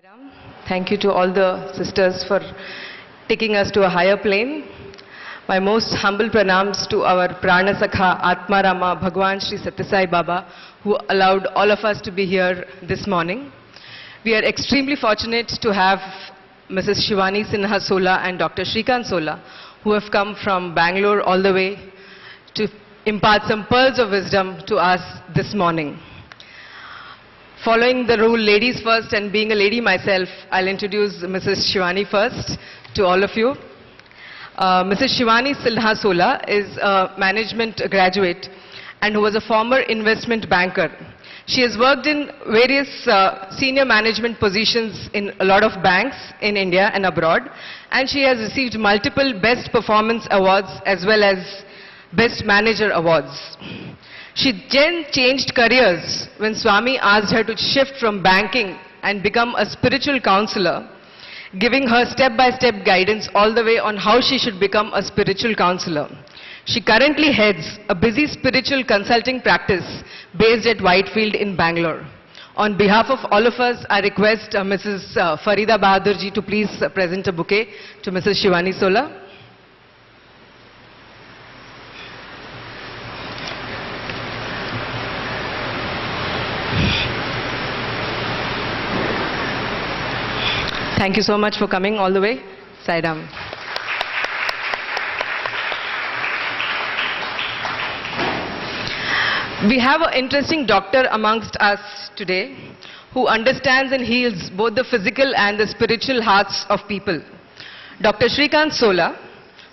Ram. Thank you to all the sisters for taking us to a higher plane. My most humble pranams to our Prana Sakha Atma Rama Bhagwan Sri Satyasai Baba, who allowed all of us to be here this morning. We are extremely fortunate to have Mrs. Shivani Sinha Sola and Dr. Shrikant Sola, who have come from Bangalore all the way to impart some pearls of wisdom to us this morning. Following the rule ladies first, and being a lady myself, I'll introduce Mrs. Shivani first to all of you. Mrs. Shivani Sinha Sola is a management graduate and who was a former investment banker. She has worked in various senior management positions in a lot of banks in India and abroad, and she has received multiple Best Performance Awards as well as Best Manager Awards. She then changed careers when Swami asked her to shift from banking and become a spiritual counselor, giving her step-by-step guidance all the way on how she should become a spiritual counselor. She currently heads a busy spiritual consulting practice based at Whitefield in Bangalore. On behalf of all of us, I request Mrs. Farida Bahadurji to please present a bouquet to Mrs. Shivani Sola. Thank you so much for coming all the way. Sai Ram. We have an interesting doctor amongst us today who understands and heals both the physical and the spiritual hearts of people. Dr. Shrikant Sola,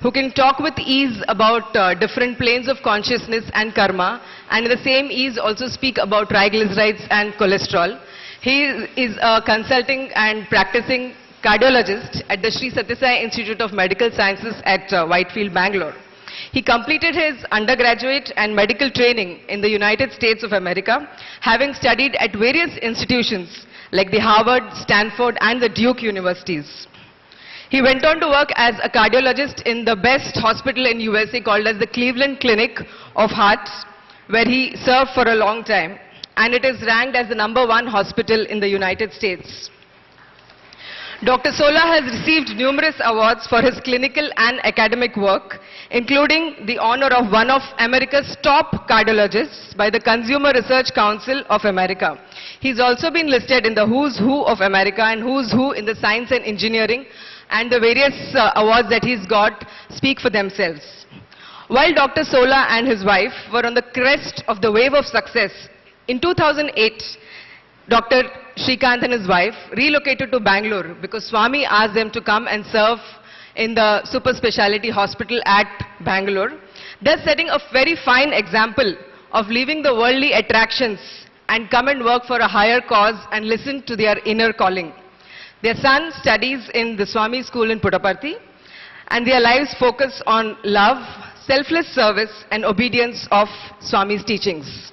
who can talk with ease about different planes of consciousness and karma, and in the same ease also speak about triglycerides and cholesterol. He is a consulting and practicing cardiologist at the Sri Satyasai Institute of Medical Sciences at Whitefield, Bangalore. He completed his undergraduate and medical training in the United States of America, having studied at various institutions like the Harvard, Stanford, and the Duke universities. He went on to work as a cardiologist in the best hospital in USA called as the Cleveland Clinic of Heart, where he served for a long time, and it is ranked as the #1 hospital in the United States. Dr. Sola has received numerous awards for his clinical and academic work, including the honor of one of America's top cardiologists by the Consumer Research Council of America. He's also been listed in the Who's Who of America and Who's Who in the Science and Engineering, and the various awards that he's got speak for themselves. While Dr. Sola and his wife were on the crest of the wave of success, in 2008, Dr. Shrikant and his wife relocated to Bangalore because Swami asked them to come and serve in the super specialty hospital at Bangalore, thus setting a very fine example of leaving the worldly attractions and come and work for a higher cause and listen to their inner calling. Their son studies in the Swami school in Puttaparthi, and their lives focus on love, selfless service, and obedience of Swami's teachings.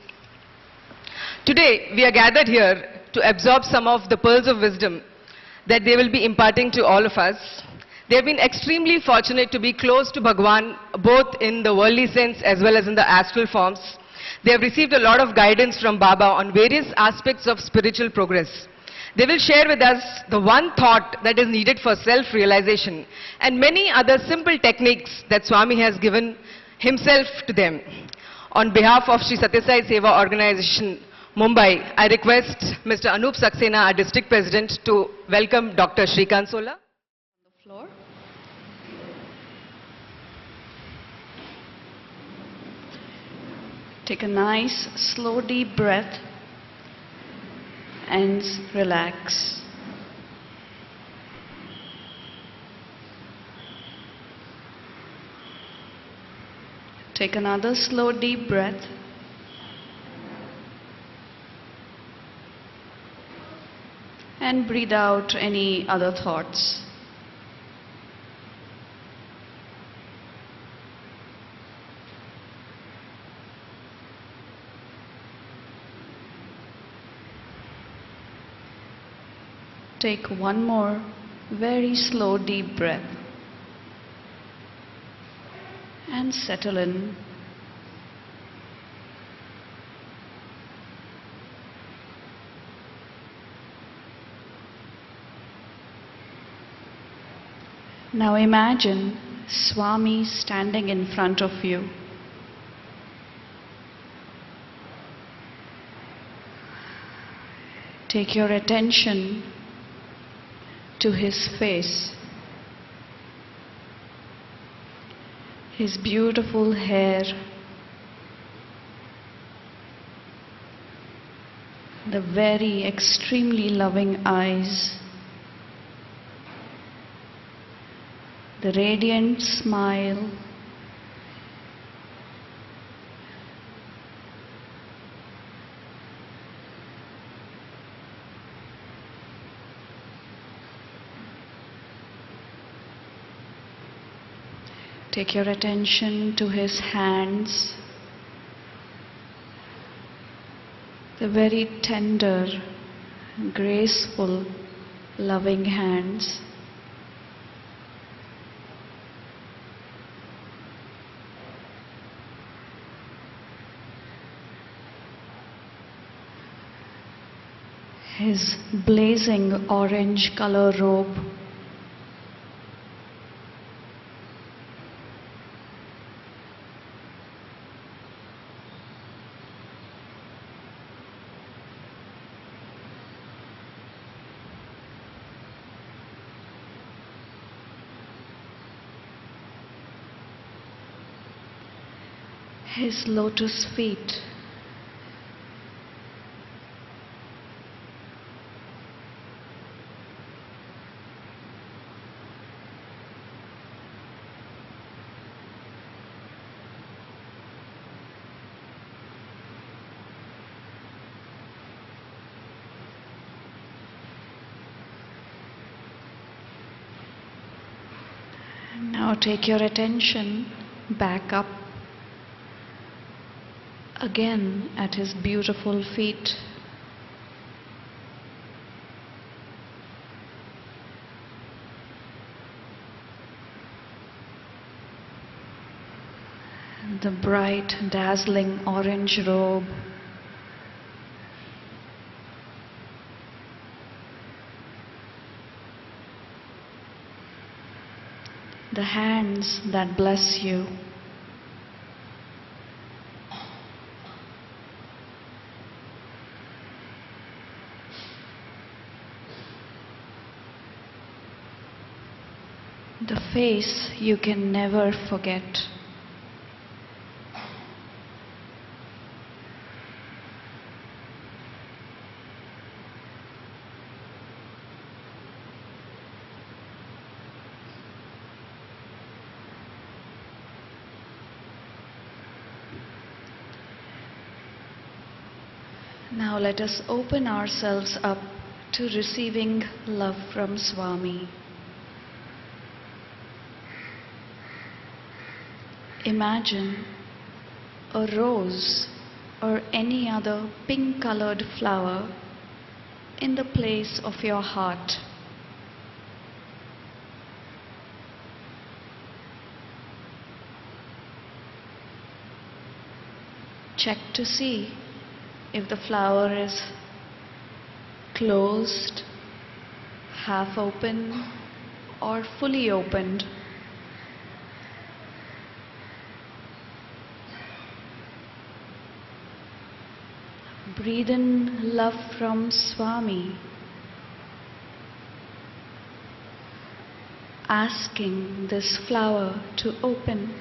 Today, we are gathered here to absorb some of the pearls of wisdom that they will be imparting to all of us. They have been extremely fortunate to be close to Bhagwan, both in the worldly sense as well as in the astral forms. They have received a lot of guidance from Baba on various aspects of spiritual progress. They will share with us the one thought that is needed for self-realization and many other simple techniques that Swami has given himself to them. On behalf of Sri Satyasai Seva Organization, Mumbai, I request Mr. Anup Saxena, our district president, to welcome Dr. Shrikant Sola. On the floor. Take a nice, slow, deep breath and relax. Take another slow, deep breath. And breathe out any other thoughts. Take one more very slow deep breath and settle in. Now imagine Swami standing in front of you. Take your attention to his face, his beautiful hair, the very extremely loving eyes, the radiant smile, take your attention to his hands, the very tender, graceful, loving hands. His blazing orange color robe. His lotus feet. Now take your attention back up again at his beautiful feet. The bright, dazzling orange robe. The hands that bless you. The face you can never forget. Now let us open ourselves up to receiving love from Swami. Imagine a rose or any other pink-colored flower in the place of your heart. Check to see if the flower is closed, half open, or fully opened. Breathe in love from Swami, asking this flower to open.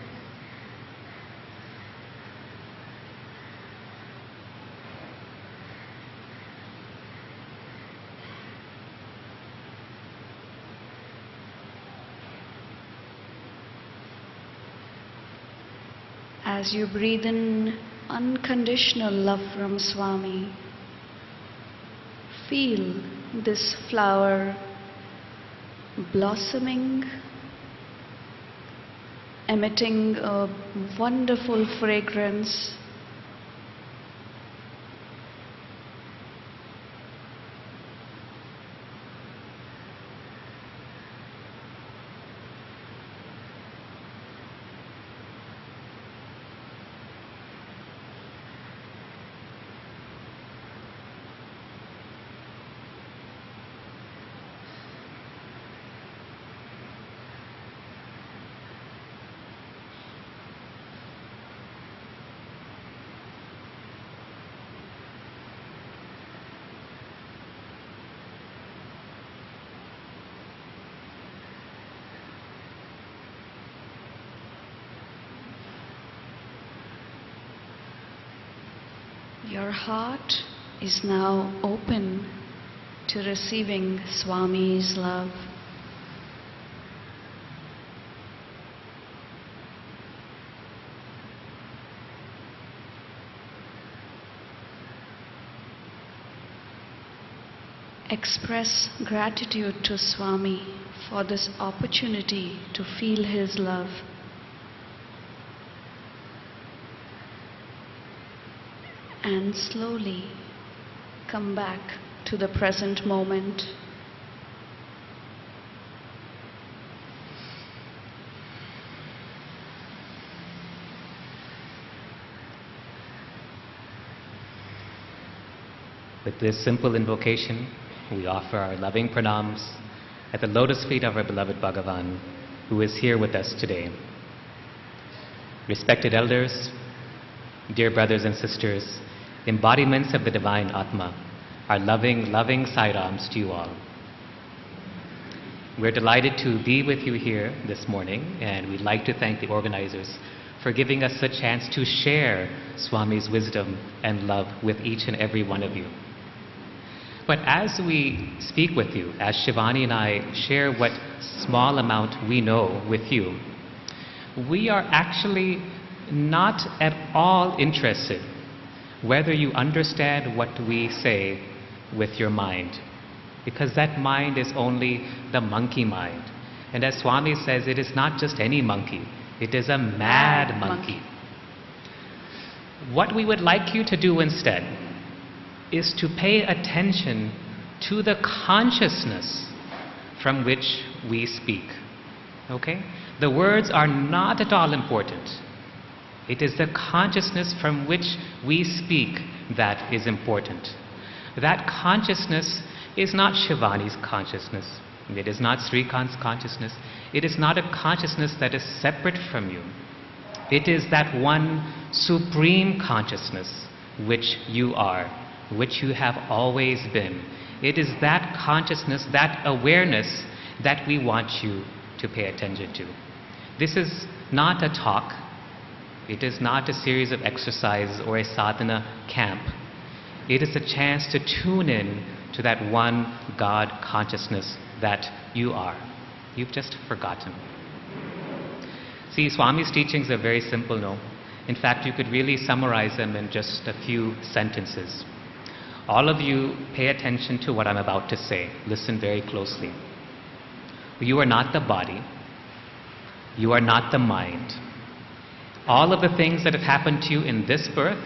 As you breathe in unconditional love from Swami, feel this flower blossoming, emitting a wonderful fragrance. Your heart is now open to receiving Swami's love. Express gratitude to Swami for this opportunity to feel his love. And slowly come back to the present moment. With this simple invocation, we offer our loving pranams at the lotus feet of our beloved Bhagavan, who is here with us today. Respected elders, dear brothers and sisters, embodiments of the divine Atma, our loving Sai Rams to you all. We're delighted to be with you here this morning, and we'd like to thank the organizers for giving us a chance to share Swami's wisdom and love with each and every one of you. But as we speak with you, as Shivani and I share what small amount we know with you, we are actually not at all interested whether you understand what we say with your mind, because that mind is only the monkey mind. And as Swami says, it is not just any monkey, it is a mad monkey. What we would like you to do instead is to pay attention to the consciousness from which we speak. Okay? The words are not at all important. It is the consciousness from which we speak that is important. That consciousness is not Shivani's consciousness. It is not Srikant's consciousness. It is not a consciousness that is separate from you. It is that one supreme consciousness which you are, which you have always been. It is that consciousness, that awareness that we want you to pay attention to. This is not a talk. It is not a series of exercises or a sadhana camp. It is a chance to tune in to that one God consciousness that you are. You've just forgotten. See, Swami's teachings are very simple, no? In fact, you could really summarize them in just a few sentences. All of you pay attention to what I'm about to say. Listen very closely. You are not the body. You are not the mind. All of the things that have happened to you in this birth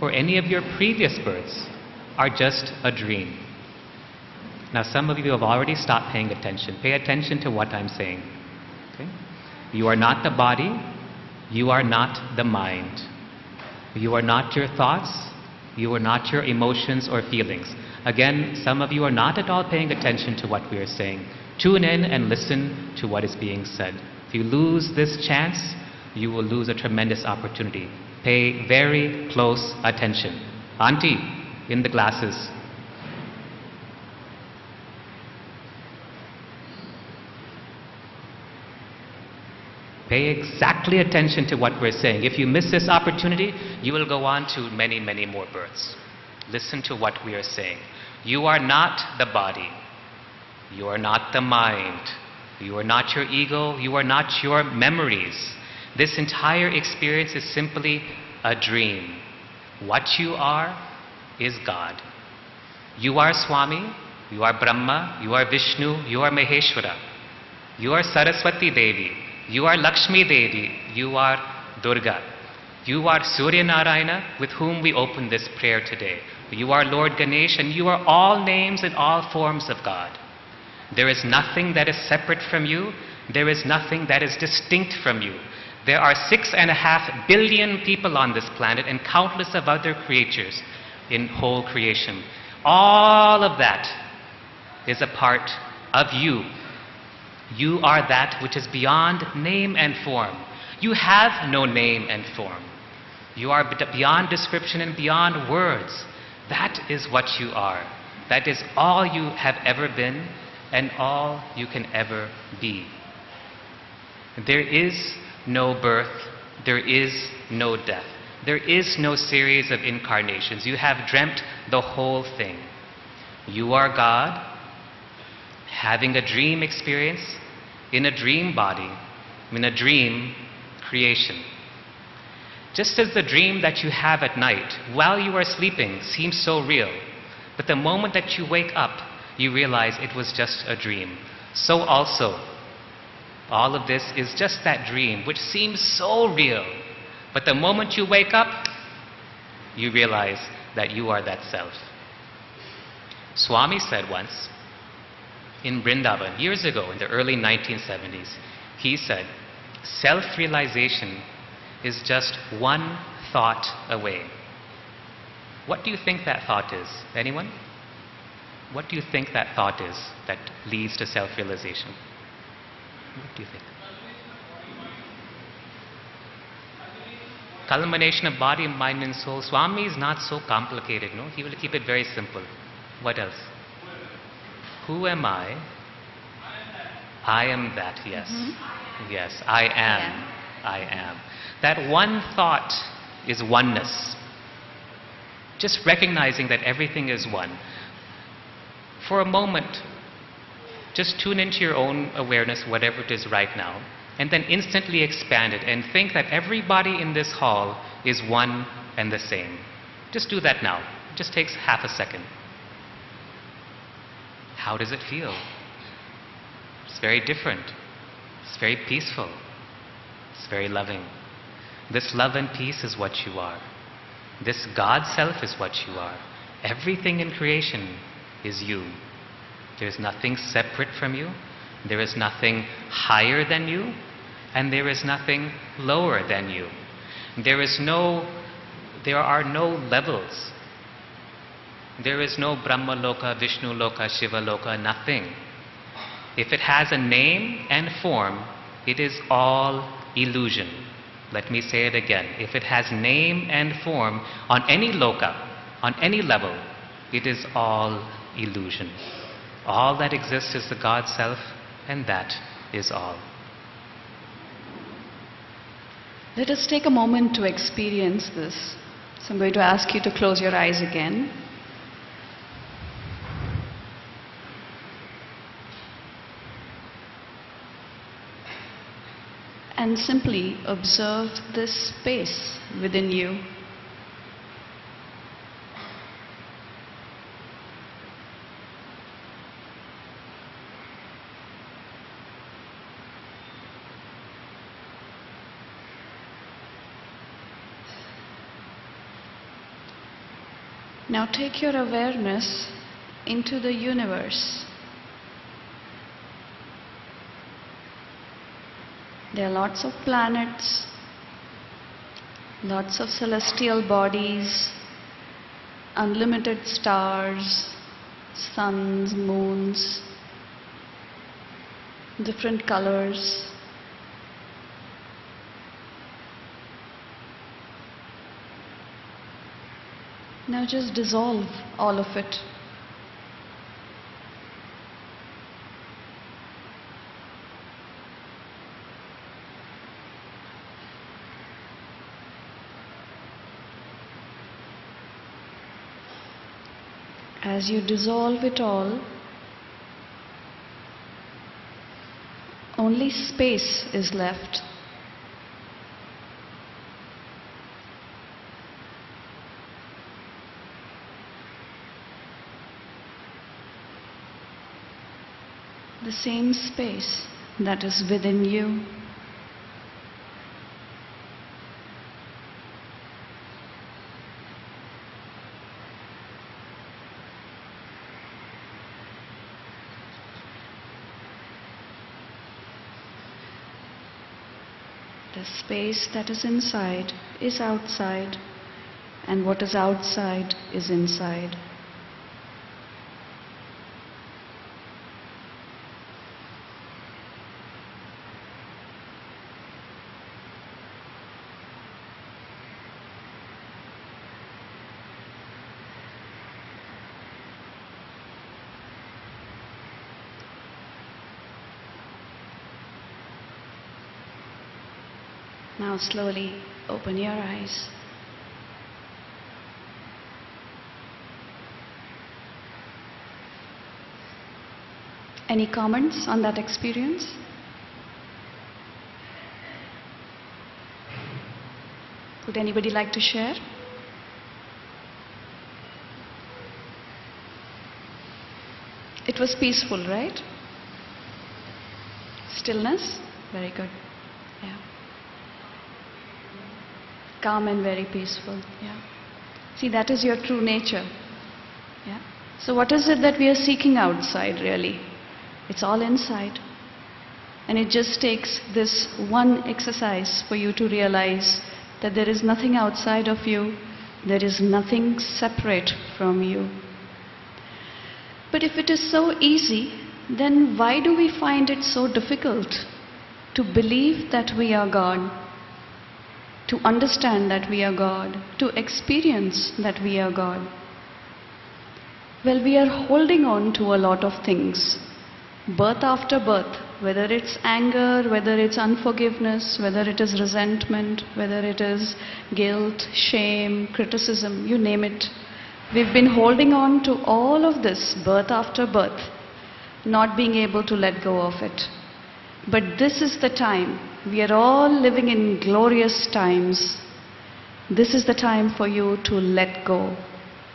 or any of your previous births are just a dream. Now, some of you have already stopped paying attention. Pay attention to what I'm saying. Okay? You are not the body. You are not the mind. You are not your thoughts. You are not your emotions or feelings. Again, some of you are not at all paying attention to what we are saying. Tune in and listen to what is being said. If you lose this chance, you will lose a tremendous opportunity. Pay very close attention. Auntie, in the glasses. Pay exactly attention to what we're saying. If you miss this opportunity, you will go on to many, many more births. Listen to what we are saying. You are not the body. You are not the mind. You are not your ego. You are not your memories. This entire experience is simply a dream. What you are is God. You are Swami. You are Brahma. You are Vishnu. You are Maheshwara. You are Saraswati Devi. You are Lakshmi Devi. You are Durga. You are Surya Narayana, with whom we open this prayer today. You are Lord Ganesh, and you are all names and all forms of God. There is nothing that is separate from you. There is nothing that is distinct from you. There are 6.5 billion people on this planet and countless of other creatures in whole creation. All of that is a part of you. You are that which is beyond name and form. You have no name and form. You are beyond description and beyond words. That is what you are. That is all you have ever been and all you can ever be. There is no birth. There is no death. There is no series of incarnations. You have dreamt the whole thing. You are God, having a dream experience in a dream body, in a dream creation. Just as the dream that you have at night while you are sleeping seems so real, but the moment that you wake up, you realize it was just a dream. So also, all of this is just that dream which seems so real, but the moment you wake up, you realize that you are that self. Swami said once, in Vrindavan, years ago, in the early 1970s, he said, self-realization is just one thought away. What do you think that thought is? Anyone? What do you think that thought is that leads to self-realization? What do you think? Culmination of body, mind and soul. Swami is not so complicated, no? He will keep it very simple. What else? Who am I? I am that, yes. Yes, I am. I am. That one thought is oneness. Just recognizing that everything is one. For a moment, just tune into your own awareness, whatever it is right now, and then instantly expand it and think that everybody in this hall is one and the same. Just do that now. It just takes half a second. How does it feel? It's very different. It's very peaceful. It's very loving. This love and peace is what you are. This God self is what you are. Everything in creation is you. There is nothing separate from you. There is nothing higher than you. And there is nothing lower than you. There are no levels. There is no Brahma Loka, Vishnu Loka, Shiva Loka, nothing. If it has a name and form, it is all illusion. Let me say it again. If it has name and form on any loka, on any level, it is all illusion. All that exists is the God self, and that is all. Let us take a moment to experience this. So I'm going to ask you to close your eyes again. And simply observe this space within you. Now take your awareness into the universe. There are lots of planets, lots of celestial bodies, unlimited stars, suns, moons, different colors. Now just dissolve all of it. As you dissolve it all, only space is left. The same space that is within you. The space that is inside is outside, and what is outside is inside. Now slowly open your eyes. Any comments on that experience? Would anybody like to share? It was peaceful, right? Stillness? Very good. Yeah. Calm and very peaceful. Yeah. See, that is your true nature. Yeah. So what is it that we are seeking outside really? It's all inside. And it just takes this one exercise for you to realize that there is nothing outside of you, there is nothing separate from you. But if it is so easy, then why do we find it so difficult to believe that we are God, to understand that we are God, to experience that we are God? Well, we are holding on to a lot of things, birth after birth, whether it's anger, whether it's unforgiveness, whether it is resentment, whether it is guilt, shame, criticism, you name it. We've been holding on to all of this birth after birth, not being able to let go of it. But this is the time. We are all living in glorious times. This is the time for you to let go,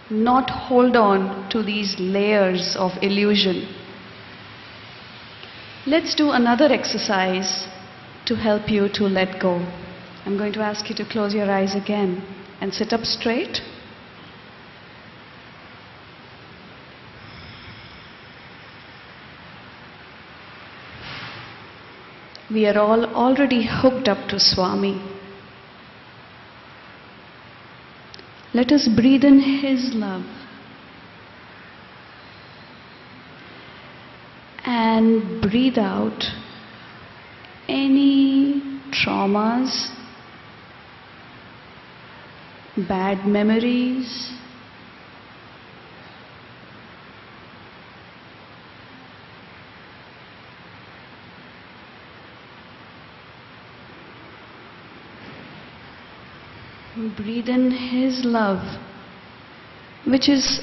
not hold on to these layers of illusion. Let's do another exercise to help you to let go. I'm going to ask you to close your eyes again and sit up straight. We are all already hooked up to Swami. Let us breathe in His love and breathe out any traumas, bad memories, breathe in His love, which is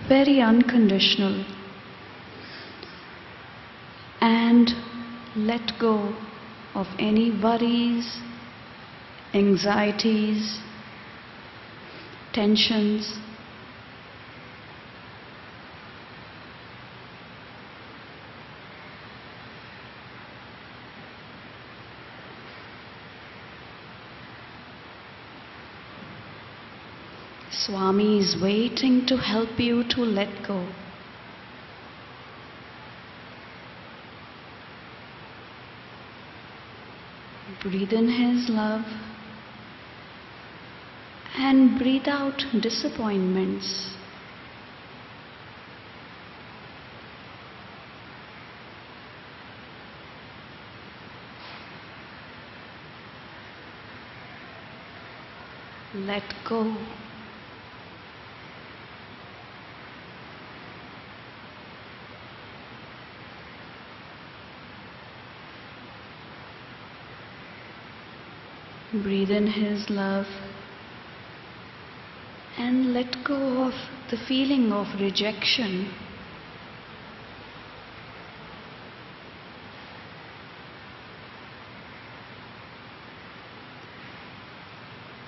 very unconditional, and let go of any worries, anxieties, tensions. Swami is waiting to help you to let go. Breathe in His love and breathe out disappointments. Let go. Breathe in His love and let go of the feeling of rejection.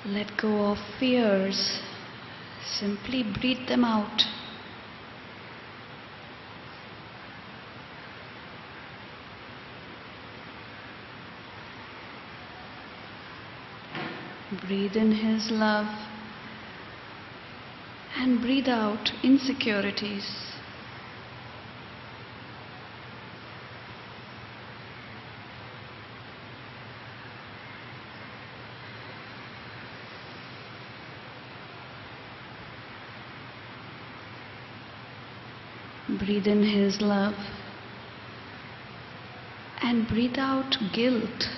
Let go of fears. Simply breathe them out. Breathe in His love and breathe out insecurities. Breathe in His love and breathe out guilt,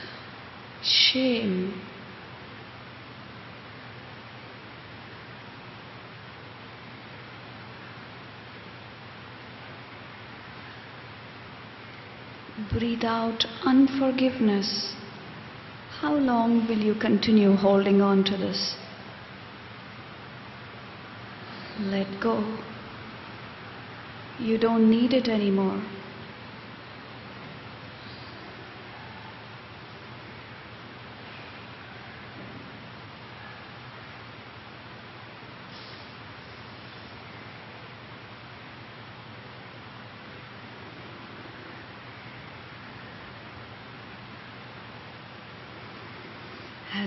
shame. Breathe out unforgiveness. How long will you continue holding on to this? Let go. You don't need it anymore.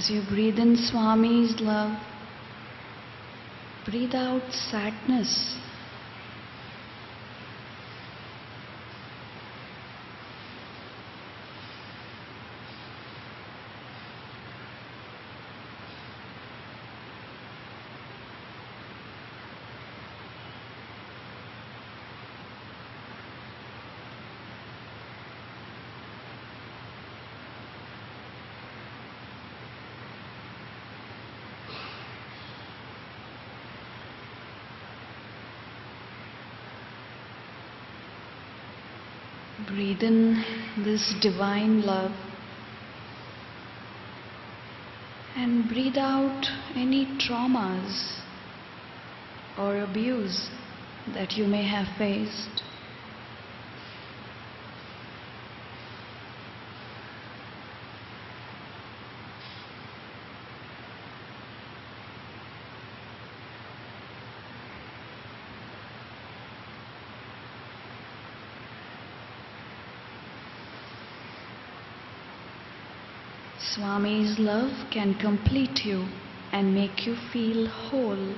As you breathe in Swami's love, breathe out sadness. Breathe in this divine love and breathe out any traumas or abuse that you may have faced. Swami's love can complete you and make you feel whole.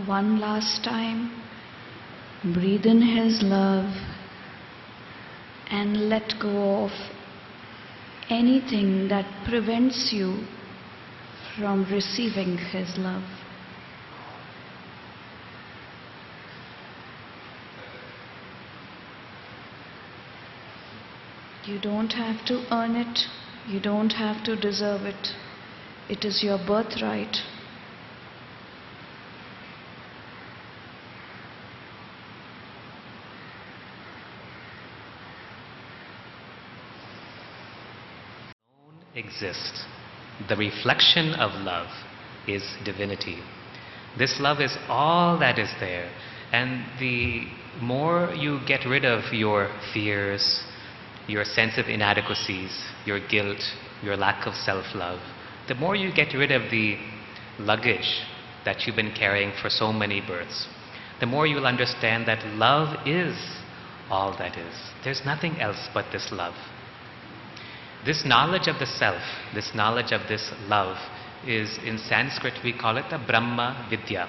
One last time. Breathe in His love and let go of anything that prevents you from receiving His love. You don't have to earn it, you don't have to deserve it. It is your birthright. Exist. The reflection of love is divinity. This love is all that is there. And the more you get rid of your fears, your sense of inadequacies, your guilt, your lack of self-love, the more you get rid of the luggage that you've been carrying for so many births, the more you'll understand that love is all that is. There's nothing else but this love. This knowledge of the self, this knowledge of this love, is in Sanskrit we call it the Brahma Vidya.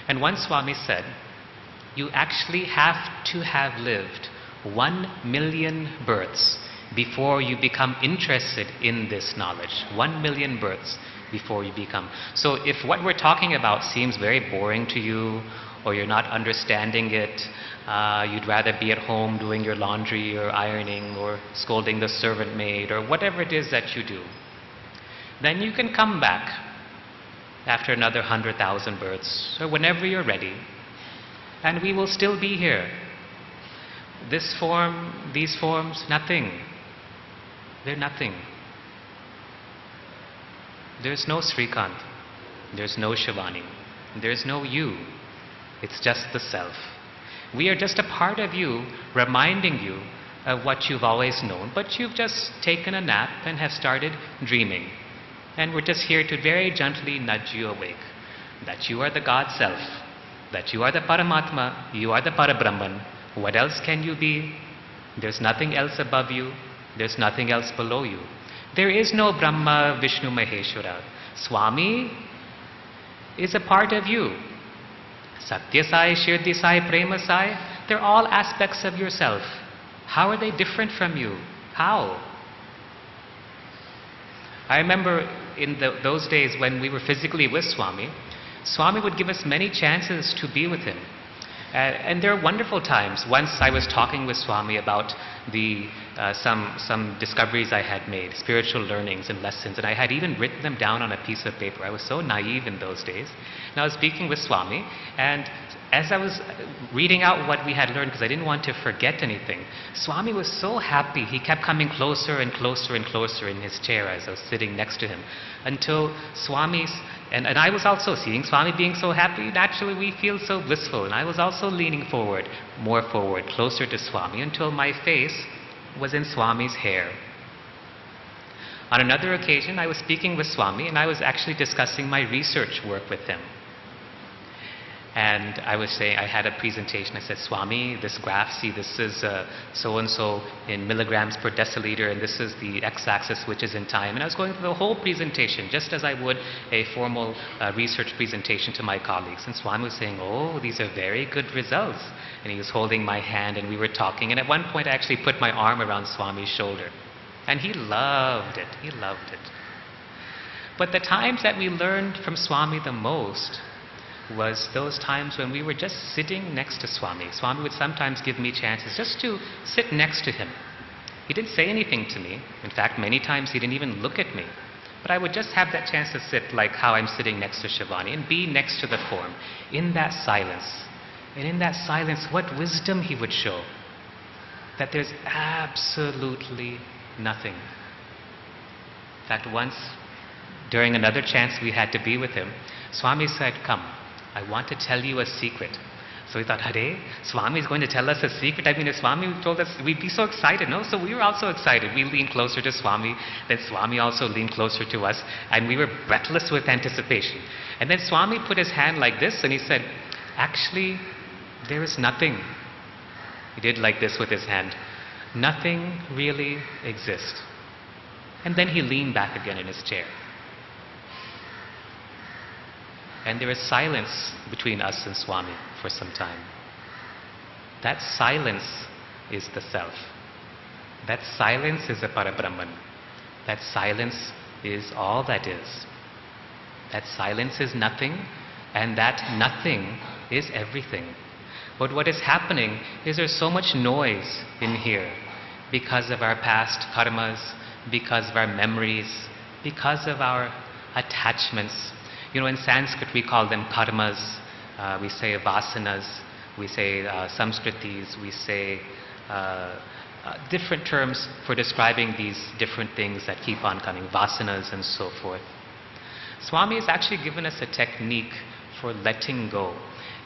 And one Swami said, you actually have to have lived 1 million births before you become interested in this knowledge. 1 million births before you become. So if what we're talking about seems very boring to you, or you're not understanding it, you'd rather be at home doing your laundry or ironing or scolding the servant maid or whatever it is that you do, then you can come back after another 100,000 births or whenever you're ready, and we will still be here. This form, these forms, nothing. They're nothing. There's no Srikant, there's no Shivani, there's no you. It's just the self. We are just a part of you, reminding you of what you've always known, but you've just taken a nap and have started dreaming. And we're just here to very gently nudge you awake, that you are the God Self, that you are the Paramatma, you are the Parabrahman. What else can you be? There's nothing else above you, there's nothing else below you. There is no Brahma, Vishnu, Maheshwara. Swami is a part of you. Satya Sai, Shirdi Sai, Prema Sai, they're all aspects of yourself. How are they different from you? How? I remember in those days when we were physically with Swami, Swami would give us many chances to be with him. And there are wonderful times. Once I was talking with Swami about the some discoveries I had made, spiritual learnings and lessons, and I had even written them down on a piece of paper. I was so naive in those days. And I was speaking with Swami, and as I was reading out what we had learned, because I didn't want to forget anything, Swami was so happy. He kept coming closer and closer and closer in his chair as I was sitting next to him, until Swami's, and I was also seeing Swami being so happy. Naturally, we feel so blissful, and I was also leaning forward, more forward, closer to Swami, until my face was in Swami's hair. On another occasion, I was speaking with Swami, and I was actually discussing my research work with him. And I was saying, I had a presentation. I said, Swami, this graph, see, this is so-and-so in milligrams per deciliter, and this is the x-axis, which is in time. And I was going through the whole presentation, just as I would a formal research presentation to my colleagues. And Swami was saying, oh, these are very good results. And he was holding my hand, and we were talking. And at one point, I actually put my arm around Swami's shoulder. And he loved it. He loved it. But the times that we learned from Swami the most was those times when we were just sitting next to Swami. Swami would sometimes give me chances just to sit next to him. He didn't say anything to me. In fact, many times he didn't even look at me. But I would just have that chance to sit like how I'm sitting next to Shivani and be next to the form in that silence. And in that silence, what wisdom he would show. That there's absolutely nothing. In fact, once, during another chance we had to be with him, Swami said, come, I want to tell you a secret. So we thought, Hare, Swami is going to tell us a secret. I mean, if Swami told us, we'd be so excited, no? So we were also excited. We leaned closer to Swami, then Swami also leaned closer to us, and we were breathless with anticipation. And then Swami put his hand like this, and he said, actually, there is nothing. He did like this with his hand. Nothing really exists. And then he leaned back again in his chair. And there is silence between us and Swami for some time. That silence is the self. That silence is a Parabrahman. That silence is all that is. That silence is nothing, and that nothing is everything. But what is happening is there's so much noise in here because of our past karmas, because of our memories, because of our attachments. You know, in Sanskrit we call them karmas, we say vasanas, we say samskritis, we say different terms for describing these different things that keep on coming, vasanas and so forth. Swami has actually given us a technique for letting go.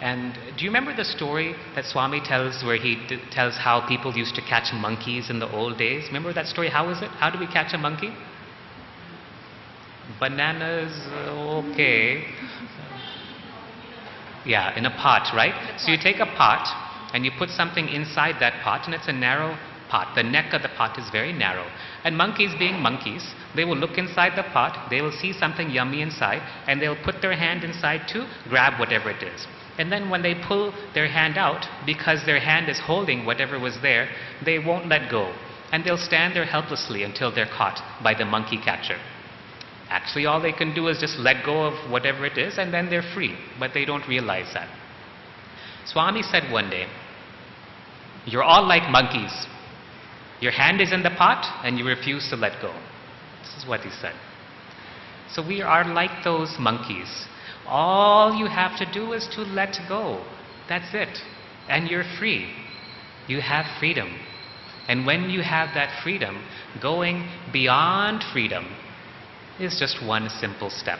And do you remember the story that Swami tells where he tells how people used to catch monkeys in the old days? Remember that story? How is it? How do we catch a monkey? Bananas, okay. Yeah, in a pot, right? So you take a pot and you put something inside that pot, and it's a narrow pot. The neck of the pot is very narrow. And monkeys being monkeys, they will look inside the pot, they will see something yummy inside, and they'll put their hand inside to grab whatever it is. And then when they pull their hand out, because their hand is holding whatever was there, they won't let go. And they'll stand there helplessly until they're caught by the monkey catcher. Actually, all they can do is just let go of whatever it is, and then they're free. But they don't realize that. Swami said one day, you're all like monkeys. Your hand is in the pot, and you refuse to let go. This is what he said. So we are like those monkeys. All you have to do is to let go. That's it. And you're free. You have freedom. And when you have that freedom, going beyond freedom is just one simple step.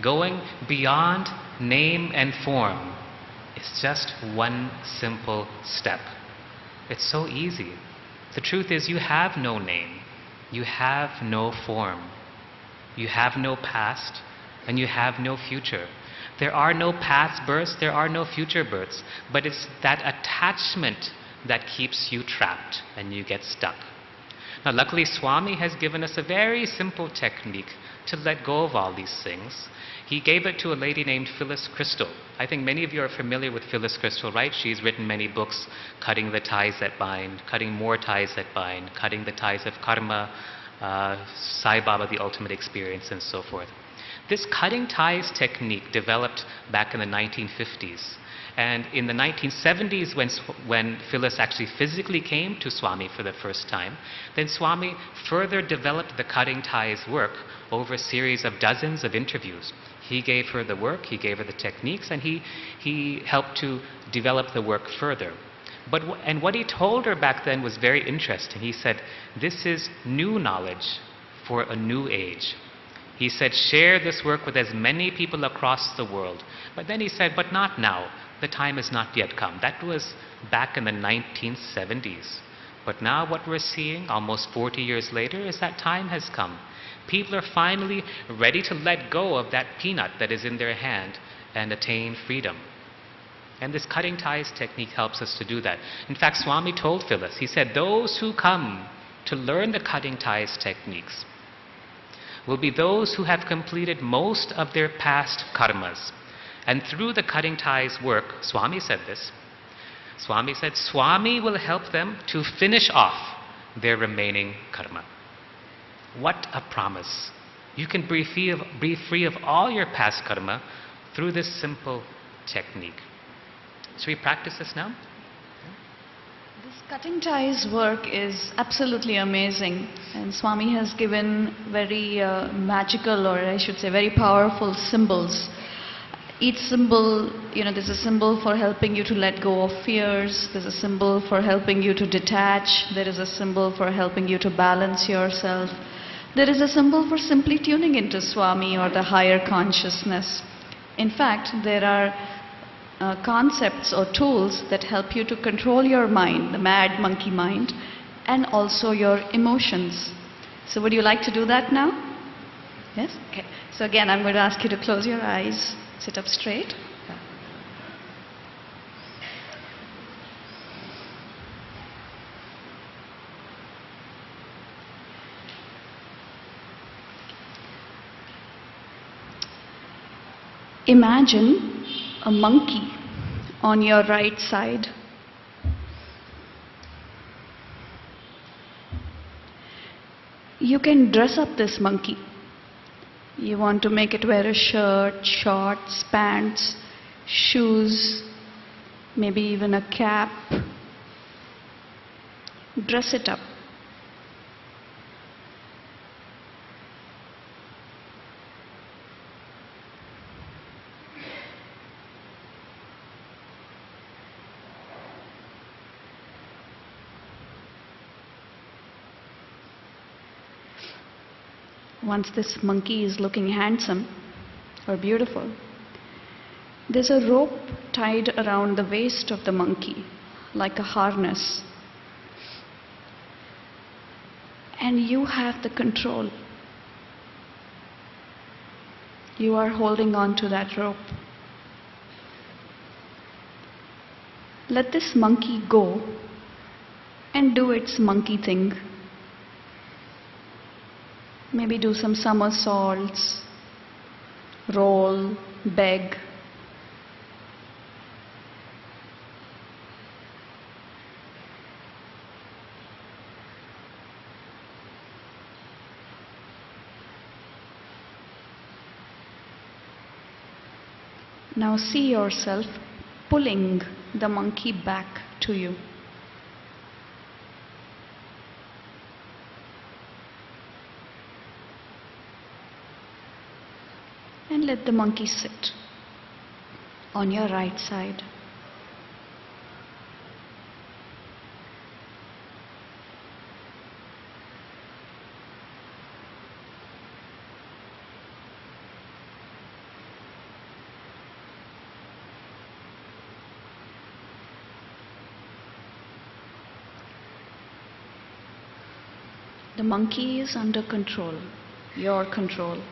Going beyond name and form is just one simple step. It's so easy. The truth is, you have no name. You have no form. You have no past, and you have no future. There are no past births, there are no future births, but it's that attachment that keeps you trapped and you get stuck. Now, luckily, Swami has given us a very simple technique to let go of all these things. He gave it to a lady named Phyllis Crystal. I think many of you are familiar with Phyllis Crystal, right? She's written many books, Cutting the Ties That Bind, Cutting More Ties That Bind, Cutting the Ties of Karma, Sai Baba, The Ultimate Experience, and so forth. This cutting ties technique developed back in the 1950s. And in the 1970s, when Phyllis actually physically came to Swami for the first time, then Swami further developed the Cutting Ties work over a series of dozens of interviews. He gave her the work, he gave her the techniques, and he helped to develop the work further. And what he told her back then was very interesting. He said, this is new knowledge for a new age. He said, share this work with as many people across the world. But then he said, but not now. The time has not yet come. That was back in the 1970s. But now what we're seeing, almost 40 years later, is that time has come. People are finally ready to let go of that peanut that is in their hand and attain freedom. And this Cutting Ties technique helps us to do that. In fact, Swami told Phyllis, he said, those who come to learn the Cutting Ties techniques will be those who have completed most of their past karmas. And through the Cutting Ties work, Swami said this, Swami said, Swami will help them to finish off their remaining karma. What a promise. You can be free of all your past karma through this simple technique. Should we practice this now? This Cutting Ties work is absolutely amazing, and Swami has given very magical, or I should say very powerful symbols. Each symbol, there's a symbol for helping you to let go of fears, there's a symbol for helping you to detach, there is a symbol for helping you to balance yourself, there is a symbol for simply tuning into Swami or the higher consciousness. In fact, there are concepts or tools that help you to control your mind, the mad monkey mind, and also your emotions. So would you like to do that now? Yes? Okay. So again, I'm going to ask you to close your eyes, sit up straight. Imagine a monkey on your right side. You can dress up this monkey. You want to make it wear a shirt, shorts, pants, shoes, maybe even a cap. Dress it up. Once this monkey is looking handsome or beautiful, there's a rope tied around the waist of the monkey, like a harness. And you have the control. You are holding on to that rope. Let this monkey go and do its monkey thing. Maybe do some somersaults, roll, beg. Now see yourself pulling the monkey back to you. And let the monkey sit on your right side. The monkey is under control, your control.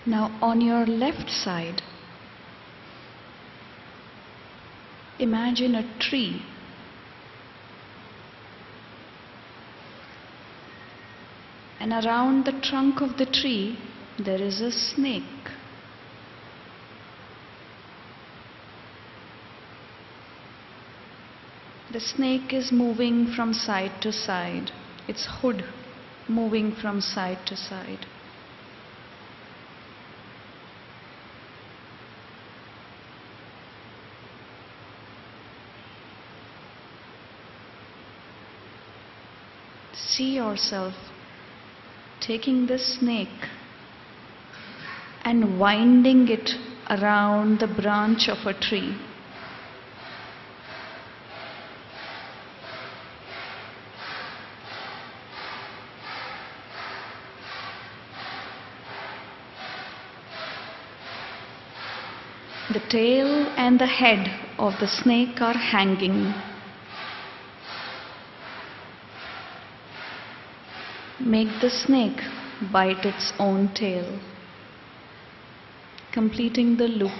Now on your left side, imagine a tree. And around the trunk of the tree, there is a snake. The snake is moving from side to side. Its hood moving from side to side. See yourself taking this snake and winding it around the branch of a tree. The tail and the head of the snake are hanging. Make the snake bite its own tail, completing the loop.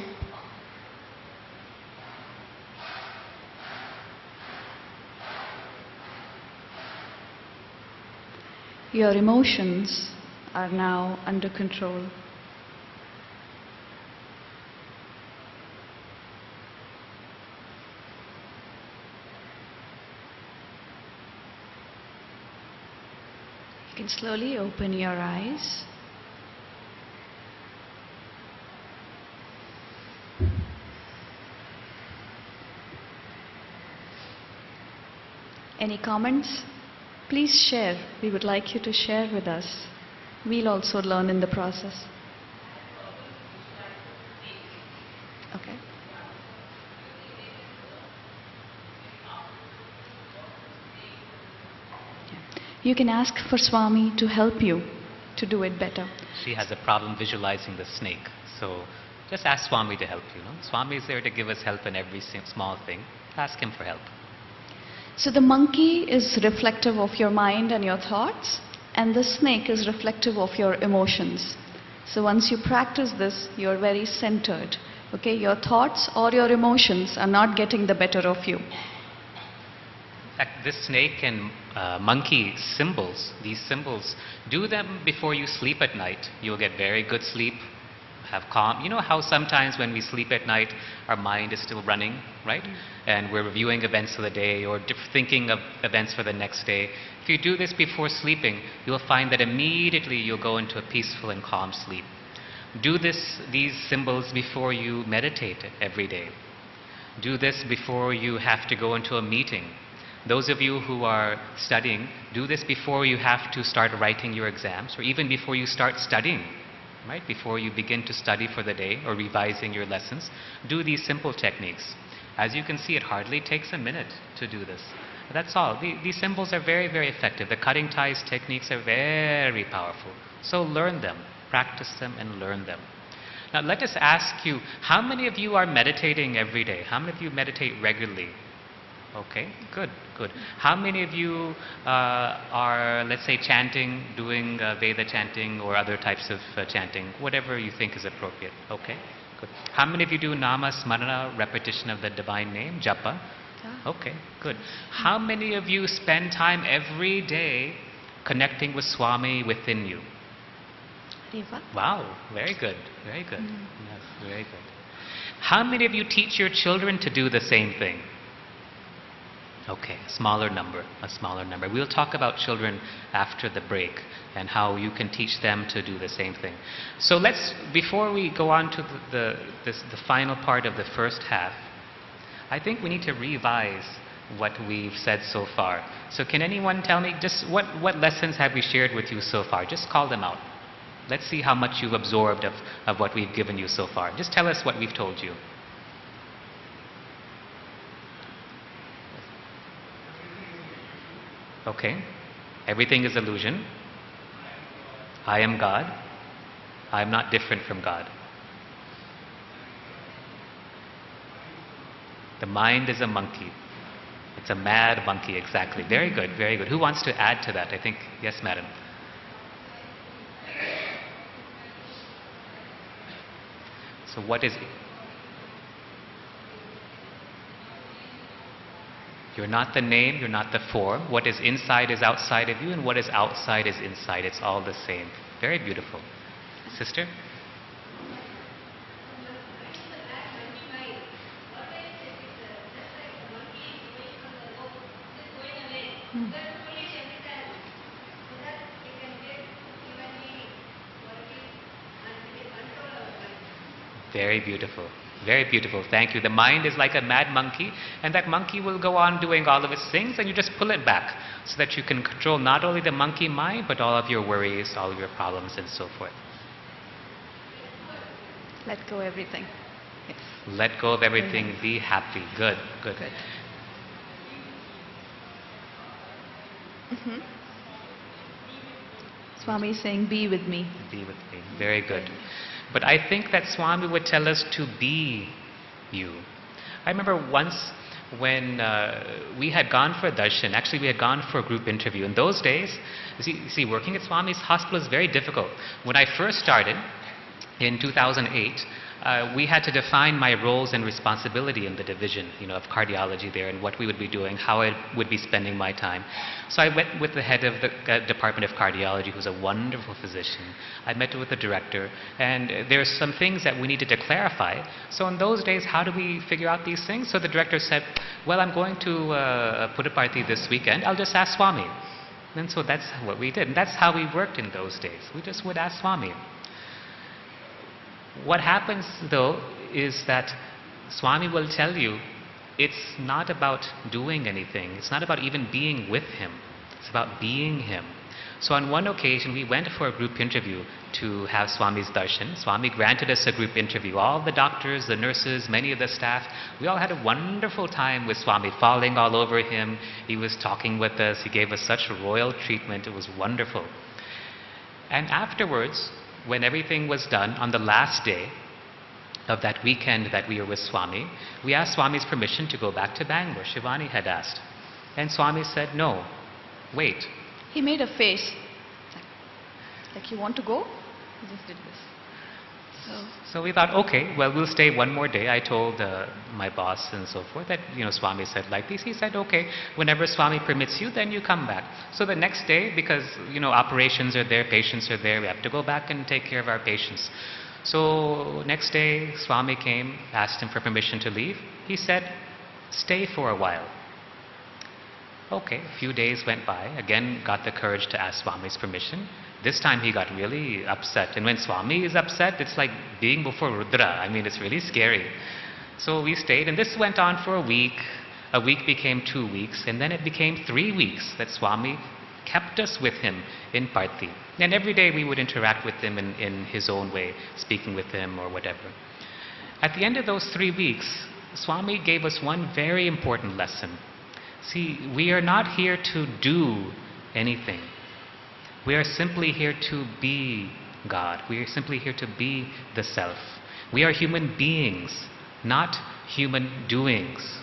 Your emotions are now under control. You can slowly open your eyes. Any comments? Please share. We would like you to share with us. We'll also learn in the process. Okay. You can ask for Swami to help you to do it better. She has a problem visualizing the snake. So just ask Swami to help you. Swami is there to give us help in every small thing. Ask him for help. So the monkey is reflective of your mind and your thoughts, and the snake is reflective of your emotions. So once you practice this, you're very centered. Okay, your thoughts or your emotions are not getting the better of you. In fact, this snake and monkey symbols, these symbols, do them before you sleep at night. You'll get very good sleep, have calm. You know how sometimes when we sleep at night, our mind is still running, right? And we're reviewing events of the day or thinking of events for the next day. If you do this before sleeping, you'll find that immediately you'll go into a peaceful and calm sleep. Do these symbols before you meditate every day. Do this before you have to go into a meeting. Those of you who are studying, do this before you have to start writing your exams, or even before you start studying, right? Before you begin to study for the day or revising your lessons, do these simple techniques. As you can see, it hardly takes a minute to do this. That's all. These symbols are very, very effective. The cutting ties techniques are very powerful. So learn them, practice them, and learn them. Now let us ask you, how many of you are meditating every day? How many of you meditate regularly? Okay, good, good. How many of you are, let's say, chanting, doing Veda chanting or other types of chanting, whatever you think is appropriate? Okay, good. How many of you do nama smarana, repetition of the divine name, japa? Okay, good. How many of you spend time every day connecting with Swami within you? Wow, very good, very good. Yes, very good. How many of you teach your children to do the same thing? Okay, a smaller number. We'll talk about children after the break and how you can teach them to do the same thing. So let's, before we go on to the final part of the first half, I think we need to revise what we've said so far. So can anyone tell me just what lessons have we shared with you so far? Just call them out. Let's see how much you've absorbed of what we've given you so far. Just tell us what we've told you. Okay. Everything is illusion. I am God. I am not different from God. The mind is a monkey. It's a mad monkey, exactly. Very good, very good. Who wants to add to that? I think, yes, madam. So what is it? You're not the name, you're not the form. What is inside is outside of you, and what is outside is inside. It's all the same. Very beautiful. Sister? Very beautiful. Very beautiful. Thank you. The mind is like a mad monkey, and that monkey will go on doing all of its things, and you just pull it back so that you can control not only the monkey mind, but all of your worries, all of your problems, and so forth. Let go everything. Yes. Let go of everything. Be happy. Good. Good. Good. Swami is saying, be with me. Be with me. Very good. But I think that Swami would tell us to be you. I remember once when we had gone for a darshan, actually we had gone for a group interview. In those days, you see, working at Swami's hospital is very difficult. When I first started in 2008, we had to define my roles and responsibility in the division, of cardiology there and what we would be doing, how I would be spending my time. So I went with the head of the Department of Cardiology, who's a wonderful physician. I met with the director, and there's some things that we needed to clarify. So in those days, how do we figure out these things? So the director said, well, I'm going to put a party this weekend. I'll just ask Swami. And so that's what we did. And that's how we worked in those days. We just would ask Swami. What happens though is that Swami will tell you it's not about doing anything. It's not about even being with him. It's about being him. So on one occasion we went for a group interview to have Swami's darshan. Swami granted us a group interview. All the doctors, the nurses, many of the staff, we all had a wonderful time with Swami, falling all over him. He was talking with us. He gave us such royal treatment. It was wonderful. And afterwards, when everything was done, on the last day of that weekend that we were with Swami, we asked Swami's permission to go back to Bangalore. Shivani had asked. And Swami said, no, wait. He made a face. Like you want to go? He just did this. So we thought, okay, well, we'll stay one more day. I told my boss and so forth that, Swami said like this. He said, okay, whenever Swami permits you, then you come back. So the next day, because, operations are there, patients are there, we have to go back and take care of our patients. So next day, Swami came, asked him for permission to leave. He said, stay for a while. Okay, a few days went by. Again, got the courage to ask Swami's permission. This time he got really upset. And when Swami is upset, it's like being before Rudra. I mean, it's really scary. So we stayed, and this went on for a week. A week became 2 weeks, and then it became 3 weeks that Swami kept us with him in Parthi. And every day we would interact with him in his own way, speaking with him or whatever. At the end of those 3 weeks, Swami gave us one very important lesson. See, we are not here to do anything. We are simply here to be God. We are simply here to be the Self. We are human beings, not human doings.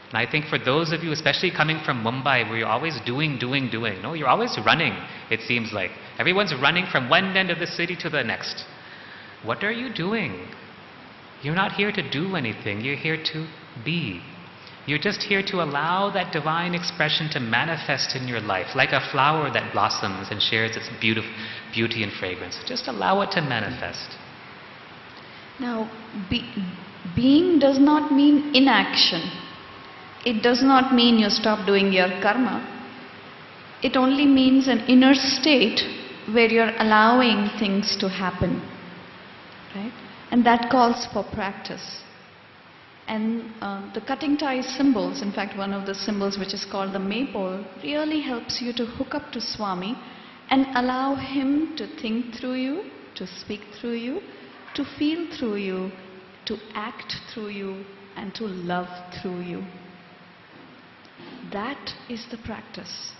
And I think for those of you, especially coming from Mumbai, where you're always doing. No, you're always running, it seems like. Everyone's running from one end of the city to the next. What are you doing? You're not here to do anything. You're here to be. You're just here to allow that divine expression to manifest in your life, like a flower that blossoms and shares its beauty and fragrance. Just allow it to manifest. Now, being does not mean inaction. It does not mean you stop doing your karma. It only means an inner state where you're allowing things to happen. Right? And that calls for practice. And the cutting tie symbols, in fact one of the symbols which is called the maypole, really helps you to hook up to Swami and allow him to think through you, to speak through you, to feel through you, to act through you, and to love through you. That is the practice.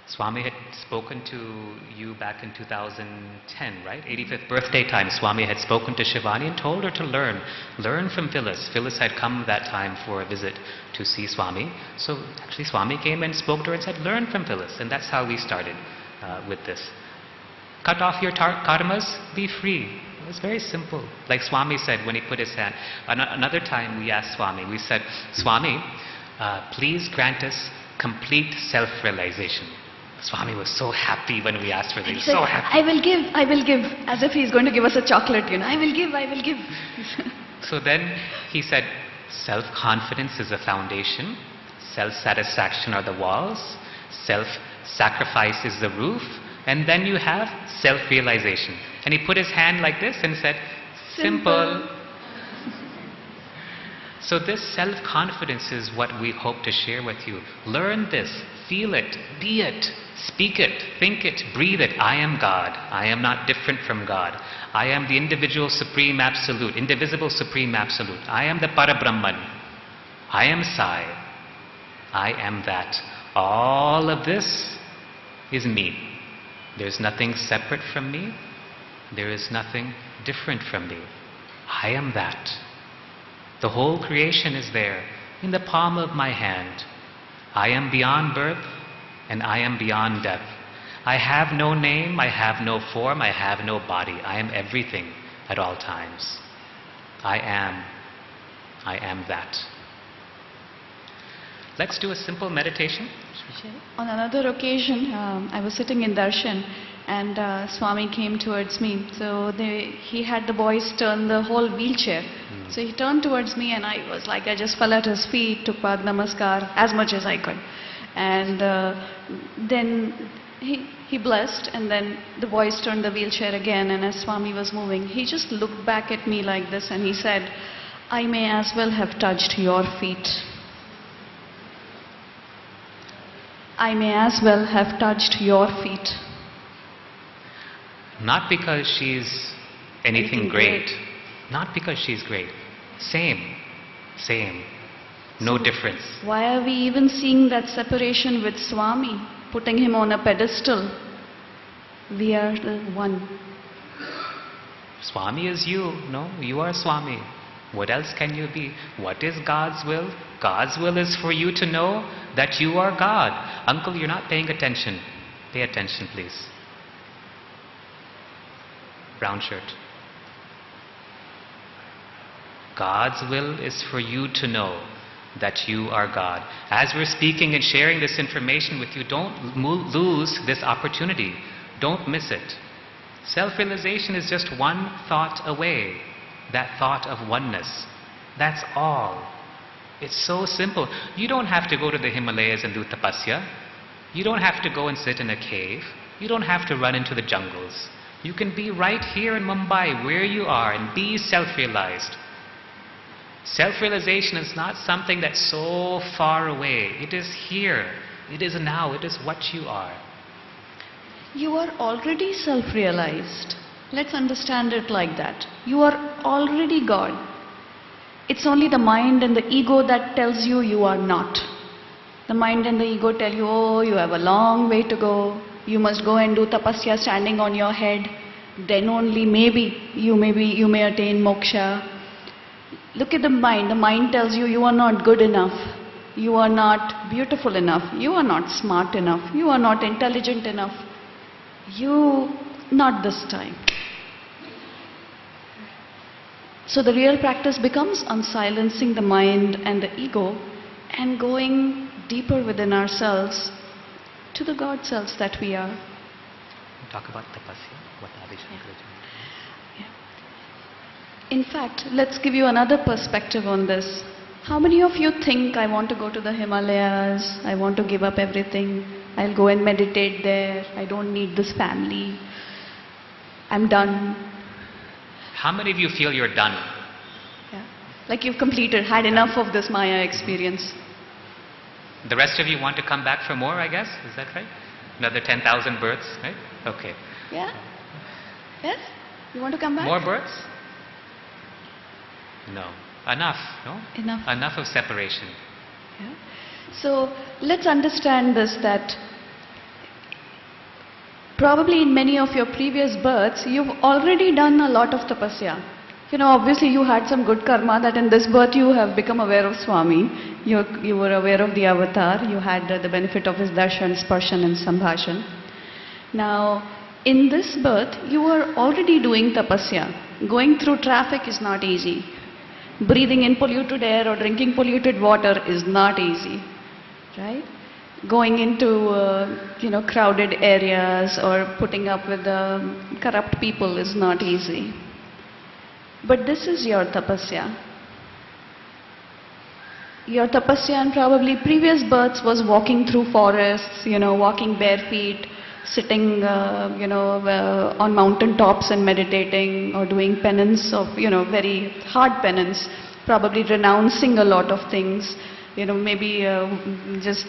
Swami had spoken to you back in 2010, right? 85th birthday time. Swami had spoken to Shivani and told her to learn. Learn from Phyllis. Phyllis had come that time for a visit to see Swami. So actually Swami came and spoke to her and said, learn from Phyllis. And that's how we started with this. Cut off your karmas, be free. It was very simple. Like Swami said when he put his hand. Another time we asked Swami, we said, Swami, please grant us complete self-realization. Swami was so happy when we asked for this. He was so happy. I will give, as if he's going to give us a chocolate, I will give. So then he said, self-confidence is the foundation, self-satisfaction are the walls, self-sacrifice is the roof, And then you have self-realization. And he put his hand like this and said, simple. So this self-confidence is what we hope to share with you. Learn this, feel it, be it, speak it, think it, breathe it. I am God. I am not different from God. I am the individual supreme absolute, indivisible supreme absolute. I am the Parabrahman. I am Sai. I am that. All of this is me. There's nothing separate from me. There is nothing different from me. I am that. The whole creation is there in the palm of my hand. I am beyond birth and I am beyond death. I have no name, I have no form, I have no body. I am everything at all times. I am that. Let's do a simple meditation. On another occasion, I was sitting in darshan and Swami came towards me. So he had the boys turn the whole wheelchair. So he turned towards me and I was like, I just fell at his feet, took Pad Namaskar as much as I could. And then he blessed, and then the boys turned the wheelchair again, and as Swami was moving, he just looked back at me like this and he said, I may as well have touched your feet. I may as well have touched your feet. Not because she's anything great. Not because she's great. Same. No difference. Why are we even seeing that separation with Swami, putting him on a pedestal? We are the one. Swami is you. No, you are Swami. What else can you be? What is God's will? God's will is for you to know that you are God. Uncle, you're not paying attention. Pay attention, please. Brown shirt. God's will is for you to know that you are God. As we're speaking and sharing this information with you, don't lose this opportunity. Don't miss it. Self-realization is just one thought away. That thought of oneness. That's all. It's so simple. You don't have to go to the Himalayas and do tapasya. You don't have to go and sit in a cave. You don't have to run into the jungles. You can be right here in Mumbai where you are and be self-realized. Self-realization is not something that's so far away. It is here. It is now. It is what you are. You are already self-realized. Let's understand it like that. You are already God. It's only the mind and the ego that tells you you are not. The mind and the ego tell you, oh, you have a long way to go. You must go and do tapasya standing on your head. Then only maybe you may attain moksha. Look at the mind. The mind tells you you are not good enough. You are not beautiful enough. You are not smart enough. You are not intelligent enough. Not this time. So the real practice becomes unsilencing the mind and the ego and going deeper within ourselves to the God selves that we are. Talk about tapasya. What Adi Shankaracha. Yeah. In fact, let's give you another perspective on this. How many of you think I want to go to the Himalayas, I want to give up everything, I'll go and meditate there, I don't need this family, I'm done? How many of you feel you're done? Yeah. Like you've completed, had enough of this Maya experience. The rest of you want to come back for more, I guess? Is that right? Another 10,000 births, right? Okay. Yeah? Yes? You want to come back? More births? No. Enough, no? Enough. Enough of separation. Yeah. So let's understand this, that probably in many of your previous births, you've already done a lot of tapasya. Obviously you had some good karma that in this birth you have become aware of Swami. You were aware of the avatar. You had the benefit of his darshan, sparshan and sambhashan. Now, in this birth, you are already doing tapasya. Going through traffic is not easy. Breathing in polluted air or drinking polluted water is not easy. Right? Going into, crowded areas or putting up with corrupt people is not easy. But this is your tapasya. Your tapasya in probably previous births was walking through forests, walking bare feet, sitting, on mountain tops and meditating, or doing penance of, very hard penance, probably renouncing a lot of things, maybe just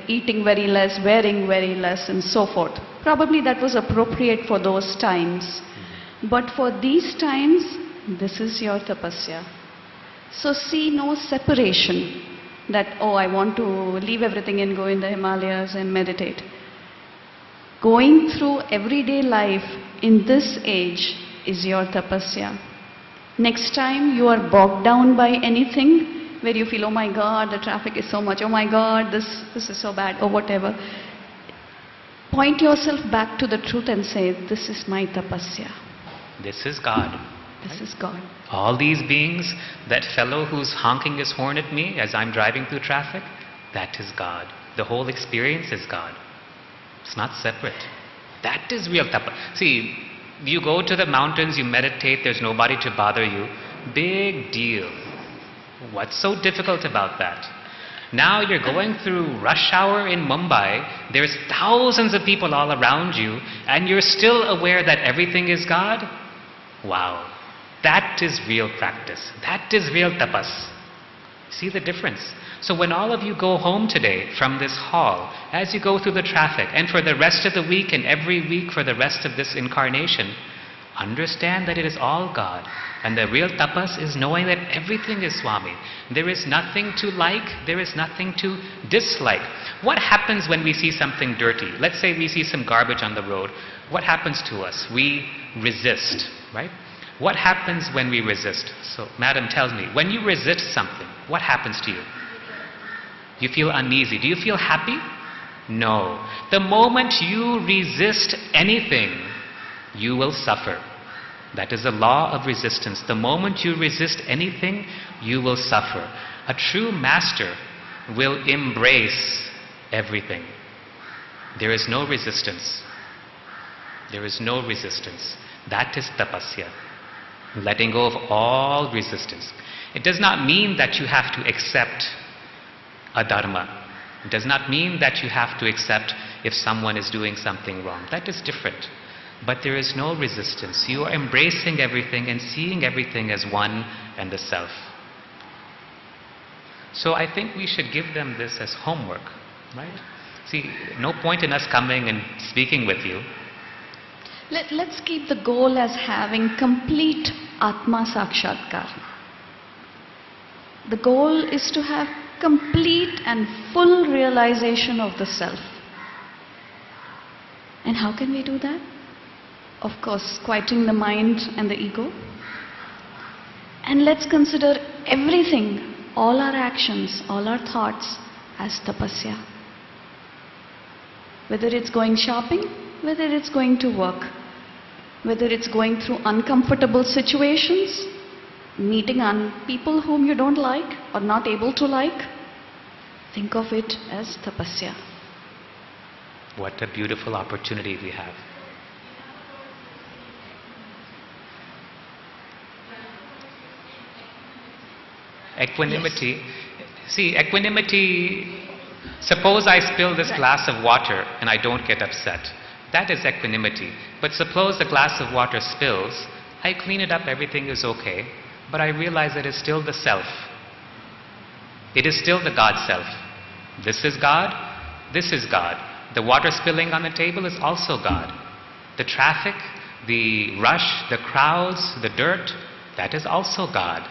eating very less, wearing very less, and so forth. Probably that was appropriate for those times. But for these times, this is your tapasya. So see no separation that, oh, I want to leave everything and go in the Himalayas and meditate. Going through everyday life in this age is your tapasya. Next time you are bogged down by anything where you feel, oh my God, the traffic is so much, oh my God, this is so bad, or whatever, point yourself back to the truth and say, this is my tapasya. This is God. This is God. All these beings, that fellow who's honking his horn at me as I'm driving through traffic, that is God. The whole experience is God. It's not separate. That is real tapasya. See, you go to the mountains, you meditate, there's nobody to bother you. Big deal. What's so difficult about that? Now you're going through rush hour in Mumbai, there's thousands of people all around you, and you're still aware that everything is God? Wow. That is real practice. That is real tapas. See the difference? So when all of you go home today from this hall, as you go through the traffic, and for the rest of the week and every week for the rest of this incarnation, understand that it is all God. And the real tapas is knowing that everything is Swami. There is nothing to like, there is nothing to dislike. What happens when we see something dirty? Let's say we see some garbage on the road. What happens to us? We resist, right? What happens when we resist? So, Madam tells me, when you resist something, what happens to you? You feel uneasy. Do you feel happy? No. The moment you resist anything, you will suffer. That is the law of resistance. The moment you resist anything, you will suffer. A true master will embrace everything. There is no resistance. There is no resistance. That is tapasya. Letting go of all resistance. It does not mean that you have to accept a dharma. It does not mean that you have to accept if someone is doing something wrong. That is different. But there is no resistance. You are embracing everything and seeing everything as one and the self. So I think we should give them this as homework, right? See, no point in us coming and speaking with you. Let's keep the goal as having complete Atma Sakshatkar. The goal is to have complete and full realization of the self. And how can we do that? Of course, quieting the mind and the ego. And let's consider everything, all our actions, all our thoughts as tapasya. Whether it's going shopping, whether it's going to work, whether it's going through uncomfortable situations, meeting people whom you don't like or not able to like, think of it as tapasya. What a beautiful opportunity we have. Equanimity. Yes. See, equanimity, suppose I spill this glass of water and I don't get upset. That is equanimity. But suppose the glass of water spills, I clean it up, everything is okay, but I realize that it's still the self. It is still the God self. This is God, this is God. The water spilling on the table is also God. The traffic, the rush, the crowds, the dirt, that is also God.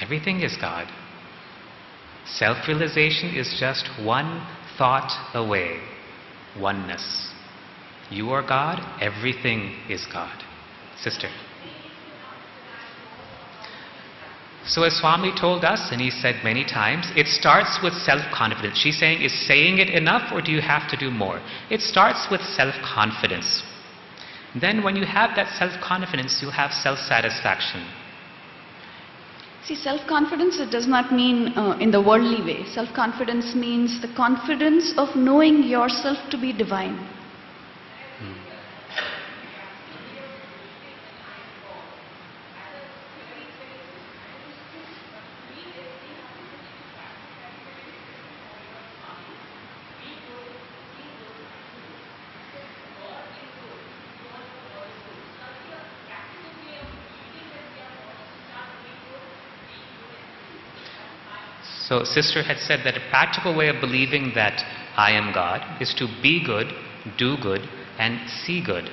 Everything is God. Self-realization is just one thought away. Oneness. You are God, everything is God. Sister. So as Swami told us, and he said many times, it starts with self-confidence. She's saying, is saying it enough or do you have to do more? It starts with self-confidence. Then when you have that self-confidence, you have self-satisfaction. See, self-confidence, it does not mean in the worldly way. Self-confidence means the confidence of knowing yourself to be divine. So Sister had said that a practical way of believing that I am God is to be good, do good, and see good.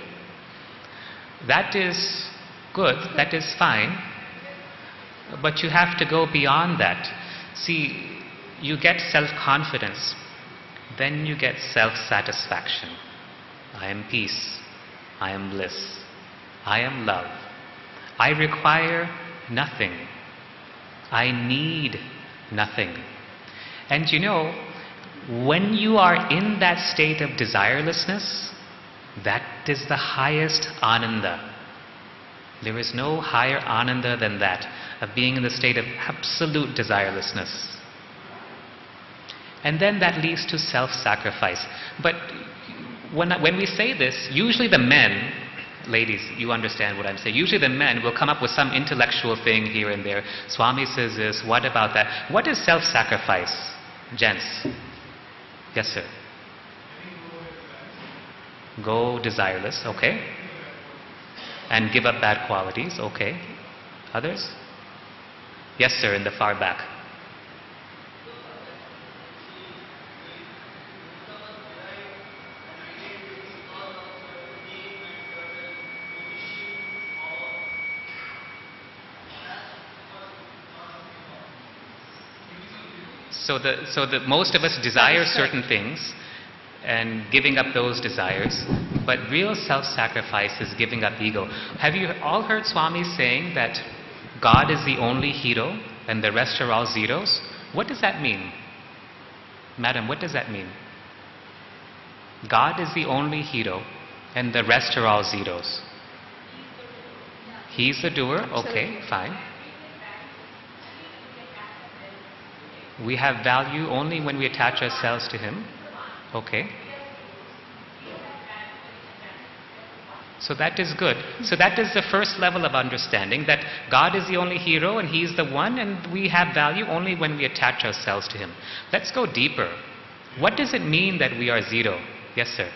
That is good, that is fine, but you have to go beyond that. See, you get self-confidence, then you get self-satisfaction. I am peace, I am bliss, I am love. I require nothing. I need nothing. And you know, when you are in that state of desirelessness, that is the highest ananda. There is no higher ananda than that, of being in the state of absolute desirelessness. And then that leads to self-sacrifice. But when we say this, usually the men, ladies, you understand what I'm saying, usually the men will come up with some intellectual thing here and there. Swami says this, what about that? What is self-sacrifice, gents? Yes, sir. Go desireless, okay. And give up bad qualities, okay. Others? Yes, sir, in the far back. So the most of us desire certain things and giving up those desires, but real self-sacrifice is giving up ego. Have you all heard Swami saying that God is the only hero and the rest are all zeros? What does that mean? Madam, what does that mean? God is the only hero and the rest are all zeros. He's the doer? Okay, fine. We have value only when we attach ourselves to Him. Okay. So that is good. So that is the first level of understanding, that God is the only hero and He's the one, and we have value only when we attach ourselves to Him. Let's go deeper. What does it mean that we are zero? Yes, sir.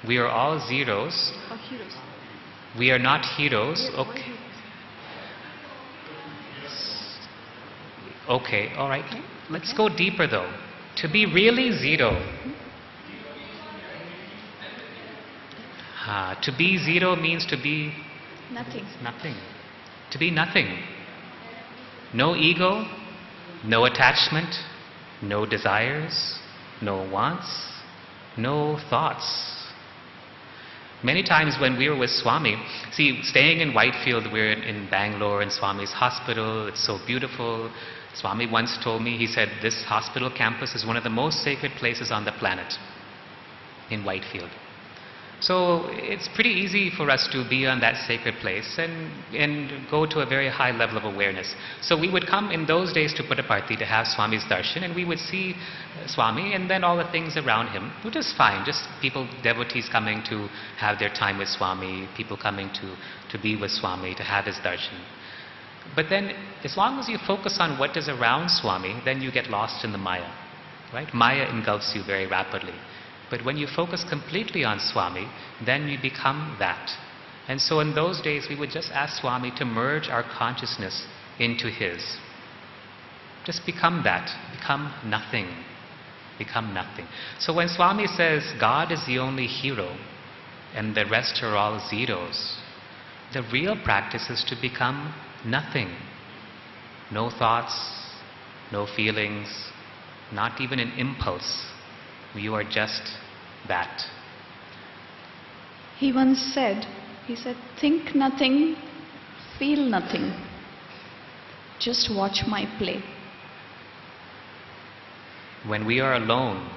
We are all zeros. Or heroes. We are not heroes. Okay. Okay, all right. Let's go deeper though. To be really zero. To be zero means to be Nothing. nothing. To be nothing. No ego, no attachment, no desires, no wants, no thoughts. Many times when we were with Swami, see, staying in Whitefield, we're in Bangalore in Swami's hospital, it's so beautiful. Swami once told me, he said, this hospital campus is one of the most sacred places on the planet, in Whitefield. So it's pretty easy for us to be on that sacred place and go to a very high level of awareness. So we would come in those days to Puttaparthi to have Swami's darshan, and we would see Swami and then all the things around him, which is fine, just people, devotees coming to have their time with Swami, people coming to be with Swami, to have his darshan. But then, as long as you focus on what is around Swami, then you get lost in the Maya, right? Maya engulfs you very rapidly. But when you focus completely on Swami, then you become that. And so in those days, we would just ask Swami to merge our consciousness into His. Just become that. Become nothing. Become nothing. So when Swami says, God is the only hero, and the rest are all zeros, the real practice is to become nothing. No thoughts, no feelings, not even an impulse. You are just that. He once said, think nothing, feel nothing. Just watch my play. When we are alone,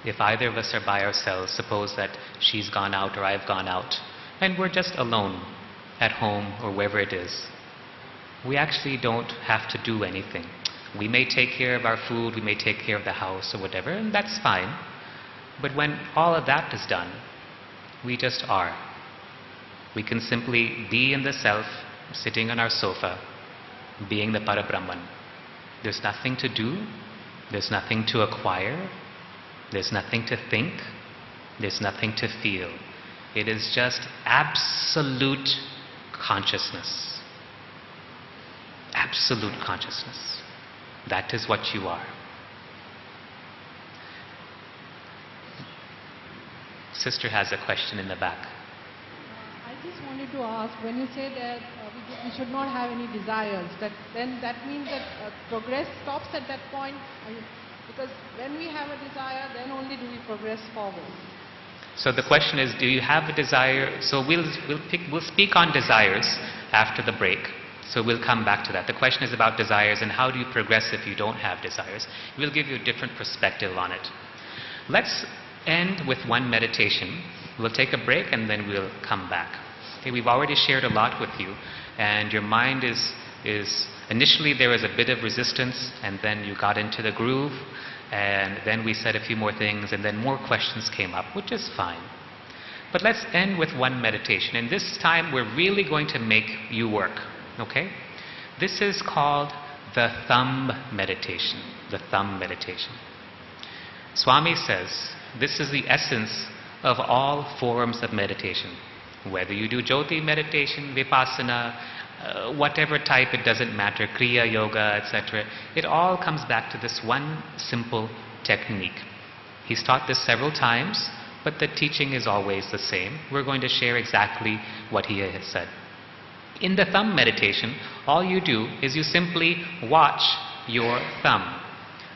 if either of us are by ourselves, suppose that she's gone out or I've gone out, and we're just alone at home or wherever it is, we actually don't have to do anything. We may take care of our food, we may take care of the house or whatever, and that's fine. But when all of that is done, we just are. We can simply be in the self, sitting on our sofa, being the Parabrahman. There's nothing to do, there's nothing to acquire, there's nothing to think, there's nothing to feel. It is just absolute consciousness. Absolute consciousness. That is what you are. Sister has a question in the back. I just wanted to ask, when you say that we should not have any desires, then that means that progress stops at that point? Because when we have a desire, then only do we progress forward. So the question is, do you have a desire? So we'll speak on desires after the break. So we'll come back to that. The question is about desires and how do you progress if you don't have desires. We'll give you a different perspective on it. Let's end with one meditation. We'll take a break and then we'll come back. Okay, we've already shared a lot with you, and your mind is initially there was a bit of resistance, and then you got into the groove, and then we said a few more things, and then more questions came up, which is fine. But let's end with one meditation, and this time we're really going to make you work. Okay? This is called the thumb meditation. The thumb meditation. Swami says this is the essence of all forms of meditation. Whether you do Jyoti meditation, Vipassana, whatever type, it doesn't matter, Kriya Yoga, etc. It all comes back to this one simple technique. He's taught this several times, but the teaching is always the same. We're going to share exactly what he has said. In the thumb meditation, all you do is you simply watch your thumb.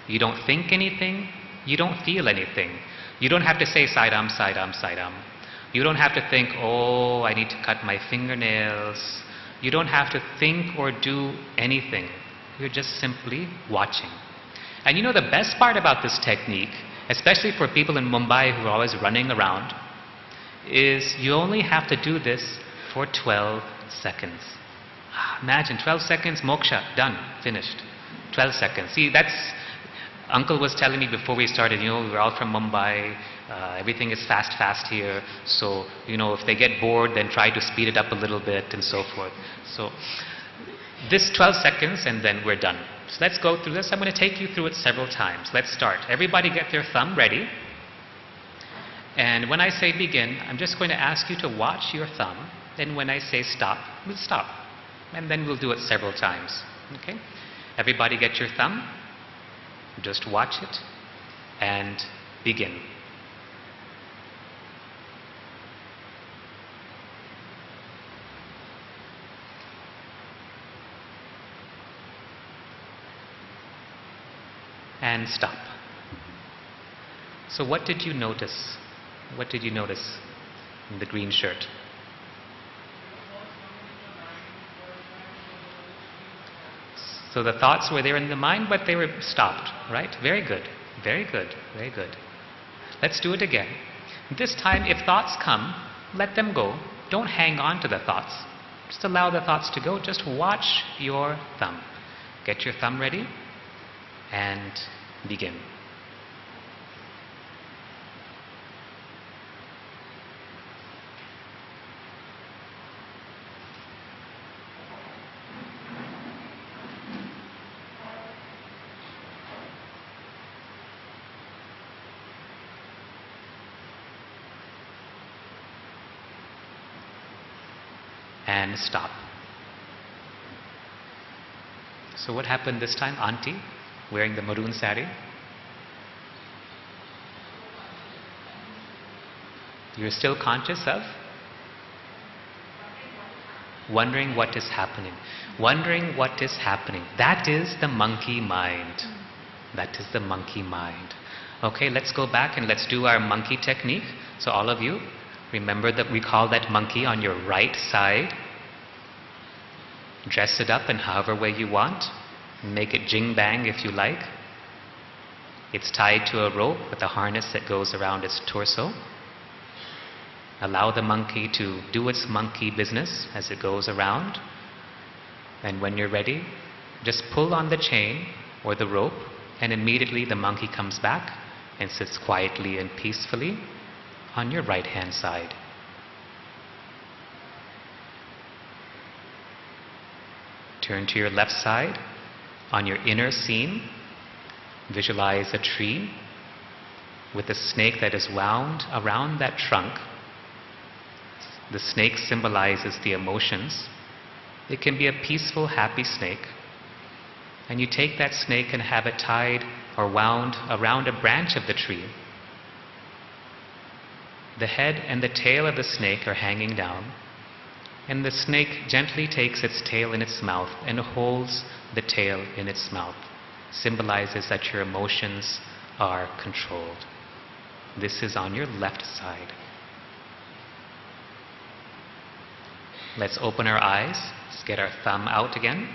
You don't think anything, you don't feel anything. You don't have to say Sairam, Sairam, Sairam. You don't have to think, oh, I need to cut my fingernails. You don't have to think or do anything. You're just simply watching. And you know the best part about this technique, especially for people in Mumbai who are always running around, is you only have to do this for 12 seconds. Imagine 12 seconds, moksha, done, finished. 12 seconds. See, that's, Uncle was telling me before we started, we're all from Mumbai, everything is fast here, so, if they get bored, then try to speed it up a little bit and so forth. So, this 12 seconds and then we're done. So let's go through this. I'm going to take you through it several times. Let's start. Everybody get their thumb ready. And when I say begin, I'm just going to ask you to watch your thumb. Then when I say stop, we'll stop. And then we'll do it several times. Okay? Everybody get your thumb. Just watch it and begin. And stop. So what did you notice? What did you notice in the green shirt? So the thoughts were there in the mind, but they were stopped, right? Very good, very good, very good. Let's do it again. This time, if thoughts come, let them go. Don't hang on to the thoughts. Just allow the thoughts to go. Just watch your thumb. Get your thumb ready and begin. And stop. So what happened this time? Auntie, wearing the maroon sari. You're still conscious of? Wondering what is happening. Wondering what is happening. That is the monkey mind. That is the monkey mind. Okay, let's go back and let's do our monkey technique. So all of you, remember that we call that monkey on your right side. Dress it up in however way you want. Make it jing bang if you like. It's tied to a rope with a harness that goes around its torso. Allow the monkey to do its monkey business as it goes around. And when you're ready, just pull on the chain or the rope, and immediately the monkey comes back and sits quietly and peacefully on your right hand side. Turn to your left side. On your inner seam, visualize a tree with a snake that is wound around that trunk. The snake symbolizes the emotions. It can be a peaceful, happy snake, And you take that snake and have it tied or wound around a branch of the tree. The head and the tail of the snake are hanging down, and the snake gently takes its tail in its mouth and holds the tail in its mouth. Symbolizes that your emotions are controlled. This is on your left side. Let's open our eyes. Let's get our thumb out again.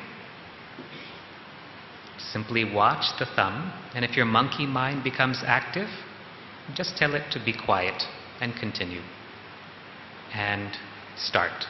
Simply watch the thumb, and if your monkey mind becomes active, just tell it to be quiet and continue. And start.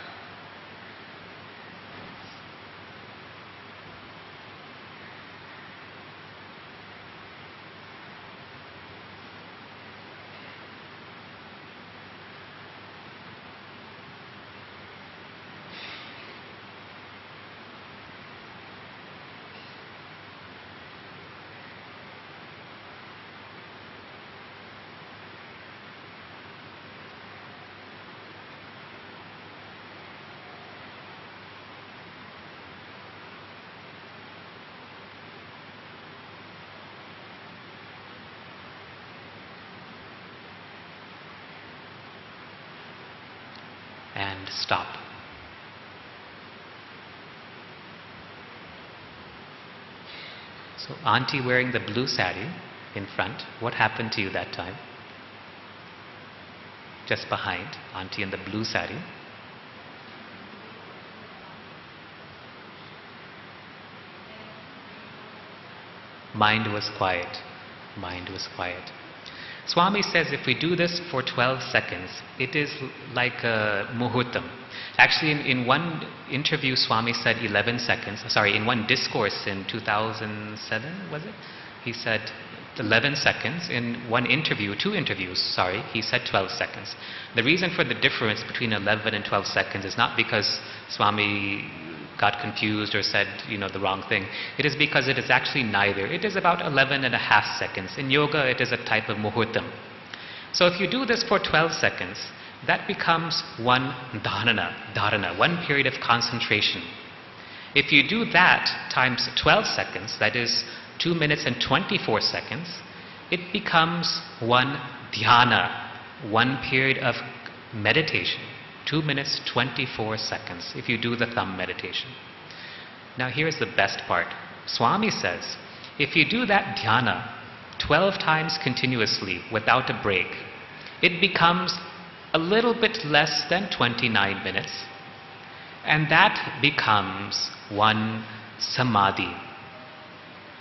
And stop. So auntie wearing the blue sari in front, what happened to you that time? Just behind, auntie in the blue sari. Mind was quiet. Mind was quiet. Swami says if we do this for 12 seconds, it is like a muhurtam. Actually, in one interview, Swami said 11 seconds. Sorry, in one discourse in 2007, was it? He said 11 seconds. In one interview, two interviews, sorry, he said 12 seconds. The reason for the difference between 11 and 12 seconds is not because Swami got confused or said, the wrong thing. It is because it is actually neither. It is about 11 and a half seconds. In yoga, it is a type of muhurtam. So if you do this for 12 seconds, that becomes one dharana, one period of concentration. If you do that times 12 seconds, that is 2 minutes and 24 seconds, it becomes one dhyana, one period of meditation. 2 minutes, 24 seconds, if you do the thumb meditation. Now here's the best part. Swami says, if you do that dhyana 12 times continuously without a break, it becomes a little bit less than 29 minutes. And that becomes one samadhi.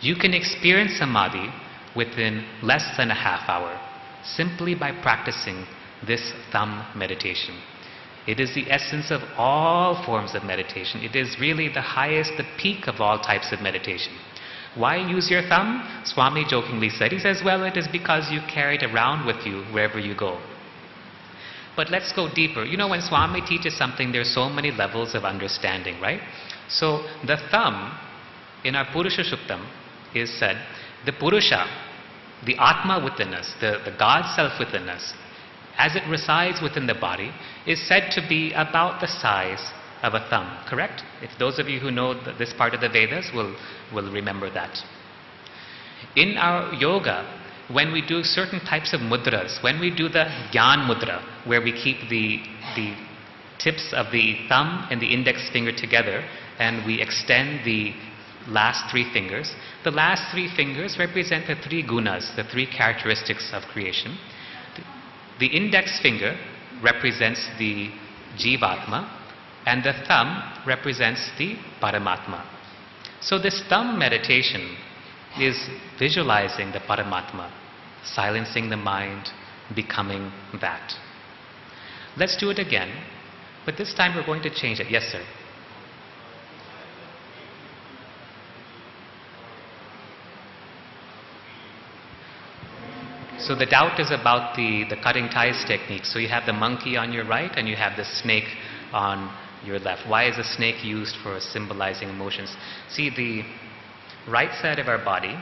You can experience samadhi within less than a half hour, simply by practicing this thumb meditation. It is the essence of all forms of meditation. It is really the highest, the peak of all types of meditation. Why use your thumb? Swami jokingly said, he says, well, it is because you carry it around with you wherever you go. But let's go deeper. When Swami teaches something, there's so many levels of understanding, right? So the thumb in our Purusha Suktam is said, the Purusha, the Atma within us, the God self within us, as it resides within the body, is said to be about the size of a thumb, correct? If those of you who know this part of the Vedas will remember that. In our yoga, when we do certain types of mudras, when we do the Gyan Mudra, where we keep the tips of the thumb and the index finger together, and we extend the last three fingers, the last three fingers represent the three gunas, the three characteristics of creation. The index finger represents the Jivatma, and the thumb represents the Paramatma. So this thumb meditation is visualizing the Paramatma, silencing the mind, becoming that. Let's do it again, but this time we're going to change it. Yes, sir. So the doubt is about the cutting ties technique. So you have the monkey on your right and you have the snake on your left. Why is the snake used for symbolizing emotions? See, the right side of our body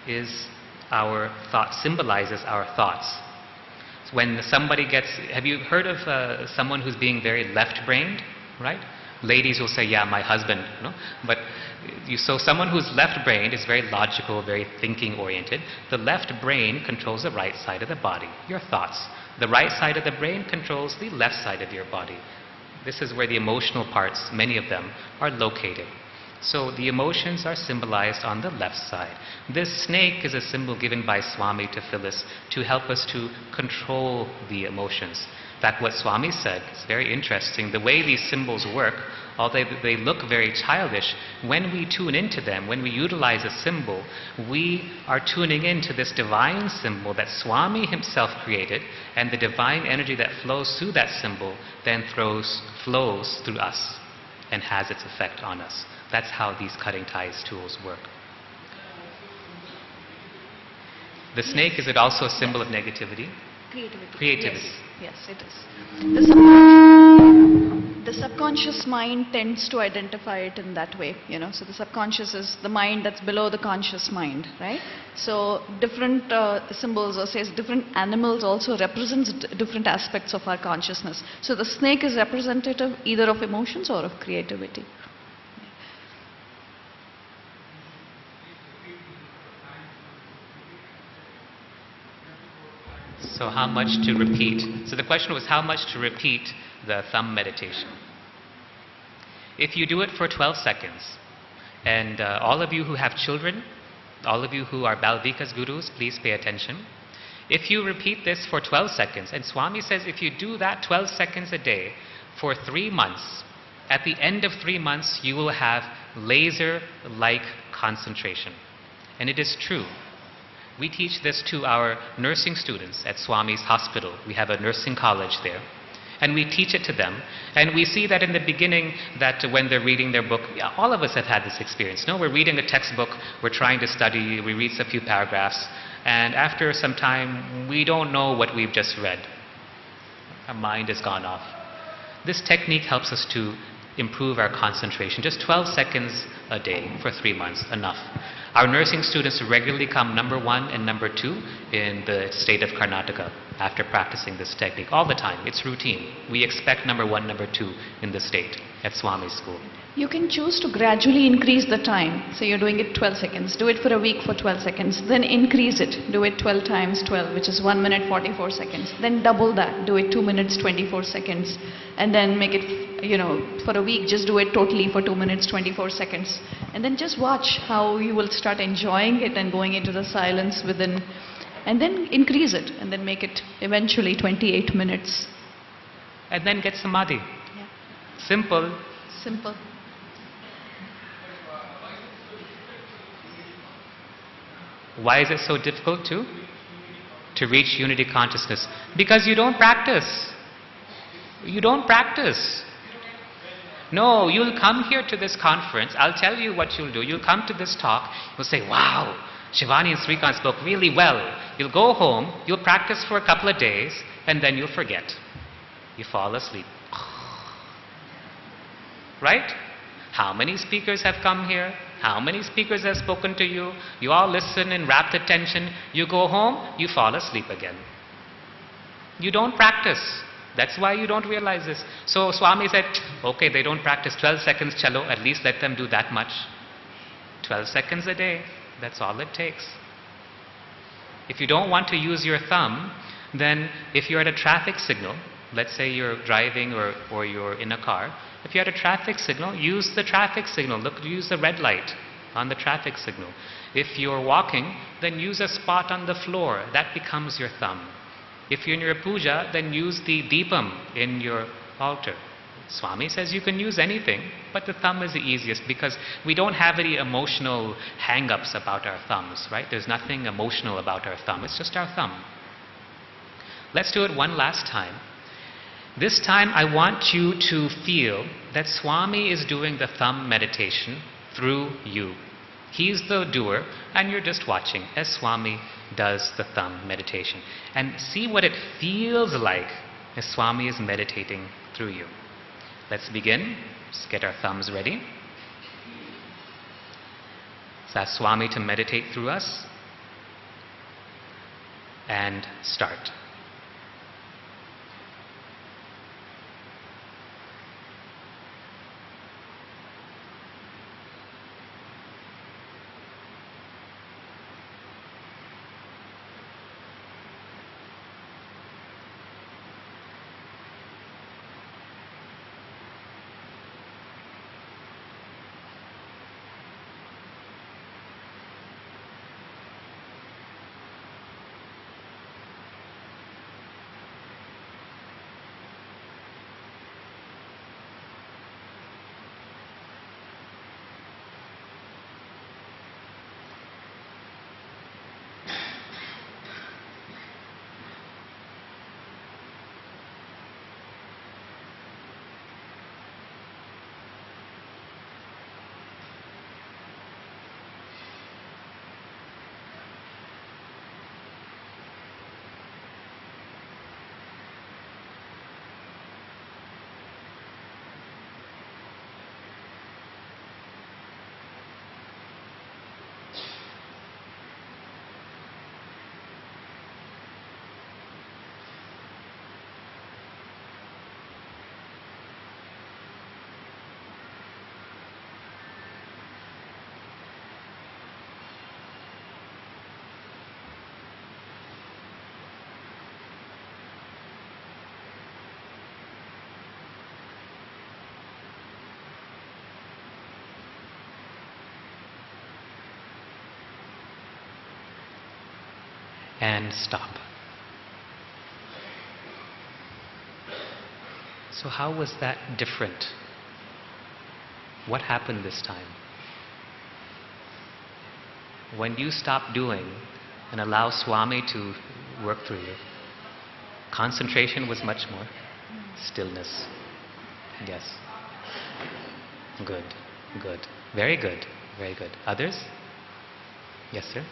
is our thought, symbolizes our thoughts. So when somebody gets, have you heard of someone who's being very left-brained, right? Ladies will say, yeah, my husband, But So someone who's left-brained is very logical, very thinking-oriented. The left brain controls the right side of the body, your thoughts. The right side of the brain controls the left side of your body. This is where the emotional parts, many of them, are located. So the emotions are symbolized on the left side. This snake is a symbol given by Swami to Phyllis to help us to control the emotions. In fact, what Swami said is very interesting. The way these symbols work, although they look very childish, when we tune into them, when we utilize a symbol, we are tuning into this divine symbol that Swami himself created, and the divine energy that flows through that symbol then flows through us and has its effect on us. That's how these cutting ties tools work. The snake, is it also a symbol of negativity? Creativity. Yes, it is. The subconscious mind tends to identify it in that way, So the subconscious is the mind that's below the conscious mind, right? So different symbols, or says different animals, also represents different aspects of our consciousness. So the snake is representative either of emotions or of creativity. So how much to repeat? So the question was how much to repeat the thumb meditation. If you do it for 12 seconds, and all of you who have children, all of you who are Balvikas gurus, please pay attention. If you repeat this for 12 seconds, and Swami says if you do that 12 seconds a day for 3 months, at the end of 3 months you will have laser-like concentration. And it is true. We teach this to our nursing students at Swami's hospital. We have a nursing college there. And we teach it to them. And we see that in the beginning, that when they're reading their book, all of us have had this experience. No, we're reading a textbook, we're trying to study, we read a few paragraphs, and after some time, we don't know what we've just read. Our mind has gone off. This technique helps us to improve our concentration. Just 12 seconds a day for 3 months, enough. Our nursing students regularly come number 1 and number 2 in the state of Karnataka after practicing this technique all the time. It's routine. We expect number 1, number 2 in the state at Swami's school. You can choose to gradually increase the time. So you're doing it 12 seconds. Do it for a week for 12 seconds. Then increase it. Do it 12 times 12, which is 1 minute 44 seconds. Then double that. Do it 2 minutes 24 seconds. And then make it, for a week, just do it totally for 2 minutes 24 seconds. And then just watch how you will start enjoying it and going into the silence within. And then increase it. And then make it eventually 28 minutes. And then get samadhi. Yeah. Simple. Simple. Why is it so difficult to reach unity consciousness? Because you don't practice. You don't practice. No, you'll come here to this conference. I'll tell you what you'll do. You'll come to this talk. You'll say, wow, Shivani and Srikant spoke really well. You'll go home. You'll practice for a couple of days. And then you'll forget. You fall asleep. Right? How many speakers have come here? How many speakers have spoken to you? You all listen in rapt attention. You go home, you fall asleep again. You don't practice. That's why you don't realize this. So Swami said, okay, they don't practice 12 seconds, chalo, at least let them do that much. 12 seconds a day, that's all it takes. If you don't want to use your thumb, then if you're at a traffic signal, let's say you're driving or you're in a car, if you're at a traffic signal, use the traffic signal. Use the red light on the traffic signal. If you're walking, then use a spot on the floor. That becomes your thumb. If you're in your puja, then use the deepam in your altar. Swami says you can use anything, but the thumb is the easiest because we don't have any emotional hang-ups about our thumbs, right? There's nothing emotional about our thumb. It's just our thumb. Let's do it one last time. This time I want you to feel that Swami is doing the thumb meditation through you. He's the doer and you're just watching as Swami does the thumb meditation. And see what it feels like as Swami is meditating through you. Let's begin. Let's get our thumbs ready. Let's ask Swami to meditate through us. And start. and stop. So how was that different? What happened this time? When you stop doing and allow Swami to work through you, concentration was much more. Stillness. Yes. Good. Good. Very good. Very good. Others? Yes, sir?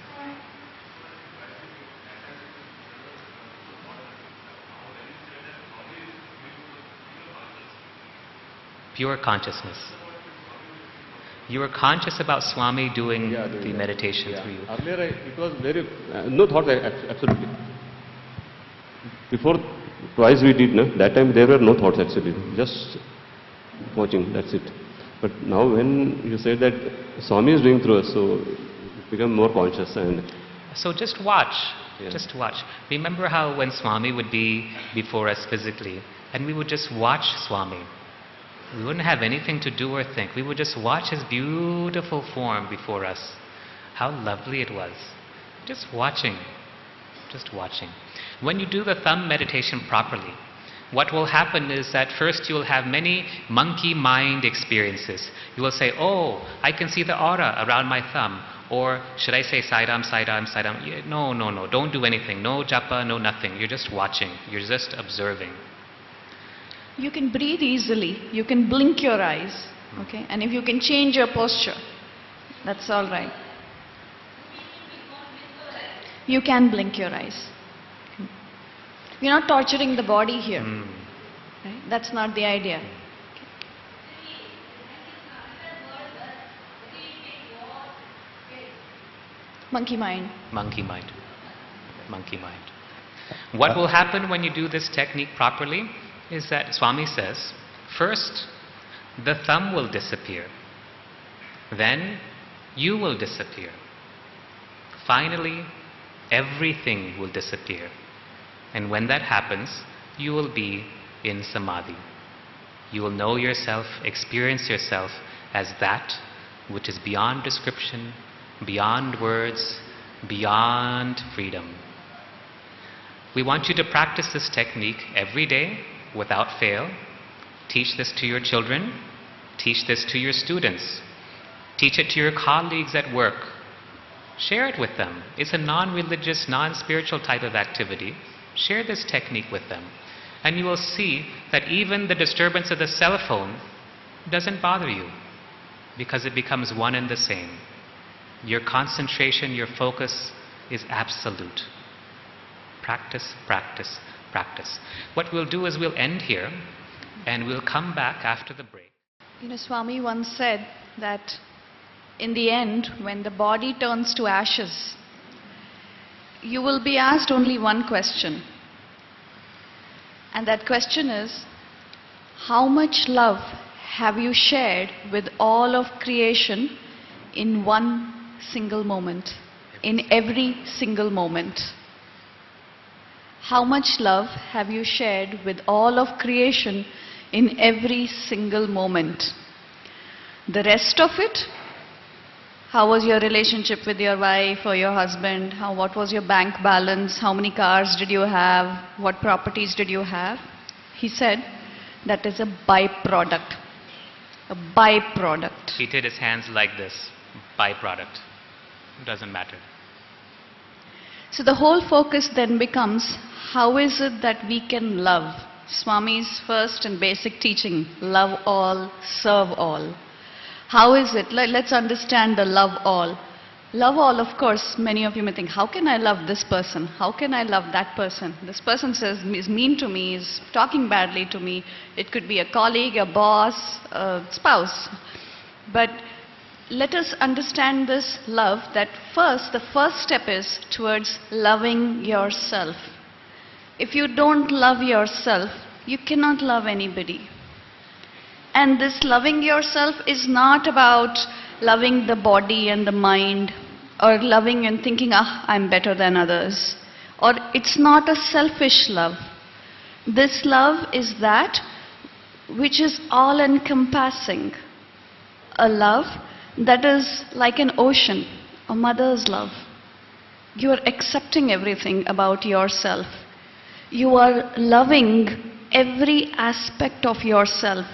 Pure consciousness. You were conscious about Swami doing the meditation through you. Earlier, it was very no thought. Absolutely. Before, twice we did. No? That time there were no thoughts actually. Just watching. That's it. But now, when you say that Swami is doing through us, so it become more conscious and. So just watch. Yeah. Just watch. Remember how when Swami would be before us physically, and we would just watch Swami. We wouldn't have anything to do or think. We would just watch his beautiful form before us. How lovely it was. Just watching. Just watching. When you do the thumb meditation properly, what will happen is that first you will have many monkey mind experiences. You will say, oh, I can see the aura around my thumb. Or should I say Sairam, Sairam, Sairam? Yeah, no, no, no. Don't do anything. No japa, no nothing. You're just watching. You're just observing. You can breathe easily. You can blink your eyes. Okay? And if you can change your posture, that's all right. You can blink your eyes. You're not torturing the body here. Right? That's not the idea. Monkey mind. Monkey mind. Monkey mind. What will happen when you do this technique properly is that Swami says, first, the thumb will disappear. Then, you will disappear. Finally, everything will disappear. And when that happens, you will be in samadhi. You will know yourself, experience yourself as that which is beyond description, beyond words, beyond freedom. We want you to practice this technique every day without fail. Teach this to your children. Teach this to your students. Teach it to your colleagues at work. Share it with them. It's a non-religious, non-spiritual type of activity. Share this technique with them. And you will see that even the disturbance of the cell phone doesn't bother you because it becomes one and the same. Your concentration, your focus is absolute. Practice, practice, practice. What we'll do is we'll end here and we'll come back after the break. You know, Swami once said that in the end, when the body turns to ashes, you will be asked only one question. And that question is, how much love have you shared with all of creation in one single moment, in every single moment? How much love have you shared with all of creation in every single moment? The rest of it, how was your relationship with your wife or your husband? What was your bank balance? How many cars did you have? What properties did you have? He said, that is a byproduct. A byproduct. He did his hands like this. Byproduct. It doesn't matter. So the whole focus then becomes, how is it that we can love? Swami's first and basic teaching, love all, serve all. How is it? Let's understand the love all. Love all, of course, many of you may think, how can I love this person? How can I love that person? This person is mean to me, is talking badly to me. It could be a colleague, a boss, a spouse. But let us understand this love, that the first step is towards loving yourself. If you don't love yourself, you cannot love anybody. And this loving yourself is not about loving the body and the mind, or loving and thinking, I'm better than others. Or it's not a selfish love. This love is that which is all-encompassing. A love that is like an ocean, a mother's love. You are accepting everything about yourself. You are loving every aspect of yourself.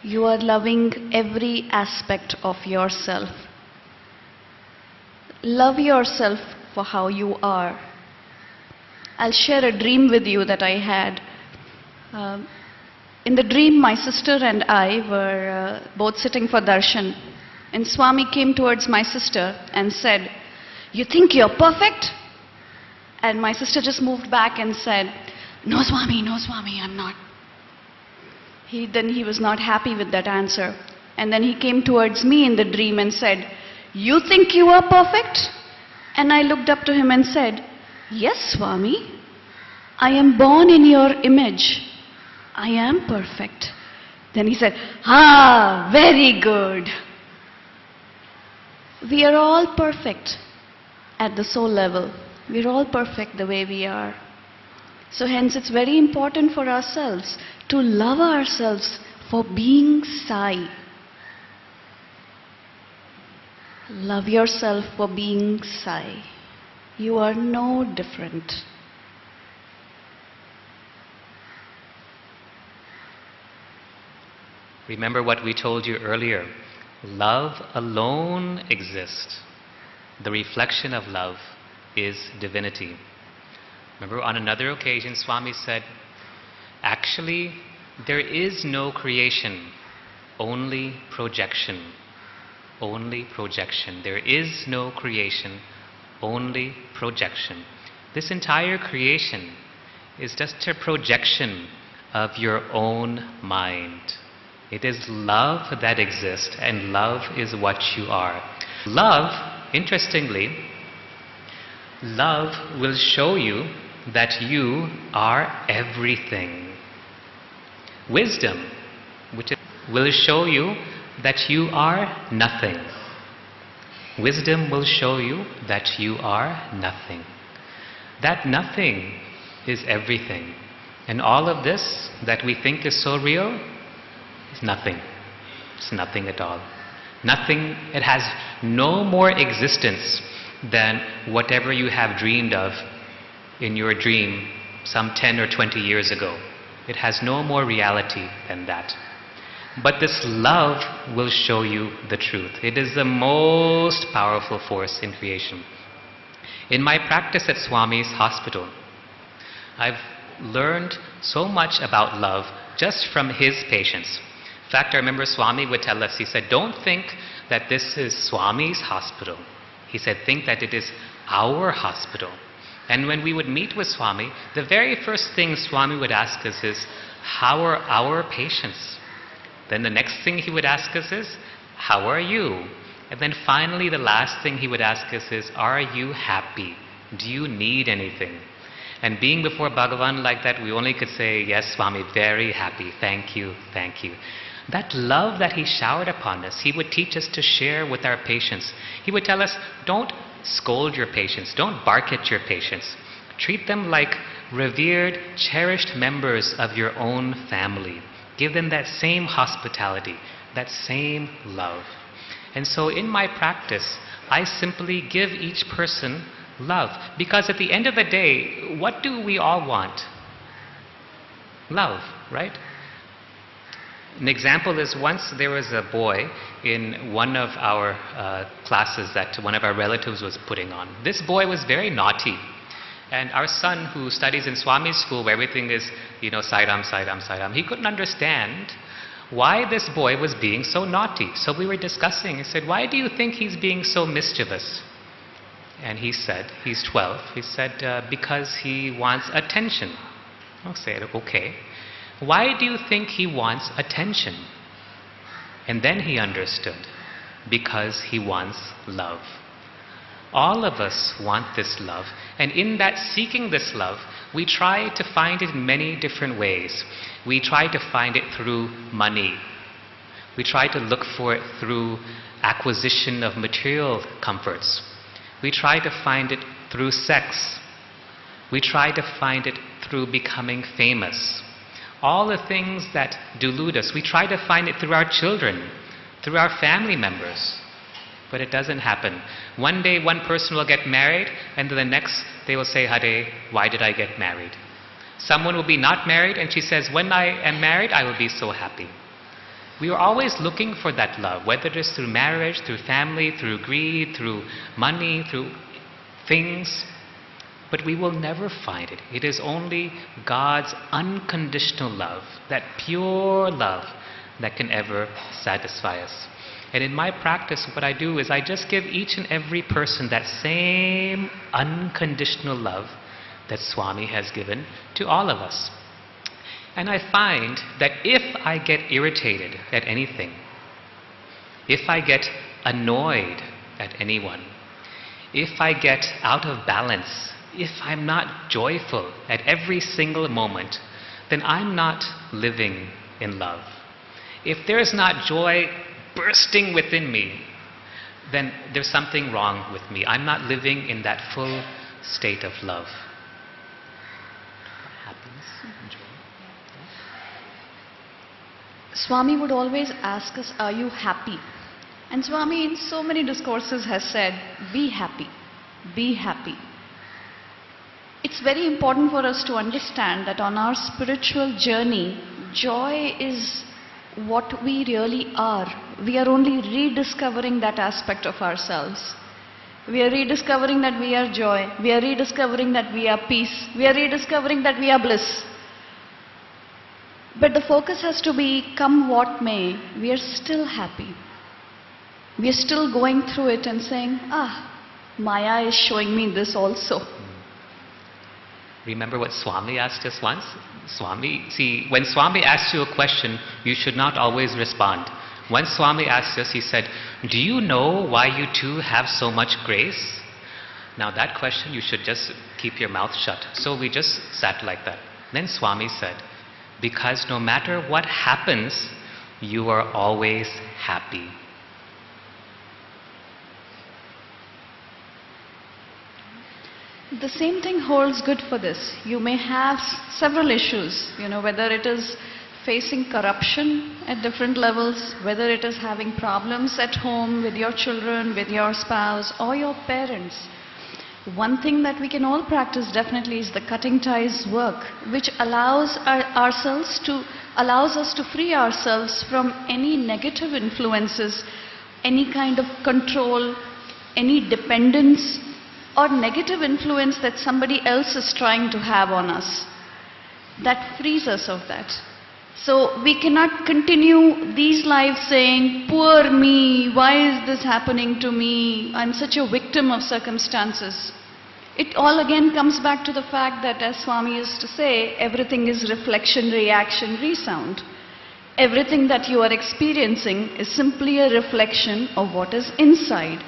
You are loving every aspect of yourself. Love yourself for how you are. I'll share a dream with you that I had. In the dream, my sister and I were both sitting for darshan. And Swami came towards my sister and said, "You think you're perfect?" And my sister just moved back and said, no Swami, I'm not." Then he was not happy with that answer. And then he came towards me in the dream and said, "You think you are perfect?" And I looked up to him and said, "Yes, Swami. I am born in your image. I am perfect." Then he said, "Ah, very good." We are all perfect at the soul level. We are all perfect the way we are. So hence it's very important for ourselves to love ourselves for being Sai. Love yourself for being Sai. You are no different. Remember what we told you earlier. Love alone exists. The reflection of love is divinity. Remember on another occasion, Swami said, actually, there is no creation, only projection. Only projection. There is no creation, only projection. This entire creation is just a projection of your own mind. It is love that exists, and love is what you are. Love, interestingly, love will show you that you are everything. Wisdom, will show you that you are nothing. Wisdom will show you that you are nothing. That nothing is everything. And all of this that we think is so real is nothing. It's nothing at all. Nothing, it has no more existence than whatever you have dreamed of in your dream some 10 or 20 years ago. It has no more reality than that. But this love will show you the truth. It is the most powerful force in creation. In my practice at Swami's hospital, I've learned so much about love just from his patients. In fact, I remember Swami would tell us, he said, don't think that this is Swami's hospital. He said, think that it is our hospital. And when we would meet with Swami, the very first thing Swami would ask us is, how are our patients? Then the next thing he would ask us is, how are you? And then finally the last thing he would ask us is, are you happy? Do you need anything? And being before Bhagavan like that, we only could say, yes, Swami, very happy, thank you, thank you. That love that he showered upon us, he would teach us to share with our patients. He would tell us, don't scold your patients, don't bark at your patients. Treat them like revered, cherished members of your own family. Give them that same hospitality, that same love. And so in my practice, I simply give each person love. Because at the end of the day, what do we all want? Love, right? An example is once there was a boy in one of our classes that one of our relatives was putting on. This boy was very naughty. And our son, who studies in Swami's school where everything is, Sairam, Sairam, Sairam, he couldn't understand why this boy was being so naughty. So we were discussing. He said, why do you think he's being so mischievous? And he said, he's 12. He said, because he wants attention. I said, okay. Why do you think he wants attention? And then he understood. Because he wants love. All of us want this love. And in that seeking this love, we try to find it in many different ways. We try to find it through money. We try to look for it through acquisition of material comforts. We try to find it through sex. We try to find it through becoming famous. All the things that delude us, we try to find it through our children, through our family members. But it doesn't happen. One day one person will get married, and then the next they will say, Hare, why did I get married? Someone will be not married, and she says, when I am married, I will be so happy. We are always looking for that love, whether it is through marriage, through family, through greed, through money, through things. But we will never find it. It is only God's unconditional love, that pure love, that can ever satisfy us. And in my practice, what I do is I just give each and every person that same unconditional love that Swami has given to all of us. And I find that if I get irritated at anything, if I get annoyed at anyone, if I get out of balance, if I'm not joyful at every single moment, then I'm not living in love. If there is not joy bursting within me, then there's something wrong with me. I'm not living in that full state of love. Happiness and joy. Swami would always ask us, are you happy? And Swami in so many discourses has said, be happy, be happy. It's very important for us to understand that on our spiritual journey, joy is what we really are. We are only rediscovering that aspect of ourselves. We are rediscovering that we are joy. We are rediscovering that we are peace. We are rediscovering that we are bliss. But the focus has to be, come what may, we are still happy. We are still going through it and saying, Maya is showing me this also. Remember what Swami asked us once? When Swami asks you a question, you should not always respond. When Swami asked us, he said, do you know why you two have so much grace? Now that question, you should just keep your mouth shut. So we just sat like that. Then Swami said, because no matter what happens, you are always happy. The same thing holds good for this. You may have several issues, whether it is facing corruption at different levels, whether it is having problems at home with your children, with your spouse, or your parents. One thing that we can all practice definitely is the cutting ties work, which allows us to free ourselves from any negative influences, any kind of control, any dependence, or negative influence that somebody else is trying to have on us. That frees us of that. So we cannot continue these lives saying, poor me, why is this happening to me? I'm such a victim of circumstances. It all again comes back to the fact that, as Swami used to say, everything is reflection, reaction, resound. Everything that you are experiencing is simply a reflection of what is inside.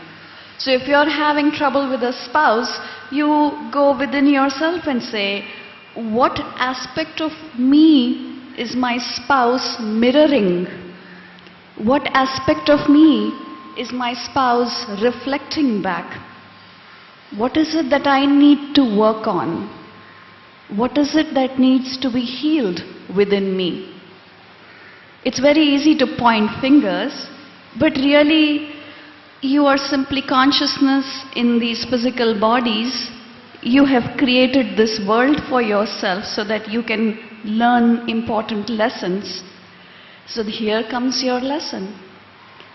So if you're having trouble with a spouse, you go within yourself and say, what aspect of me is my spouse mirroring? What aspect of me is my spouse reflecting back? What is it that I need to work on? What is it that needs to be healed within me? It's very easy to point fingers, but really you are simply consciousness in these physical bodies. You have created this world for yourself so that you can learn important lessons. So here comes your lesson.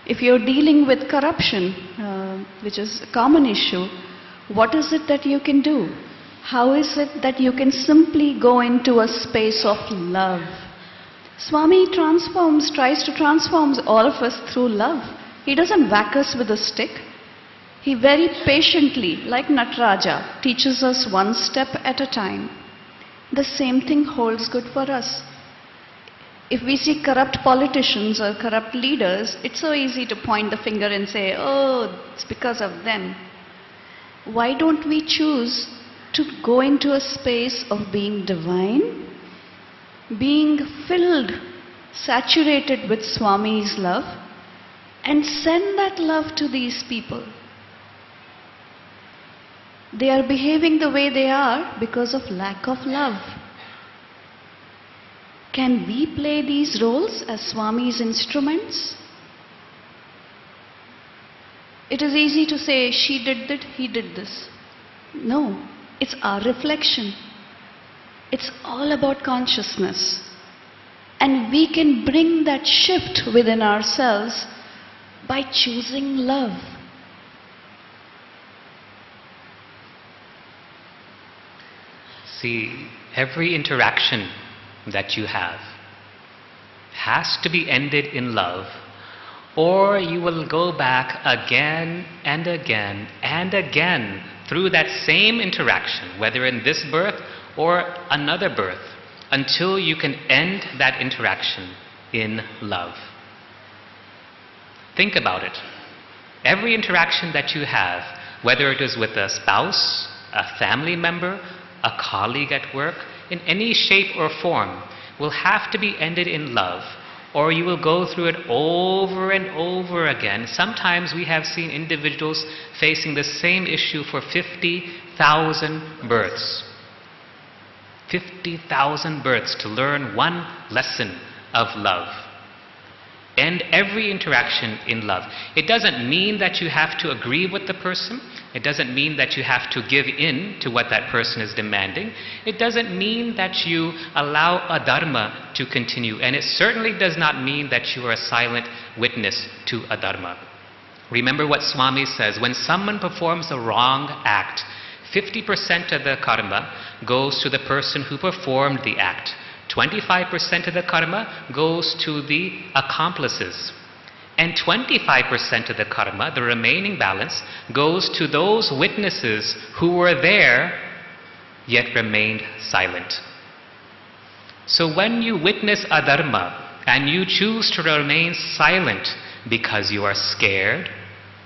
If you're dealing with corruption, which is a common issue, what is it that you can do? How is it that you can simply go into a space of love? Swami tries to transform all of us through love. He doesn't whack us with a stick. He very patiently, like Nataraja, teaches us one step at a time. The same thing holds good for us. If we see corrupt politicians or corrupt leaders, it's so easy to point the finger and say, oh, it's because of them. Why don't we choose to go into a space of being divine, being filled, saturated with Swami's love, and send that love to these people? They are behaving the way they are because of lack of love. Can we play these roles as Swami's instruments? It is easy to say, she did that, he did this. No, it's our reflection. It's all about consciousness. And we can bring that shift within ourselves by choosing love. See, every interaction that you have has to be ended in love, or you will go back again and again and again through that same interaction, whether in this birth or another birth, until you can end that interaction in love. Think about it. Every interaction that you have, whether it is with a spouse, a family member, a colleague at work, in any shape or form, will have to be ended in love, or you will go through it over and over again. Sometimes we have seen individuals facing the same issue for 50,000 births. 50,000 births to learn one lesson of love. End every interaction in love. It doesn't mean that you have to agree with the person. It doesn't mean that you have to give in to what that person is demanding. It doesn't mean that you allow adharma to continue. And it certainly does not mean that you are a silent witness to adharma. Remember what Swami says, when someone performs a wrong act, 50% of the karma goes to the person who performed the act. 25% of the karma goes to the accomplices. And 25% of the karma, the remaining balance, goes to those witnesses who were there yet remained silent. So when you witness adharma and you choose to remain silent because you are scared,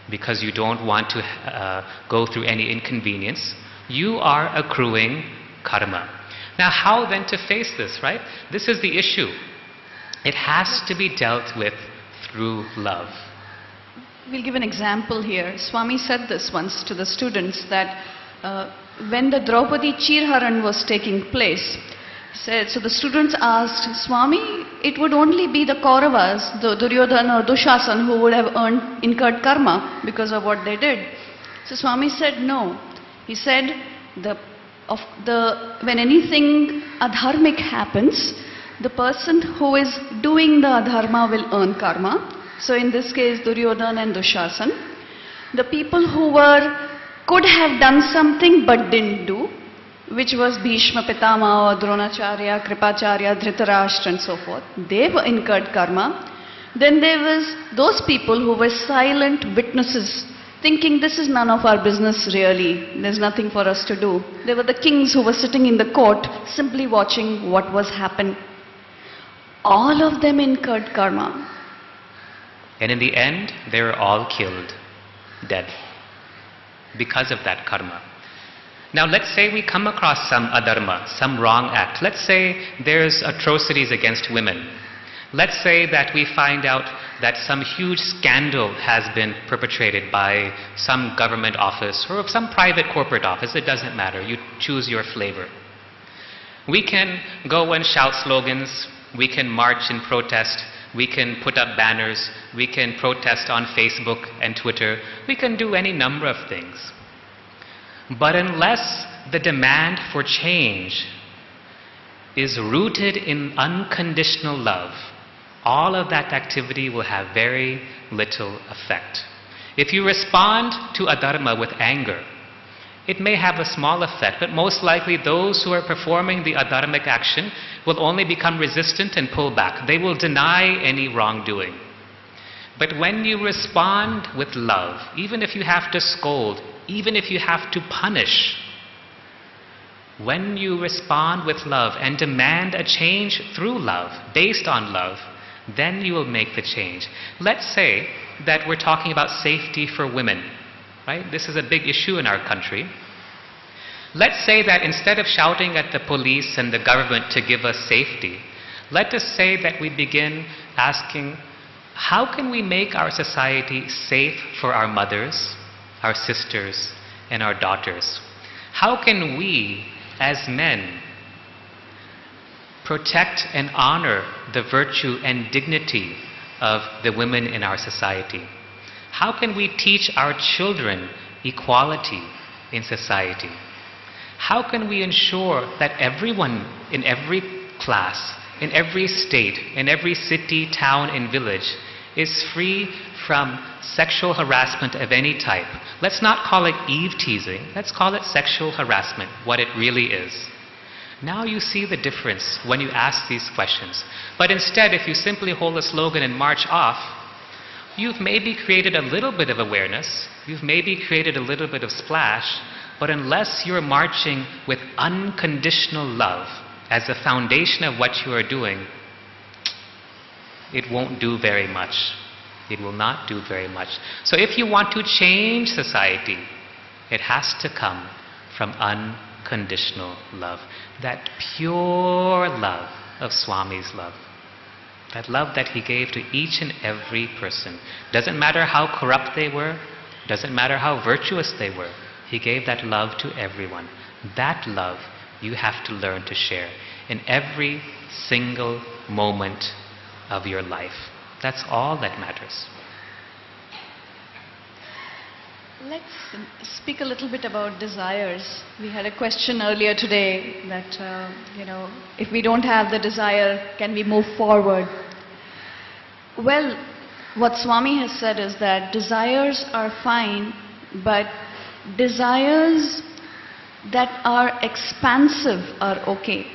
because you don't want to go through any inconvenience, you are accruing karma. Now how then to face this, right? This is the issue. It has to be dealt with through love. We'll give an example here. Swami said this once to the students that when the Draupadi Chirharan was taking place, so the students asked, Swami, it would only be the Kauravas, the Duryodhana or Dushasan, who would have incurred karma because of what they did. So Swami said no. He said when anything adharmic happens, the person who is doing the adharma will earn karma. So in this case, Duryodhana and Dushasan. The people who could have done something but didn't do, which was Bhishma, Pitama, or Dronacharya, Kripacharya, Dhritarashtra and so forth, they were incurred karma. Then there was those people who were silent witnesses, thinking this is none of our business really, there's nothing for us to do. They were the kings who were sitting in the court, simply watching what was happening. All of them incurred karma. And in the end, they were all killed, dead, because of that karma. Now let's say we come across some adharma, some wrong act. Let's say there's atrocities against women. Let's say that we find out that some huge scandal has been perpetrated by some government office or some private corporate office. It doesn't matter. You choose your flavor. We can go and shout slogans. We can march and protest. We can put up banners. We can protest on Facebook and Twitter. We can do any number of things. But unless the demand for change is rooted in unconditional love, all of that activity will have very little effect. If you respond to adharma with anger, it may have a small effect, but most likely those who are performing the adharmic action will only become resistant and pull back. They will deny any wrongdoing. But when you respond with love, even if you have to scold, even if you have to punish, when you respond with love and demand a change through love, based on love, then you will make the change. Let's say that we're talking about safety for women, right? This is a big issue in our country. Let's say that instead of shouting at the police and the government to give us safety, let us say that we begin asking, how can we make our society safe for our mothers, our sisters, and our daughters? How can we, as men, protect and honor the virtue and dignity of the women in our society? How can we teach our children equality in society? How can we ensure that everyone in every class, in every state, in every city, town, and village is free from sexual harassment of any type? Let's not call it Eve teasing. Let's call it sexual harassment, what it really is. Now you see the difference when you ask these questions. But instead, if you simply hold a slogan and march off, you've maybe created a little bit of awareness, you've maybe created a little bit of splash, but unless you're marching with unconditional love as the foundation of what you are doing, it won't do very much. It will not do very much. So if you want to change society, it has to come from unconditional love. That pure love of Swami's love. That love that he gave to each and every person. Doesn't matter how corrupt they were, doesn't matter how virtuous they were. He gave that love to everyone. That love you have to learn to share in every single moment of your life. That's all that matters. Let's speak a little bit about desires. We had a question earlier today that, if we don't have the desire, can we move forward? Well, what Swami has said is that desires are fine, but desires that are expansive are okay.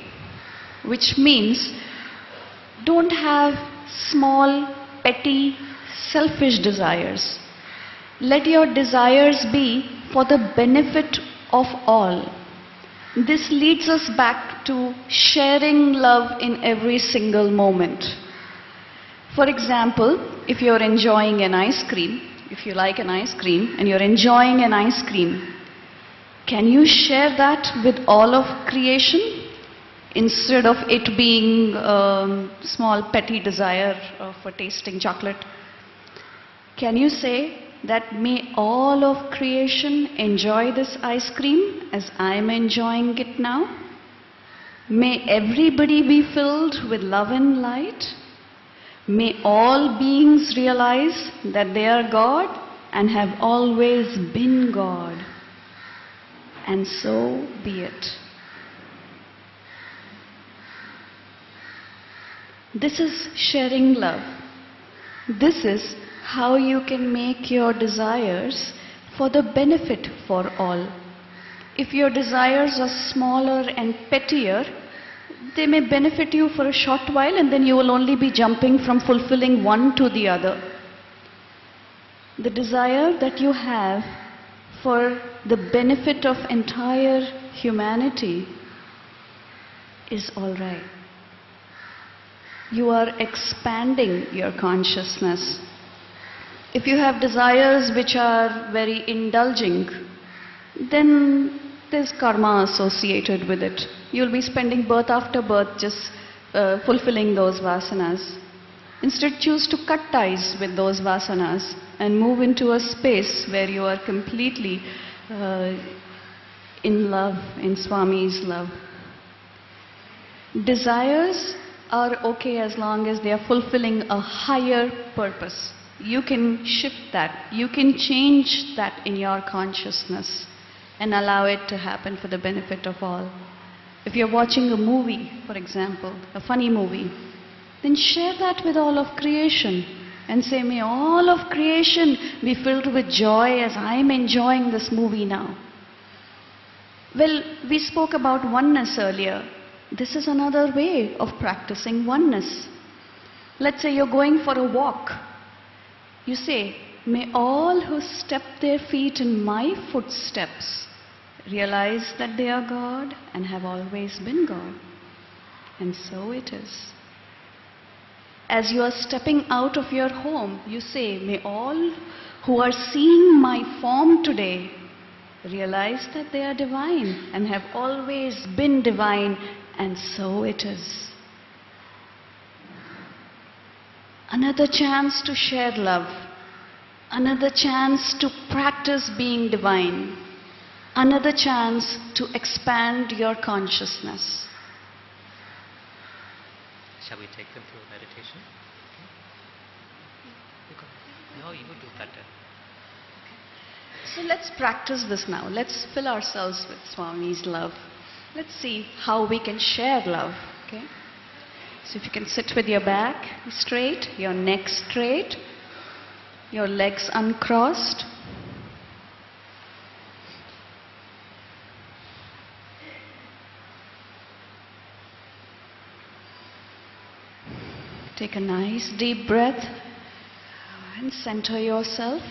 Which means, don't have small, petty, selfish desires. Let your desires be for the benefit of all. This leads us back to sharing love in every single moment. For example, if you're enjoying an ice cream, if you like an ice cream and you're enjoying an ice cream, can you share that with all of creation? Instead of it being a small petty desire for tasting chocolate. Can you say that may all of creation enjoy this ice cream as I am enjoying it now? May everybody be filled with love and light? May all beings realize that they are God and have always been God. And so be it. This is sharing love. This is how you can make your desires for the benefit for all. If your desires are smaller and pettier, they may benefit you for a short while and then you will only be jumping from fulfilling one to the other. The desire that you have for the benefit of entire humanity is all right. You are expanding your consciousness. If you have desires which are very indulging, then there's karma associated with it. You'll be spending birth after birth just fulfilling those vasanas. Instead, choose to cut ties with those vasanas and move into a space where you are completely in love, in Swami's love. Desires are okay as long as they are fulfilling a higher purpose. You can shift that. You can change that in your consciousness and allow it to happen for the benefit of all. If you're watching a movie, for example, a funny movie, then share that with all of creation and say, may all of creation be filled with joy as I'm enjoying this movie now. Well, we spoke about oneness earlier. This is another way of practicing oneness. Let's say you're going for a walk. You say, may all who step their feet in my footsteps realize that they are God and have always been God. And so it is. As you are stepping out of your home, you say, may all who are seeing my form today realize that they are divine and have always been divine, and so it is. Another chance to share love, another chance to practice being divine, another chance to expand your consciousness. Shall we take them through a meditation? No, you do that. So let's practice this now. Let's fill ourselves with Swami's love. Let's see how we can share love. Okay? So if you can sit with your back straight, your neck straight, your legs uncrossed. Take a nice deep breath and center yourself.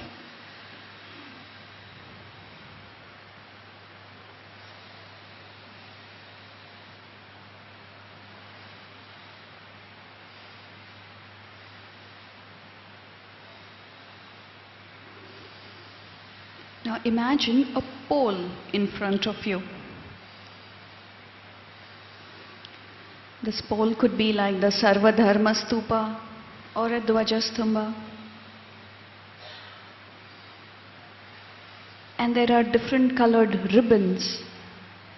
Now imagine a pole in front of you. This pole could be like the Sarva Dharma Stupa or a Dvajastamba. And there are different colored ribbons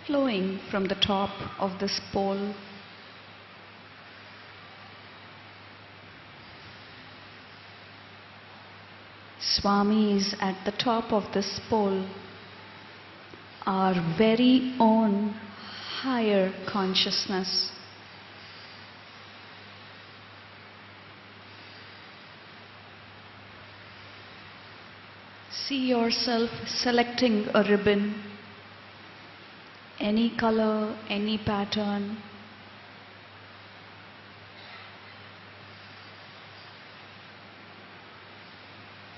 flowing from the top of this pole. Swami is at the top of this pole, our very own higher consciousness. See yourself selecting a ribbon, any color, any pattern.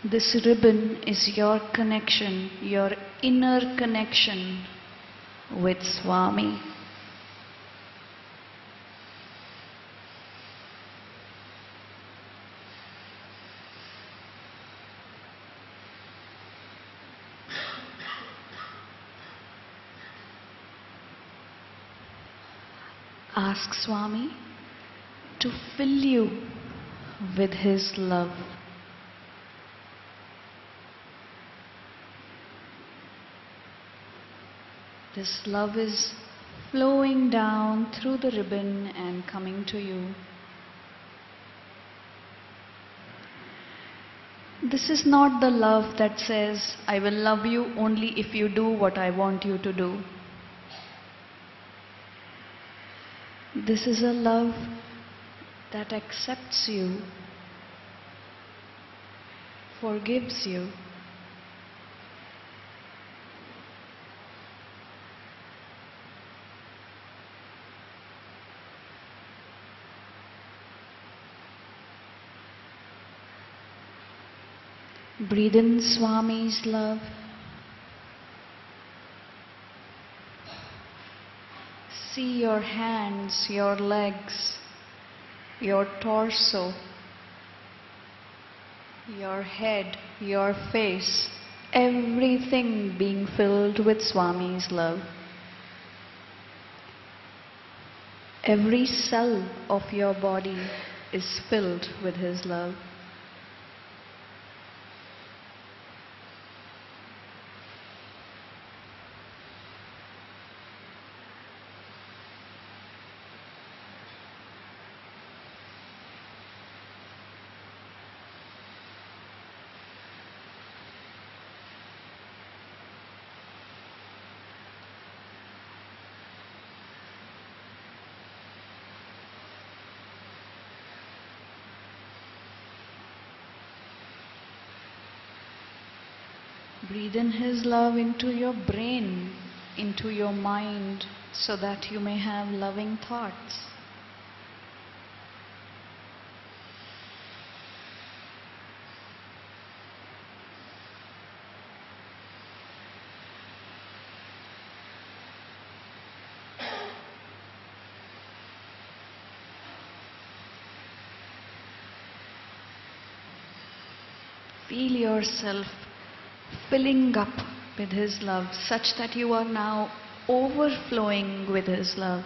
This ribbon is your connection, your inner connection with Swami. Ask Swami to fill you with his love. This love is flowing down through the ribbon and coming to you. This is not the love that says, I will love you only if you do what I want you to do. This is a love that accepts you, forgives you. Breathe in Swami's love. See your hands, your legs, your torso, your head, your face, everything being filled with Swami's love. Every cell of your body is filled with his love. Breathe in his love into your brain, into your mind, so that you may have loving thoughts. Feel yourself filling up with his love, such that you are now overflowing with his love.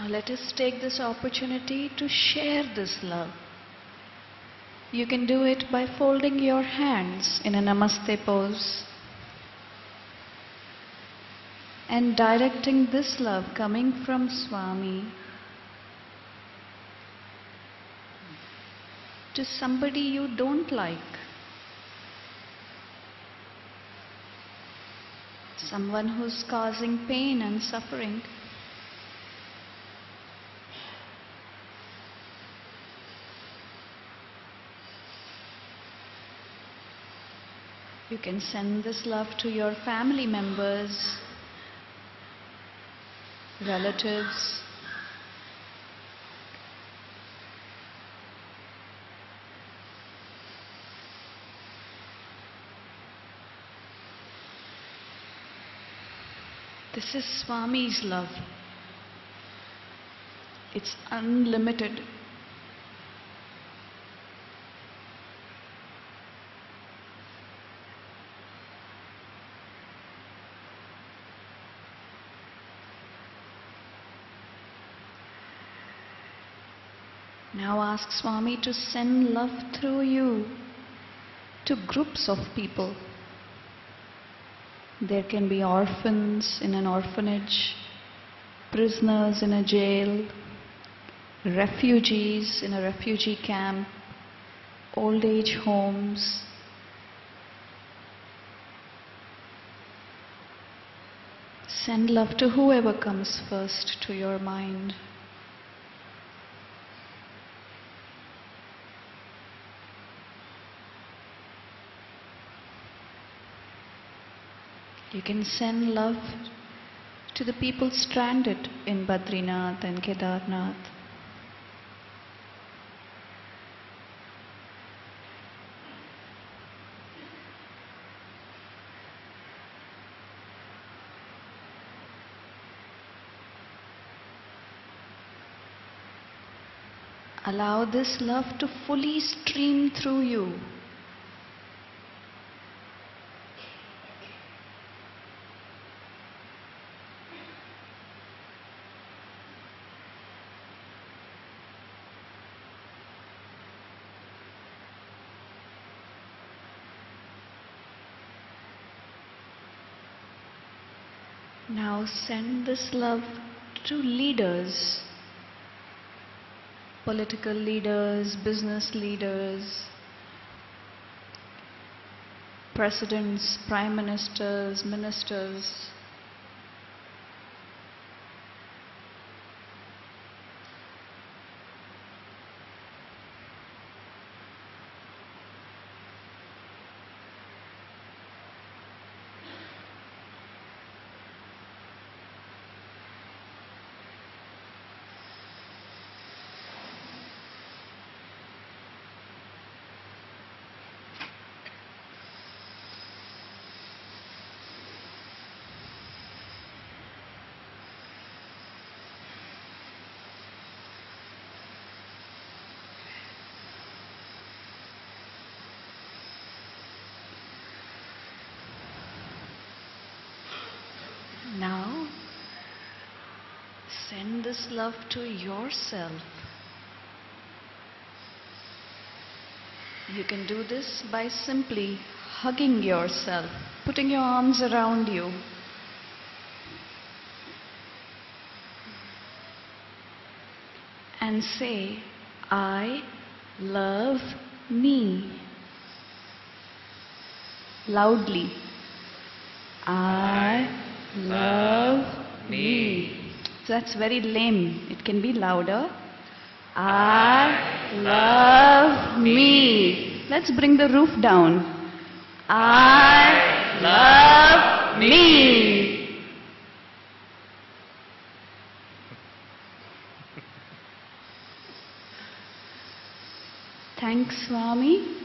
Now let us take this opportunity to share this love. You can do it by folding your hands in a Namaste pose and directing this love coming from Swami to somebody you don't like, someone who's causing pain and suffering. You can send this love to your family members, relatives, this is Swami's love. It's unlimited. Now ask Swami to send love through you to groups of people. There can be orphans in an orphanage, prisoners in a jail, refugees in a refugee camp, old age homes. Send love to whoever comes first to your mind. You can send love to the people stranded in Badrinath and Kedarnath. Allow this love to fully stream through you. Now send this love to leaders, political leaders, business leaders, presidents, prime ministers, ministers. Now, send this love to yourself. You can do this by simply hugging yourself, putting your arms around you. And say, I love me. Loudly. I love me. That's very lame. It can be louder. I love me. Let's bring the roof down. I love me. Thanks, Swami,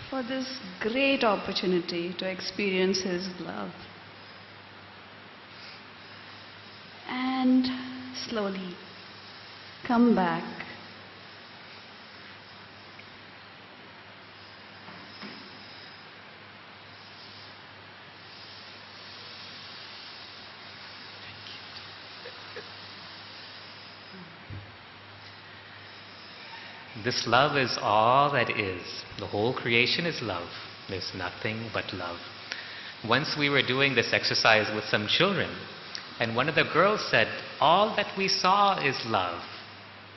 for this great opportunity to experience His love. And slowly come back. This love is all that is. The whole creation is love. There's nothing but love. Once we were doing this exercise with some children, and one of the girls said, all that we saw is love.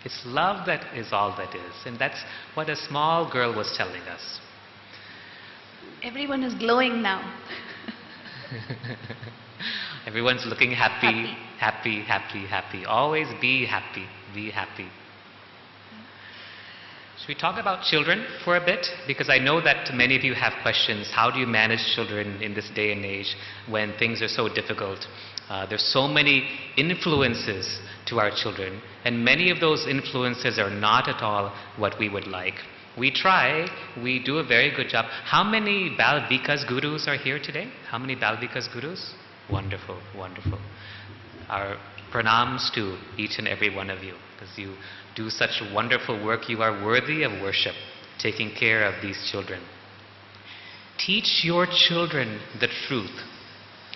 It's love that is all that is. And that's what a small girl was telling us. Everyone is glowing now. Everyone's looking happy, happy, happy, happy. Always be happy, be happy. Should we talk about children for a bit? Because I know that many of you have questions. How do you manage children in this day and age when things are so difficult? There's so many influences to our children, and many of those influences are not at all what we would like. We try, we do a very good job. How many Bal Vikas gurus are here today? How many Bal Vikas gurus? Wonderful, wonderful. Our pranams to each and every one of you, because you do such wonderful work. You are worthy of worship, taking care of these children. Teach your children the truth.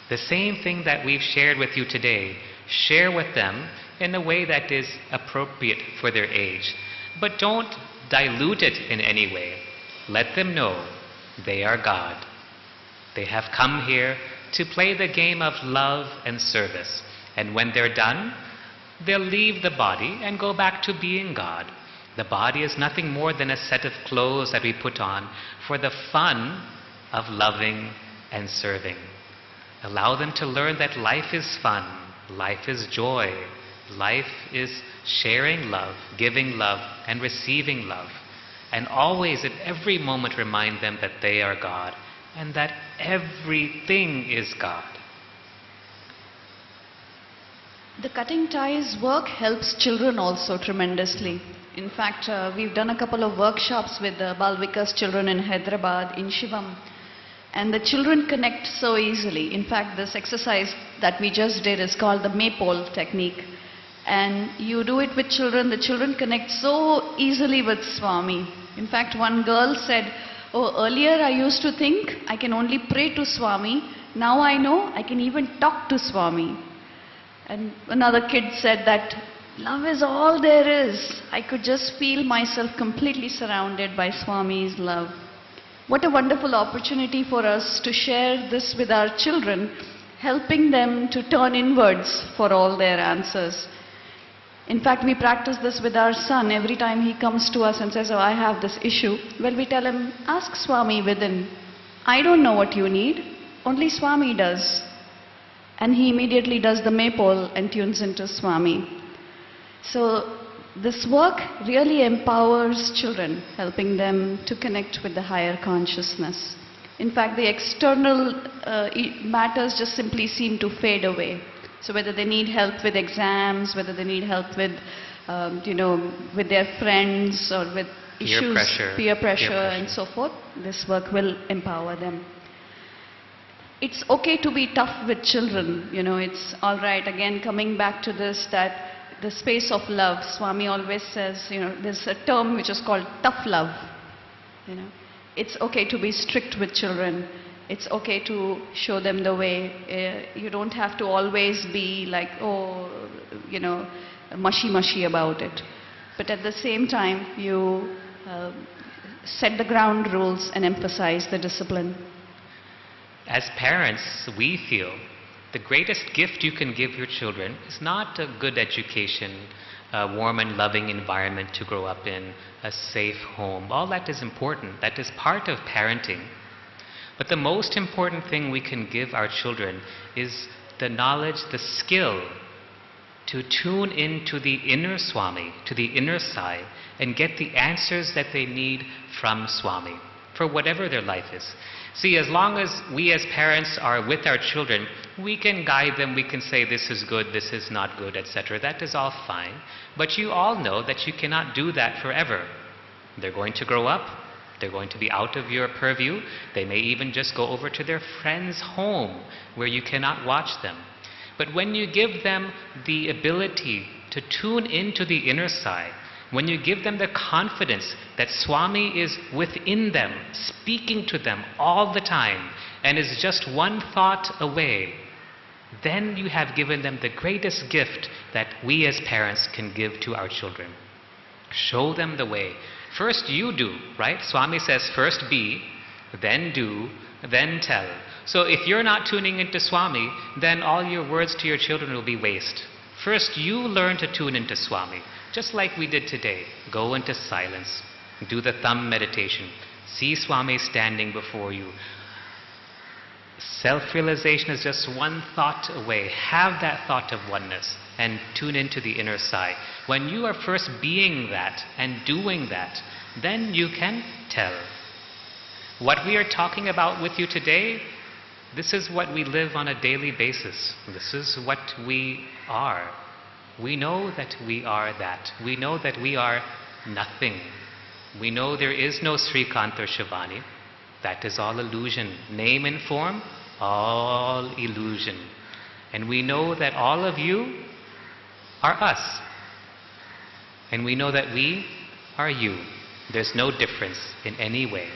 The same thing that we've shared with you today, share with them in a way that is appropriate for their age. But don't dilute it in any way. Let them know they are God. They have come here to play the game of love and service. And when they're done, they'll leave the body and go back to being God. The body is nothing more than a set of clothes that we put on for the fun of loving and serving. Allow them to learn that life is fun, life is joy, life is sharing love, giving love, and receiving love. And always at every moment remind them that they are God and that everything is God. The cutting ties work helps children also tremendously. In fact, we've done a couple of workshops with the Bal Vikas children in Hyderabad, in Shivam. And the children connect so easily. In fact, this exercise that we just did is called the Maypole technique. And you do it with children, the children connect so easily with Swami. In fact, one girl said, oh, earlier I used to think I can only pray to Swami. Now I know I can even talk to Swami. And another kid said that love is all there is. I could just feel myself completely surrounded by Swami's love. What a wonderful opportunity for us to share this with our children, helping them to turn inwards for all their answers. In fact, we practice this with our son. Every time he comes to us and says, oh, I have this issue, well, we tell him, ask Swami within. I don't know what you need, only Swami does. And he immediately does the Maypole and tunes into Swami. So this work really empowers children, helping them to connect with the higher consciousness. In fact, the external matters just simply seem to fade away. So whether they need help with exams, whether they need help with, with their friends or with peer pressure, and so forth, this work will empower them. It's okay to be tough with children, it's all right. Again, coming back to this, that the space of love, Swami always says, there's a term which is called tough love. It's okay to be strict with children. It's okay to show them the way. You don't have to always be like, mushy about it. But at the same time, you set the ground rules and emphasize the discipline. As parents, we feel the greatest gift you can give your children is not a good education, a warm and loving environment to grow up in, a safe home. All that is important. That is part of parenting. But the most important thing we can give our children is the knowledge, the skill to tune into the inner Swami, to the inner side, and get the answers that they need from Swami for whatever their life is. See, as long as we as parents are with our children, we can guide them, we can say this is good, this is not good, etc. That is all fine. But you all know that you cannot do that forever. They're going to grow up. They're going to be out of your purview. They may even just go over to their friend's home where you cannot watch them. But when you give them the ability to tune into the inner side, when you give them the confidence that Swami is within them, speaking to them all the time, and is just one thought away, then you have given them the greatest gift that we as parents can give to our children. Show them the way. First you do, right? Swami says first be, then do, then tell. So if you're not tuning into Swami, then all your words to your children will be waste. First you learn to tune into Swami, just like we did today. Go into silence. Do the thumb meditation. See Swami standing before you. Self-realization is just one thought away. Have that thought of oneness and tune into the inner side. When you are first being that and doing that, then you can tell. What we are talking about with you today, this is what we live on a daily basis. This is what we are. We know that we are that. We know that we are nothing. We know there is no Srikant or Shivani. That is all illusion. Name and form, all illusion. And we know that all of you are us. And we know that we are you. There's no difference in any way.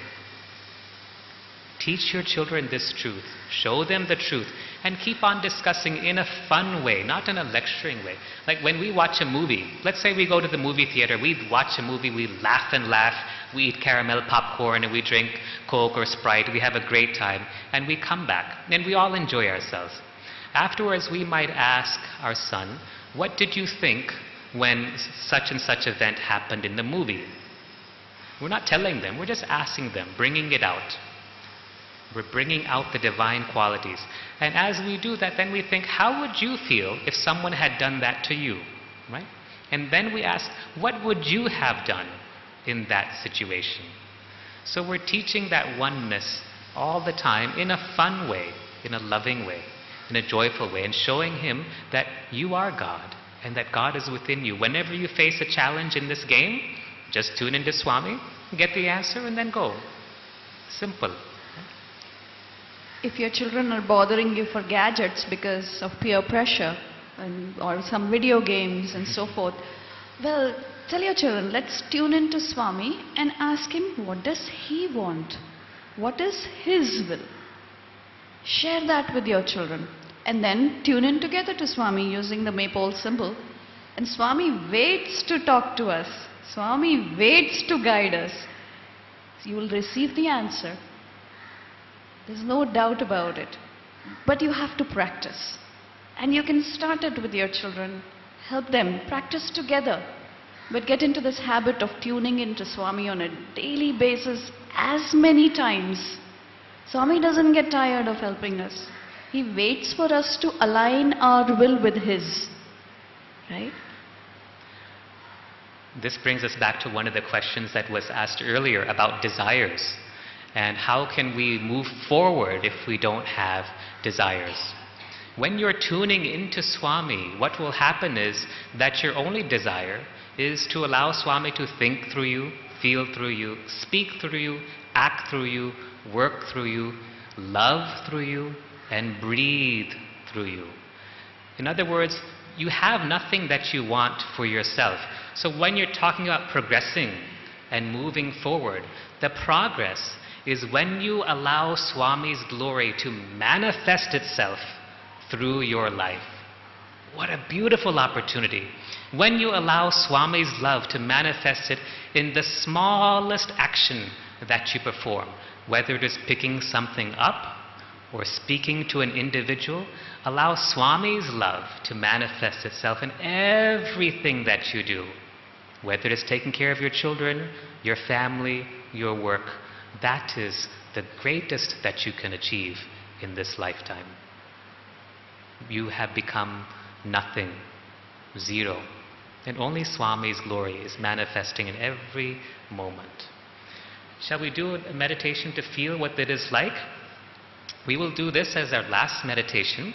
Teach your children this truth. Show them the truth. And keep on discussing in a fun way, not in a lecturing way. Like when we watch a movie, let's say we go to the movie theater, we watch a movie, we laugh and laugh, we eat caramel popcorn and we drink Coke or Sprite, we have a great time, and we come back and we all enjoy ourselves. Afterwards we might ask our son, what did you think when such and such event happened in the movie? We're not telling them, we're just asking them, bringing it out. We're bringing out the divine qualities. And as we do that, then we think, how would you feel if someone had done that to you? Right? And then we ask, what would you have done in that situation? So we're teaching that oneness all the time in a fun way, in a loving way, in a joyful way, and showing him that you are God and that God is within you. Whenever you face a challenge in this game, just tune into Swami, get the answer, and then go. Simple. If your children are bothering you for gadgets because of peer pressure or some video games and so forth, well, tell your children, let's tune into Swami and ask him, what does he want? What is his will? Share that with your children. And then tune in together to Swami using the maypole symbol. And Swami waits to talk to us. Swami waits to guide us. You will receive the answer. There's no doubt about it. But you have to practice. And you can start it with your children. Help them practice together. But get into this habit of tuning into Swami on a daily basis as many times. Swami doesn't get tired of helping us. He waits for us to align our will with his. Right? This brings us back to one of the questions that was asked earlier about desires. And how can we move forward if we don't have desires? When you're tuning into Swami, what will happen is that your only desire is to allow Swami to think through you, feel through you, speak through you, act through you, work through you, love through you, and breathe through you. In other words, you have nothing that you want for yourself. So when you're talking about progressing and moving forward, the progress is when you allow Swami's glory to manifest itself through your life. What a beautiful opportunity. When you allow Swami's love to manifest it in the smallest action that you perform, whether it is picking something up or speaking to an individual, allow Swami's love to manifest itself in everything that you do. Whether it is taking care of your children, your family, your work, that is the greatest that you can achieve in this lifetime. You have become nothing, zero. And only Swami's glory is manifesting in every moment. Shall we do a meditation to feel what it is like? We will do this as our last meditation,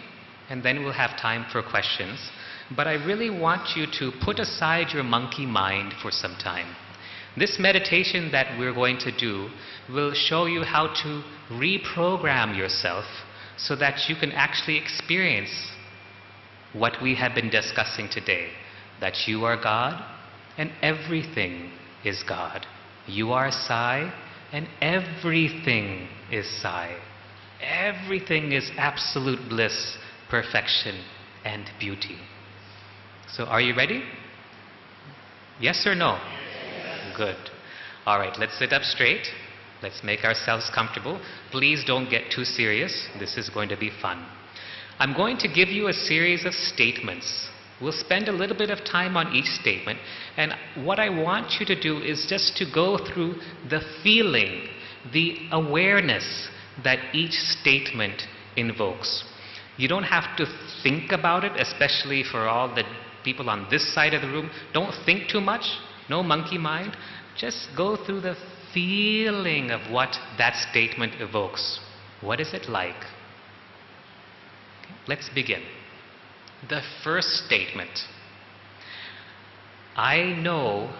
and then we'll have time for questions. But I really want you to put aside your monkey mind for some time. This meditation that we're going to do will show you how to reprogram yourself so that you can actually experience what we have been discussing today. That you are God and everything is God. You are Sai and everything is Sai. Everything is absolute bliss, perfection, and beauty. So are you ready? Yes or no? Yes. Good. All right, let's sit up straight. Let's make ourselves comfortable. Please don't get too serious. This is going to be fun. I'm going to give you a series of statements. We'll spend a little bit of time on each statement, and what I want you to do is just to go through the feeling, the awareness that each statement invokes. You don't have to think about it, especially for all the people on this side of the room. Don't think too much, no monkey mind. Just go through the feeling of what that statement evokes. What is it like? Okay, let's begin. The first statement. I know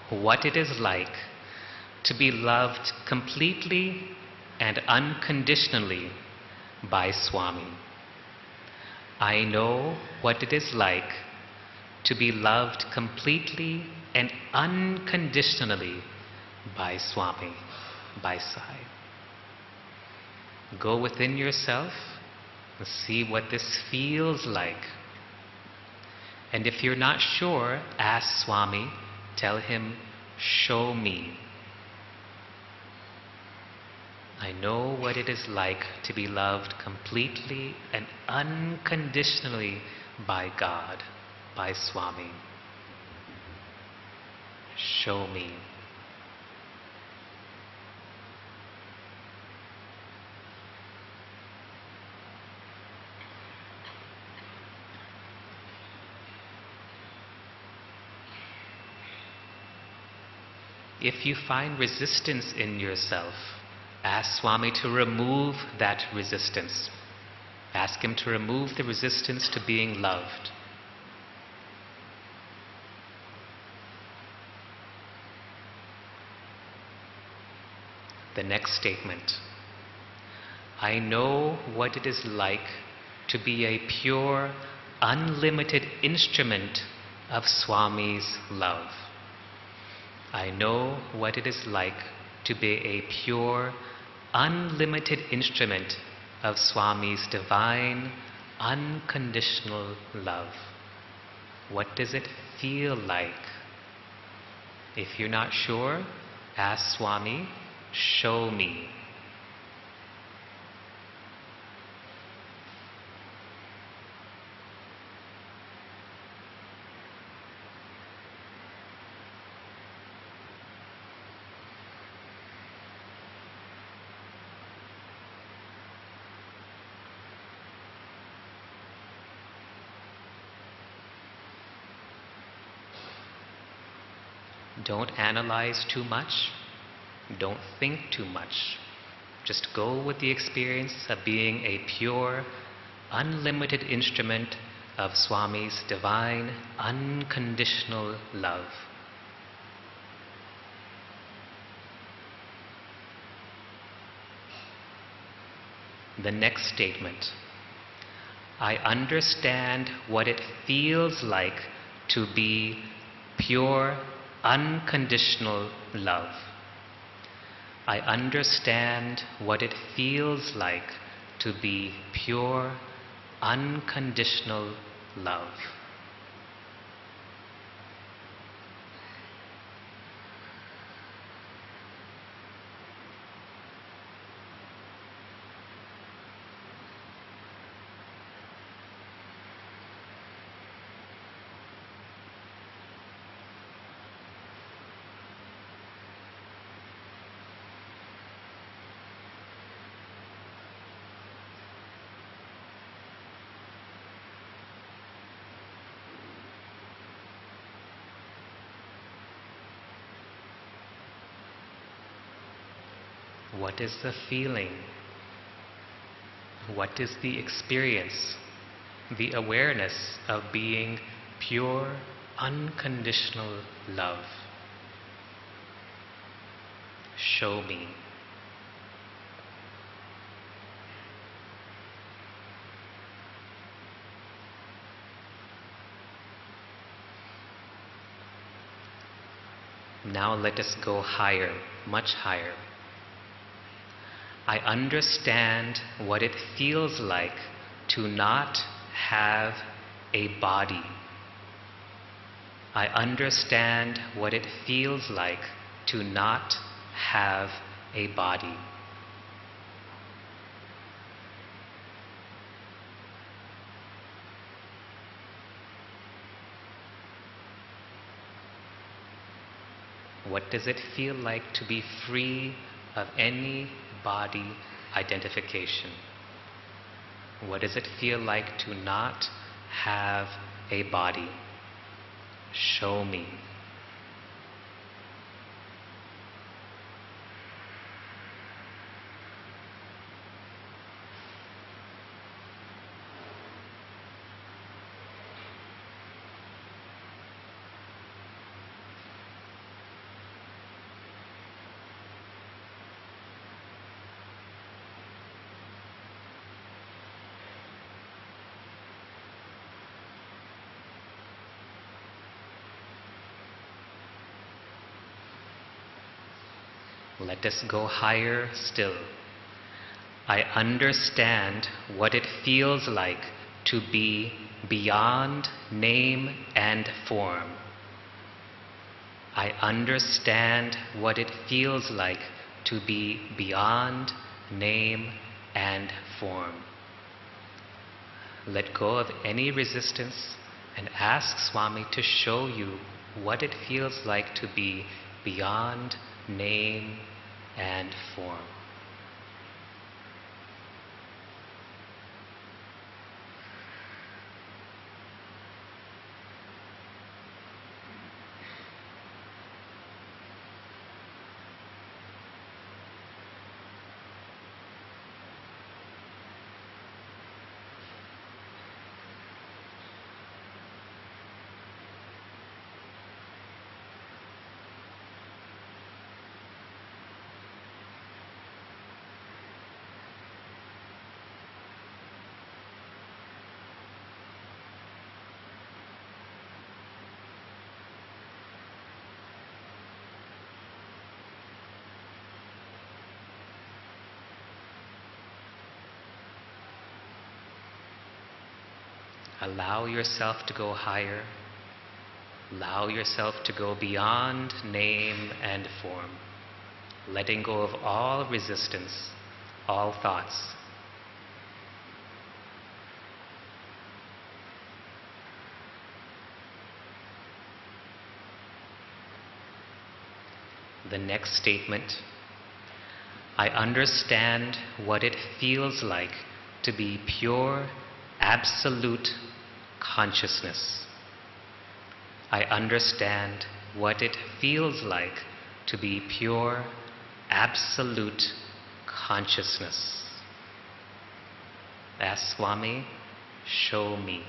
what it is like to be loved completely and unconditionally by Swami. I know what it is like to be loved completely and unconditionally by Swami, by Sai. Go within yourself and see what this feels like. And if you're not sure, ask Swami, tell him, show me. I know what it is like to be loved completely and unconditionally by God, by Swami. Show me. If you find resistance in yourself, ask Swami to remove that resistance. Ask him to remove the resistance to being loved. The next statement. I know what it is like to be a pure, unlimited instrument of Swami's love. I know what it is like to be a pure, unlimited instrument of Swami's divine, unconditional love. What does it feel like? If you're not sure, ask Swami, show me. Don't analyze too much. Don't think too much. Just go with the experience of being a pure, unlimited instrument of Swami's divine, unconditional love. The next statement. I understand what it feels like to be pure, unconditional love. I understand what it feels like to be pure, unconditional love. What is the feeling? What is the experience? The awareness of being pure, unconditional love. Show me. Now let us go higher, much higher. I understand what it feels like to not have a body. I understand what it feels like to not have a body. What does it feel like to be free of any body identification? What does it feel like to not have a body? Show me. Let us go higher still. I understand what it feels like to be beyond name and form. I understand what it feels like to be beyond name and form. Let go of any resistance and ask Swami to show you what it feels like to be beyond name and form. Allow yourself to go higher. Allow yourself to go beyond name and form, letting go of all resistance, all thoughts. The next statement, I understand what it feels like to be pure, absolute consciousness. I understand what it feels like to be pure, absolute consciousness. Ask Swami, show me.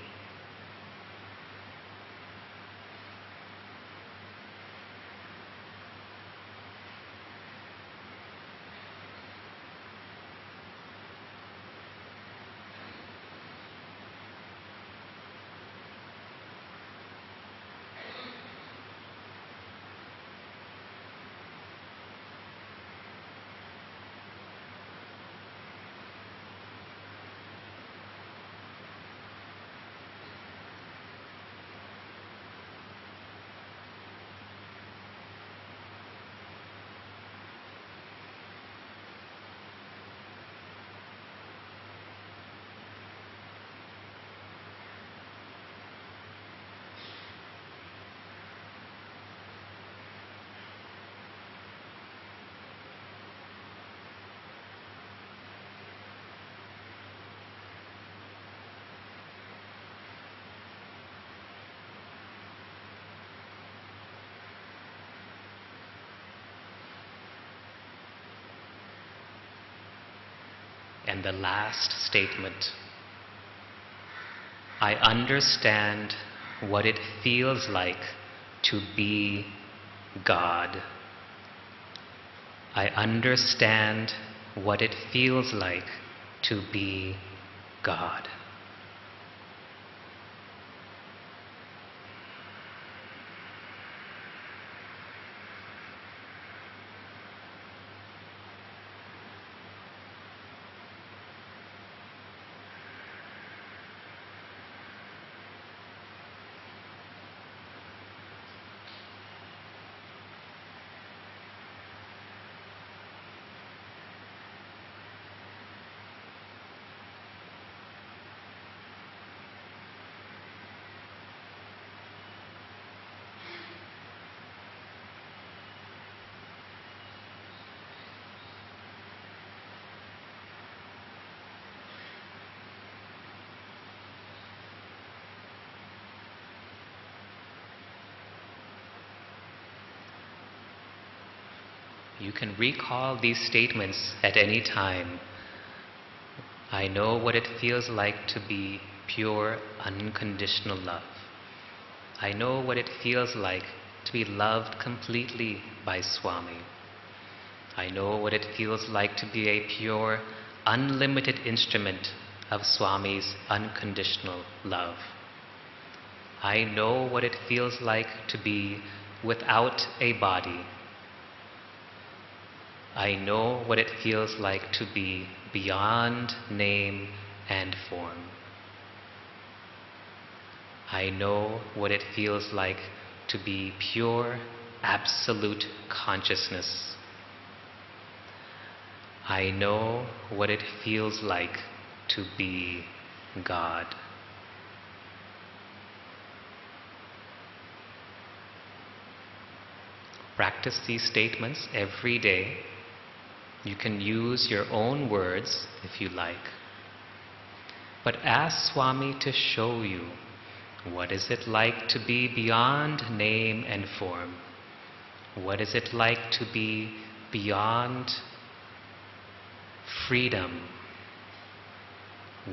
And the last statement, I understand what it feels like to be God. I understand what it feels like to be God. You can recall these statements at any time. I know what it feels like to be pure, unconditional love. I know what it feels like to be loved completely by Swami. I know what it feels like to be a pure, unlimited instrument of Swami's unconditional love. I know what it feels like to be without a body. I know what it feels like to be beyond name and form. I know what it feels like to be pure, absolute consciousness. I know what it feels like to be God. Practice these statements every day. You can use your own words if you like. But ask Swami to show you, what is it like to be beyond name and form? What is it like to be beyond freedom?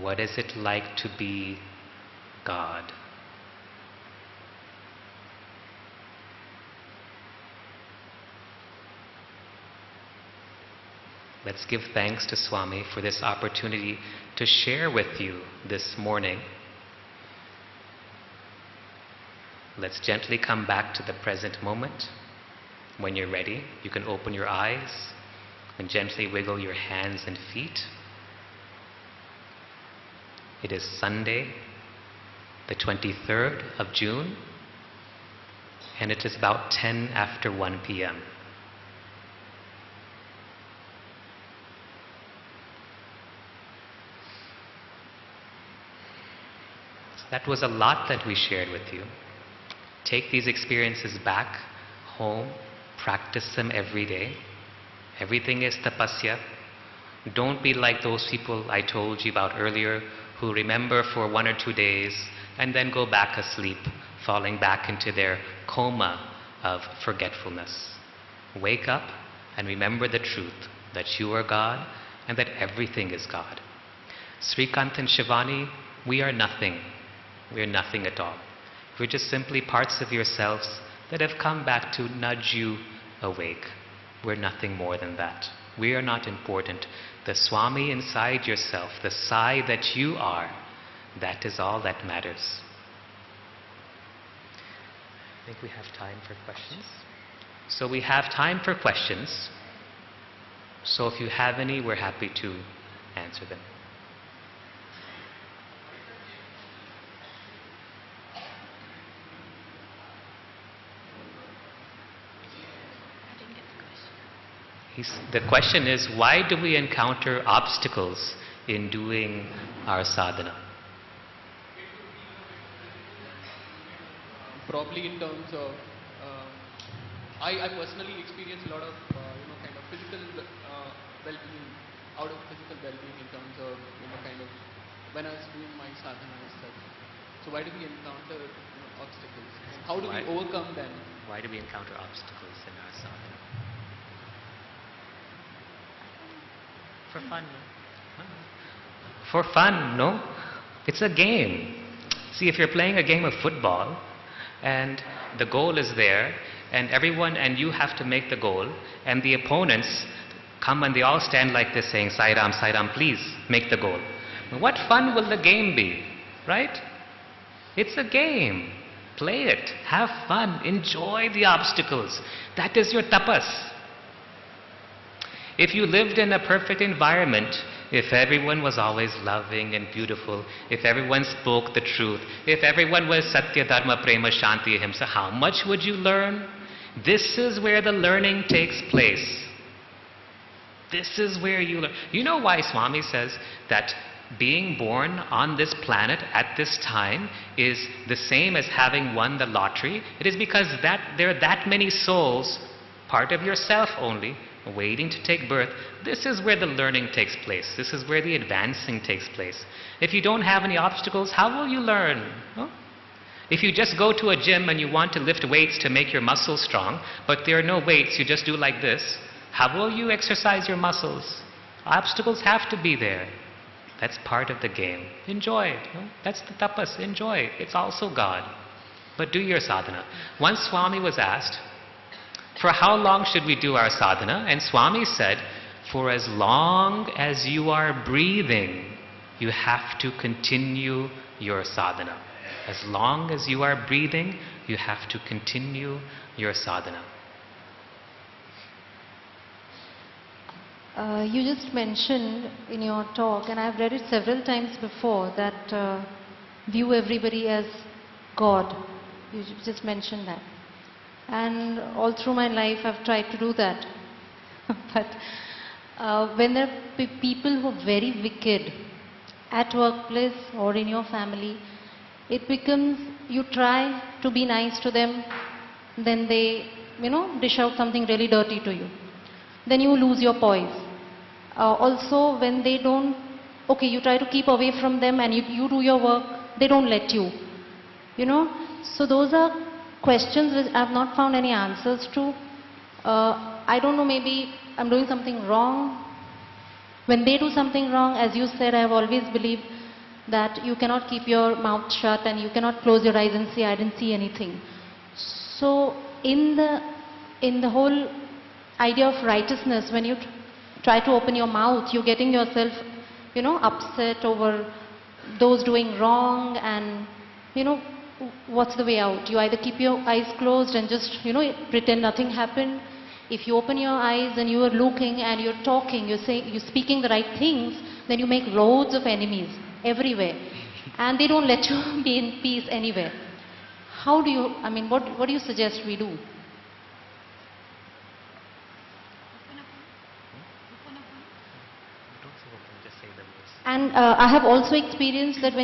What is it like to be God? Let's give thanks to Swami for this opportunity to share with you this morning. Let's gently come back to the present moment. When you're ready, you can open your eyes and gently wiggle your hands and feet. It is Sunday, the 23rd of June, and it is about 10 after 1 p.m. That was a lot that we shared with you. Take these experiences back home, practice them every day. Everything is tapasya. Don't be like those people I told you about earlier who remember for 1 or 2 days and then go back asleep, falling back into their coma of forgetfulness. Wake up and remember the truth that you are God and that everything is God. Srikant and Shivani, we are nothing. We are nothing at all. We're just simply parts of yourselves that have come back to nudge you awake. We're nothing more than that. We are not important. The Swami inside yourself, the Sai that you are, that is all that matters. I think we have time for questions. So we have time for questions. So if you have any, we're happy to answer them. The question is, why do we encounter obstacles in doing our sadhana? Probably in terms of, I personally experience a lot of, kind of physical well-being, out of physical well-being in terms of, kind of, when I was doing my sadhana and stuff. So why do we encounter obstacles? And how do we overcome them? Why do we encounter obstacles in our sadhana? For fun, no? For fun, no? It's a game. See, if you're playing a game of football and the goal is there and you have to make the goal and the opponents come and they all stand like this saying, Sai Ram, please make the goal. What fun will the game be, right? It's a game. Play it. Have fun. Enjoy the obstacles. That is your tapas. If you lived in a perfect environment, if everyone was always loving and beautiful, if everyone spoke the truth, if everyone was Satya, Dharma, Prema, Shanti, Ahimsa, how much would you learn? This is where the learning takes place. This is where you learn. You know why Swami says that being born on this planet at this time is the same as having won the lottery? It is because there are that many souls, part of yourself only, waiting to take birth. This is where the learning takes place. This is where the advancing takes place. If you don't have any obstacles, how will you learn? No? If you just go to a gym and you want to lift weights to make your muscles strong, but there are no weights, you just do like this, How will you exercise your muscles? Obstacles have to be there. That's part of the game. Enjoy it. That's the tapas. Enjoy. It's also God. But do your sadhana. Once Swami was asked, for how long should we do our sadhana? And Swami said, for as long as you are breathing, you have to continue your sadhana. As long as you are breathing, you have to continue your sadhana. You just mentioned in your talk, and I've read it several times before, that view everybody as God. You just mentioned that. And all through my life I've tried to do that. But when there are people who are very wicked at workplace or in your family, it becomes, you try to be nice to them, then they, dish out something really dirty to you. Then you lose your poise. Also, when they don't, okay, you try to keep away from them and you do your work, they don't let you. So those are questions which I have not found any answers to. I don't know, maybe I'm doing something wrong. When they do something wrong, as you said, I have always believed that you cannot keep your mouth shut and you cannot close your eyes and say, I didn't see anything. So in the whole idea of righteousness, when you try to open your mouth, you're getting yourself, upset over those doing wrong, and, what's the way out? You either keep your eyes closed and just, pretend nothing happened. If you open your eyes and you are looking and you're talking, you're speaking the right things, then you make loads of enemies everywhere. And they don't let you be in peace anywhere. How do you, what do you suggest we do? And I have also experienced that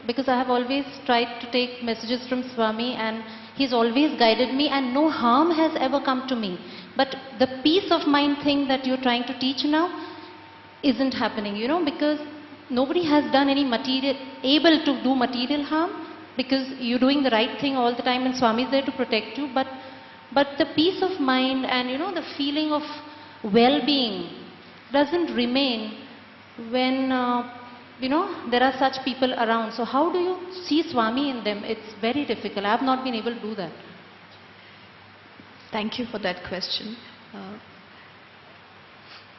because I have always tried to take messages from Swami, and he's always guided me and no harm has ever come to me. But the peace of mind thing that you're trying to teach now isn't happening, because nobody has done any able to do material harm, because you're doing the right thing all the time and Swami is there to protect you. But the peace of mind and, the feeling of well-being doesn't remain when, there are such people around. So how do you see Swami in them? It's very difficult. I have not been able to do that. Thank you for that question.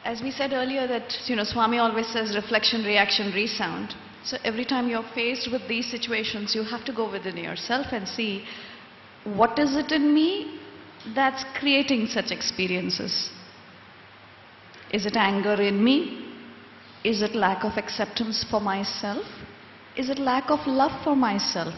As we said earlier that, Swami always says reflection, reaction, resound. So every time you're faced with these situations, you have to go within yourself and see, what is it in me that's creating such experiences? Is it anger in me? Is it lack of acceptance for myself? Is it lack of love for myself?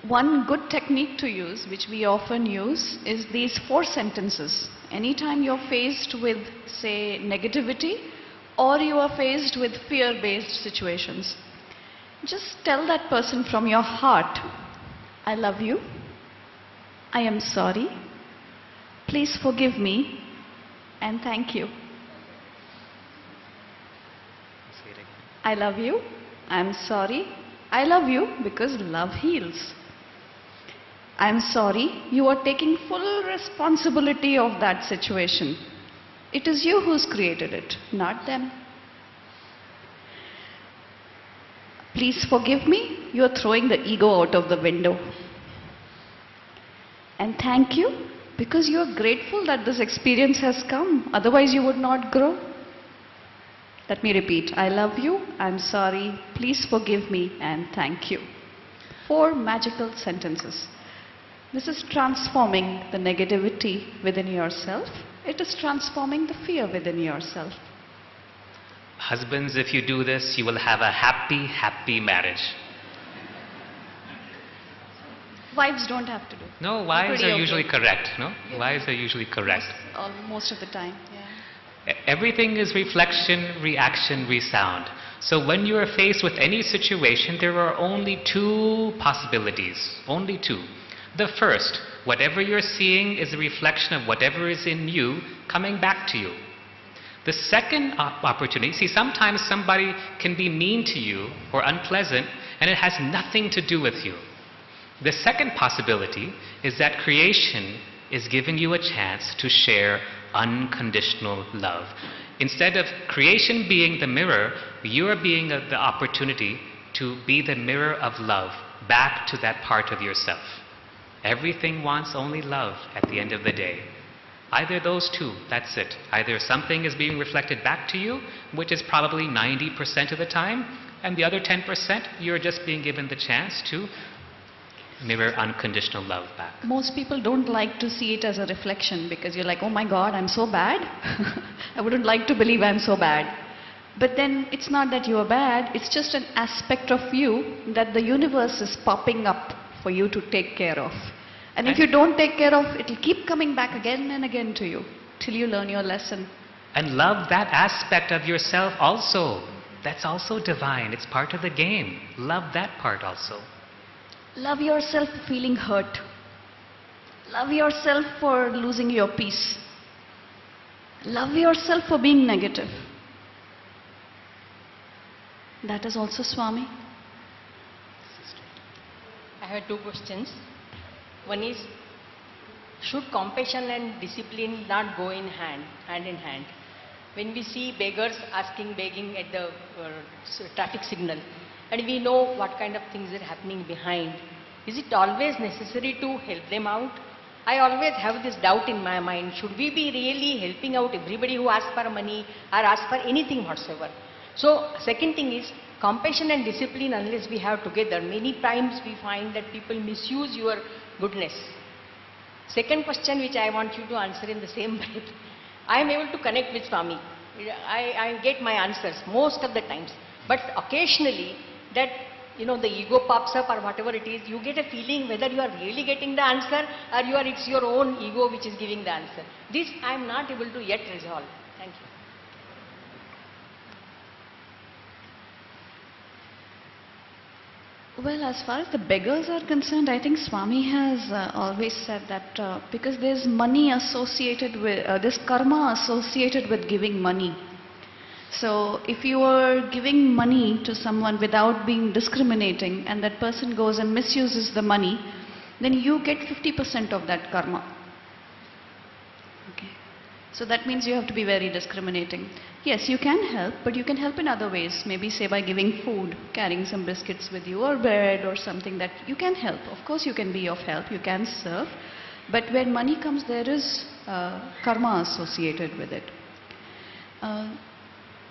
One good technique to use, which we often use, is these 4 sentences. Anytime you're faced with, say, negativity, or you are faced with fear-based situations, just tell that person from your heart, I love you, I am sorry, please forgive me, and thank you. I love you, I'm sorry, I love you because love heals. I'm sorry, you are taking full responsibility of that situation. It is you who's created it, not them. Please forgive me, you are throwing the ego out of the window. And thank you, because you are grateful that this experience has come, otherwise you would not grow. Let me repeat, I love you, I'm sorry, please forgive me, and thank you. 4 magical sentences. This is transforming the negativity within yourself. It is transforming the fear within yourself. Husbands, if you do this, you will have a happy, happy marriage. Wives don't have to do. No, wives Pretty are okay. usually correct, no? Wives are usually correct. Most of the time, yeah. Everything is reflection, reaction, resound. So when you are faced with any situation, there are only 2 possibilities. Only 2. The first, whatever you're seeing is a reflection of whatever is in you coming back to you. The second opportunity, see, sometimes somebody can be mean to you or unpleasant and it has nothing to do with you. The second possibility is that creation is giving you a chance to share unconditional love. Instead of creation being the mirror, you are being the opportunity to be the mirror of love back to that part of yourself. Everything wants only love at the end of the day. Either those two, that's it. Either something is being reflected back to you, which is probably 90% of the time, and the other 10%, you're just being given the chance to mirror unconditional love back. Most people don't like to see it as a reflection because you're like, oh my God, I'm so bad. I wouldn't like to believe I'm so bad. But then it's not that you are bad, it's just an aspect of you that the universe is popping up for you to take care of. And if you don't take care of, it'll keep coming back again and again to you till you learn your lesson. And love that aspect of yourself also. That's also divine. It's part of the game. Love that part also. Love yourself for feeling hurt. Love yourself for losing your peace. Love yourself for being negative. That is also Swami. I have two questions. One is, should compassion and discipline not go in hand in hand? When we see beggars begging at the traffic signal, and we know what kind of things are happening behind, is it always necessary to help them out? I always have this doubt in my mind, should we be really helping out everybody who asks for money or asks for anything whatsoever? So, second thing is, compassion and discipline, unless we have together, many times we find that people misuse your goodness. Second question which I want you to answer in the same breath. I am able to connect with Swami. I get my answers most of the times. But occasionally that, the ego pops up or whatever it is, you get a feeling whether you are really getting the answer or it's your own ego which is giving the answer. This I am not able to yet resolve. Thank you. Well, as far as the beggars are concerned, I think Swami has always said that because there's money associated with, there's karma associated with giving money. So if you are giving money to someone without being discriminating and that person goes and misuses the money, then you get 50% of that karma. Okay. So that means you have to be very discriminating. Yes, you can help, but you can help in other ways. Maybe say by giving food, carrying some biscuits with you or bread or something that you can help. Of course you can be of help, you can serve. But when money comes, there is karma associated with it.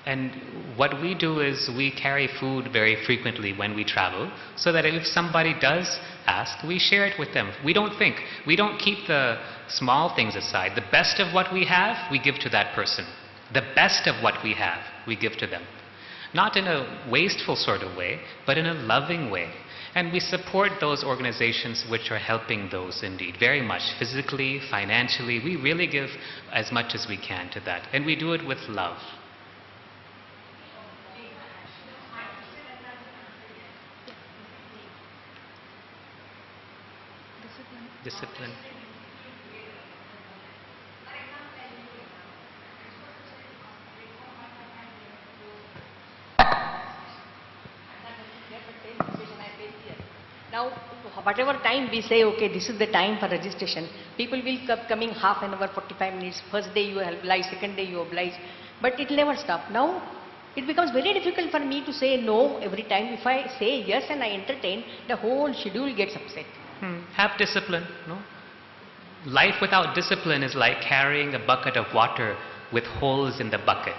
And what we do is we carry food very frequently when we travel, so that if somebody does ask, we share it with them. We don't think. We don't keep the small things aside. The best of what we have, we give to that person. The best of what we have, we give to them. Not in a wasteful sort of way, but in a loving way. And we support those organizations which are helping those indeed, very much. Physically, financially, we really give as much as we can to that. And we do it with love. Discipline. Now, whatever time we say, okay, this is the time for registration, people will come coming half an hour, 45 minutes, first day you oblige, second day you oblige, but it will never stop. Now, it becomes very difficult for me to say no every time. If I say yes and I entertain, the whole schedule gets upset. Have discipline, no? Life without discipline is like carrying a bucket of water with holes in the bucket.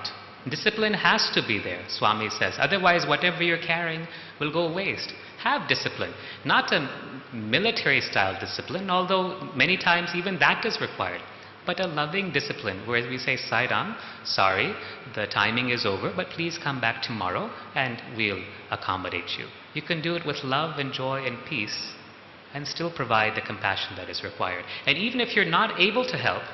Discipline has to be there, Swami says. Otherwise, whatever you're carrying will go waste. Have discipline. Not a military style discipline, although many times even that is required. But a loving discipline where we say, Sairam, sorry, the timing is over, but please come back tomorrow and we'll accommodate you. You can do it with love and joy and peace and still provide the compassion that is required. And even if you're not able to help,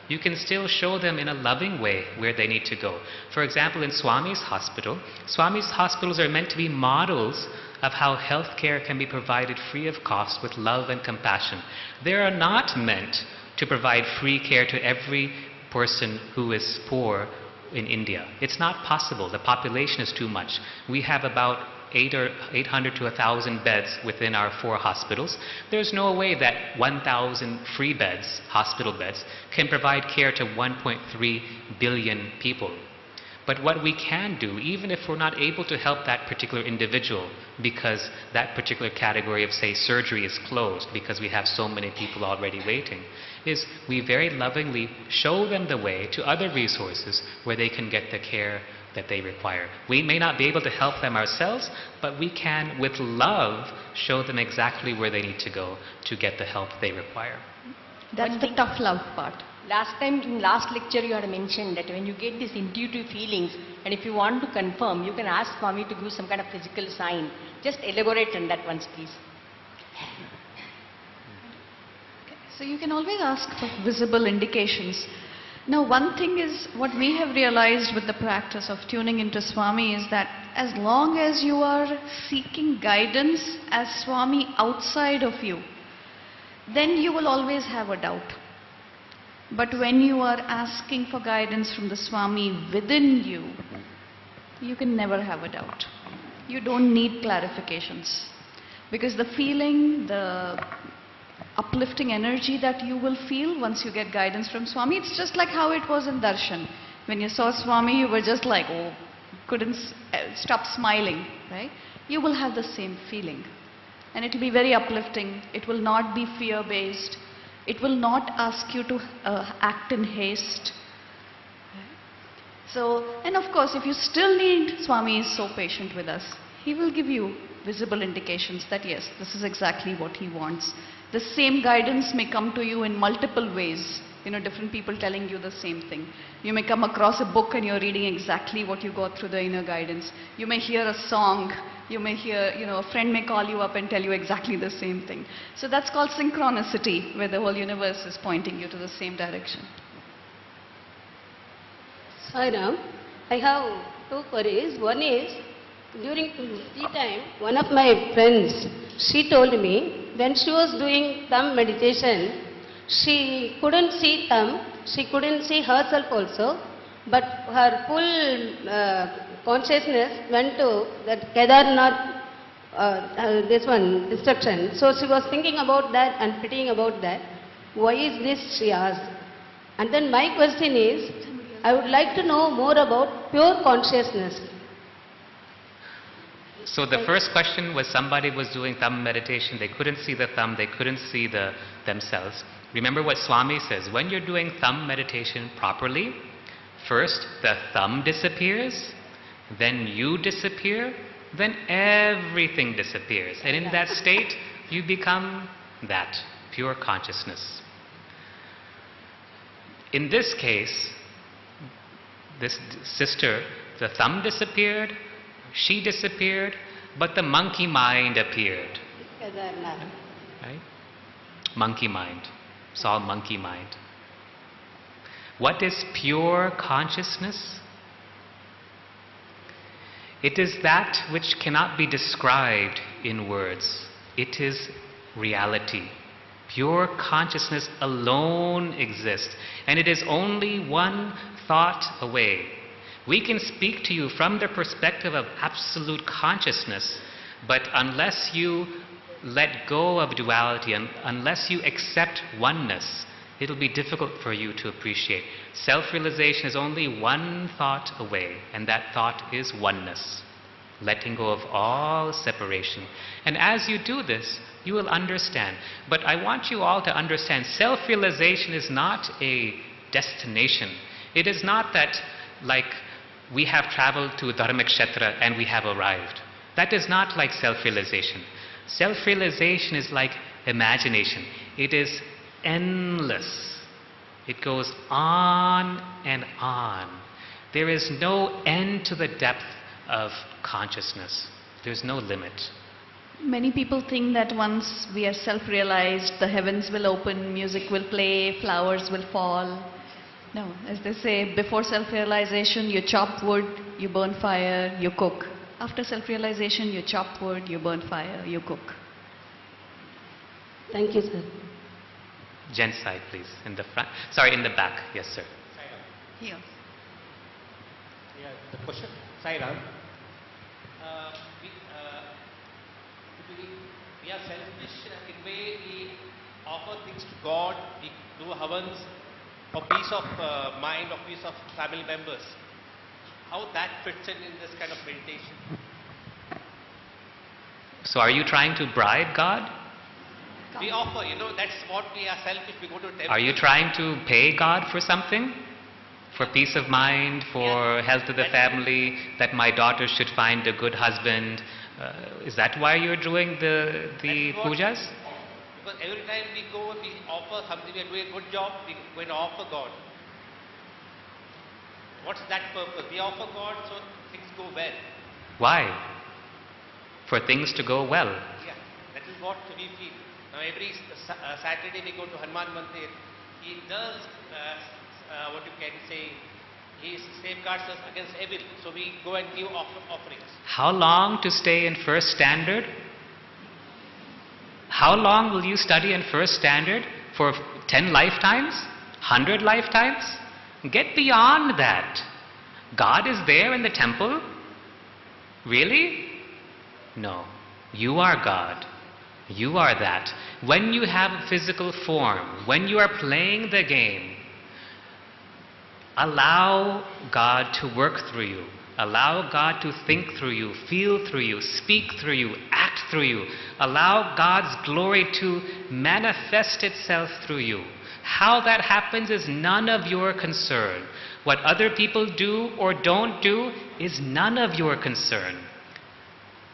you can still show them in a loving way where they need to go. For example, in Swami's hospitals are meant to be models of how healthcare can be provided free of cost with love and compassion. They are not meant to provide free care to every person who is poor in India. It's not possible. The population is too much. We have about 800 to 1,000 beds within our 4 hospitals. There's no way that 1,000 free beds, hospital beds, can provide care to 1.3 billion people. But what we can do, even if we're not able to help that particular individual because that particular category of, say, surgery is closed because we have so many people already waiting, is we very lovingly show them the way to other resources where they can get the care that they require. We may not be able to help them ourselves, but we can, with love, show them exactly where they need to go to get the help they require. That's the tough love part. Last time, in last lecture, you had mentioned that when you get these intuitive feelings, and if you want to confirm, you can ask Swami to give some kind of physical sign. Just elaborate on that once, please. So you can always ask for visible indications. Now, one thing is what we have realized with the practice of tuning into Swami is that as long as you are seeking guidance as Swami outside of you, then you will always have a doubt. But when you are asking for guidance from the Swami within you, you can never have a doubt. You don't need clarifications. Because the feeling, the uplifting energy that you will feel once you get guidance from Swami, it's just like how it was in Darshan. When you saw Swami, you were just like, oh, couldn't stop smiling, right? You will have the same feeling. And it will be very uplifting. It will not be fear-based. It will not ask you to act in haste. So, and of course, if you still need, Swami is so patient with us. He will give you visible indications that yes, this is exactly what he wants. The same guidance may come to you in multiple ways. You know, different people telling you the same thing. You may come across a book and you're reading exactly what you got through the inner guidance. You may hear a song. You may hear, you know, a friend may call you up and tell you exactly the same thing. So that's called synchronicity, where the whole universe is pointing you to the same direction. Sai Ram, I have 2 queries. One is, during tea time, one of my friends, she told me when she was doing thumb meditation, she couldn't see thumb, she couldn't see herself also, but her full consciousness went to that Kedarnath, destruction. So she was thinking about that and pitying about that. Why is this, she asked. And then my question is, I would like to know more about pure consciousness. So the first question was somebody was doing thumb meditation, they couldn't see the thumb, they couldn't see themselves. Remember what Swami says, when you're doing thumb meditation properly, first the thumb disappears, then you disappear, then everything disappears. And in that state, you become that, pure consciousness. In this case, this sister, the thumb disappeared, she disappeared, but the monkey mind appeared. Right? Monkey mind. It's all monkey mind. What is pure consciousness? It is that which cannot be described in words. It is reality. Pure consciousness alone exists, and it is only one thought away. We can speak to you from the perspective of absolute consciousness, but unless you let go of duality, and unless you accept oneness, it'll be difficult for you to appreciate. Self-realization is only one thought away, and that thought is oneness. Letting go of all separation. And as you do this, you will understand. But I want you all to understand, self-realization is not a destination. It is not that, like, we have traveled to Dharmakshetra and we have arrived. That is not like self-realization. Self-realization is like imagination. It is endless. It goes on and on. There is no end to the depth of consciousness. There's no limit. Many people think that once we are self-realized, the heavens will open, music will play, flowers will fall. No, as they say, before self-realization, you chop wood, you burn fire, you cook. After self-realization, you chop wood, you burn fire, you cook. Thank you, sir. Gents side, please. In the front. Sorry, in the back. Yes, sir. Here. Yeah, the question. Sai Ram. we are selfish in way we offer things to God, we do havans for peace of mind or peace of family members. How that fits in this kind of meditation? So are you trying to bribe God? We offer, that's what we are selfish. We go to temple. Are you trying to pay God for something? For peace of mind, for health of the family, that my daughter should find a good husband. Is that why you're doing the pujas? Because every time we go, we offer something, we are doing a good job, we are going to offer God. What's that purpose? We offer God so things go well. Why? For things to go well. Yeah, that is what we feel. Now every Saturday we go to Hanuman Mandir. He does, what you can say, he safeguards us against evil. So we go and give offerings. How long to stay in first standard? How long will you study in first standard? For 10 lifetimes? 100 lifetimes? Get beyond that. God is there in the temple? Really? No. You are God. You are that. When you have a physical form, when you are playing the game, allow God to work through you. Allow God to think through you, feel through you, speak through you, act through you. Allow God's glory to manifest itself through you. How that happens is none of your concern. What other people do or don't do is none of your concern.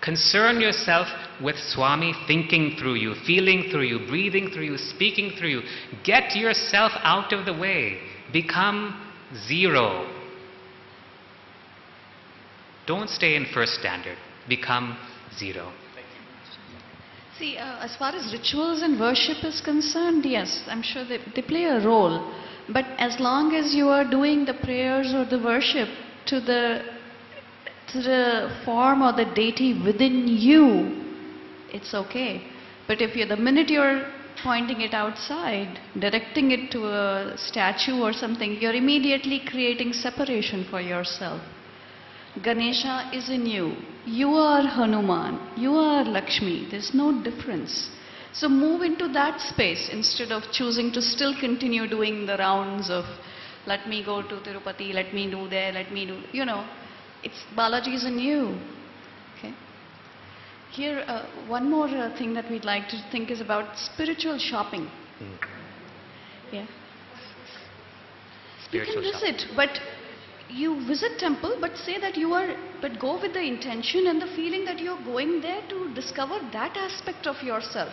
Concern yourself with Swami thinking through you, feeling through you, breathing through you, speaking through you. Get yourself out of the way. Become zero. Don't stay in first standard. Become zero. See, as far as rituals and worship is concerned, yes, I'm sure they play a role. But as long as you are doing the prayers or the worship to the form or the deity within you, it's okay. But if the minute you're pointing it outside, directing it to a statue or something, you're immediately creating separation for yourself. Ganesha is in you. You are Hanuman. You are Lakshmi. There's no difference. So move into that space instead of choosing to still continue doing the rounds of let me go to Tirupati, let me do there, let me do, it's Balaji is in you. Okay. Here, one more thing that we'd like to think is about spiritual shopping. Yeah. Spiritual you can visit, but you visit temple, but say that but go with the intention and the feeling that you're going there to discover that aspect of yourself.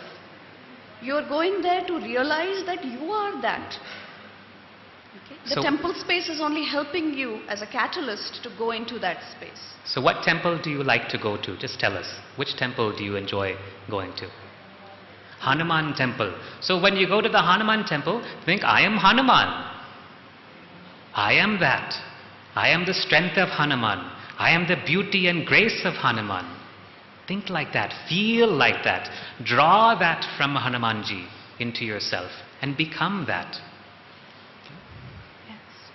You're going there to realize that you are that. Okay? The temple space is only helping you as a catalyst to go into that space. So what temple do you like to go to? Just tell us. Which temple do you enjoy going to? Hanuman temple. So when you go to the Hanuman temple, think, I am Hanuman. I am that. I am the strength of Hanuman. I am the beauty and grace of Hanuman. Think like that. Feel like that. Draw that from Hanumanji into yourself and become that.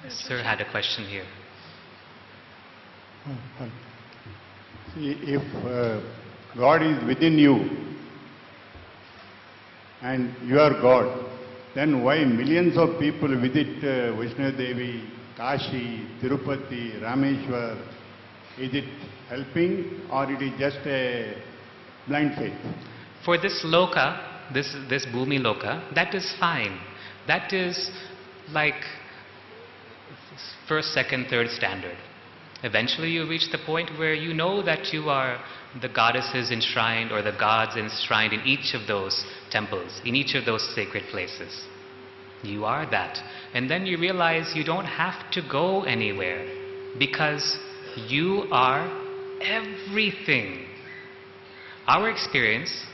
Yes. Sir had a question here. See, if God is within you and you are God, then why millions of people visit Vaishnav Devi, Kashi, Tirupati, Rameshwar? Is it helping or it is just a blind faith? For this loka, this Bhumi loka, that is fine. That is like first, second, third standard. Eventually you reach the point where you know that you are the goddesses enshrined or the gods enshrined in each of those temples, in each of those sacred places. You are that. And then you realize you don't have to go anywhere because you are everything. Our experience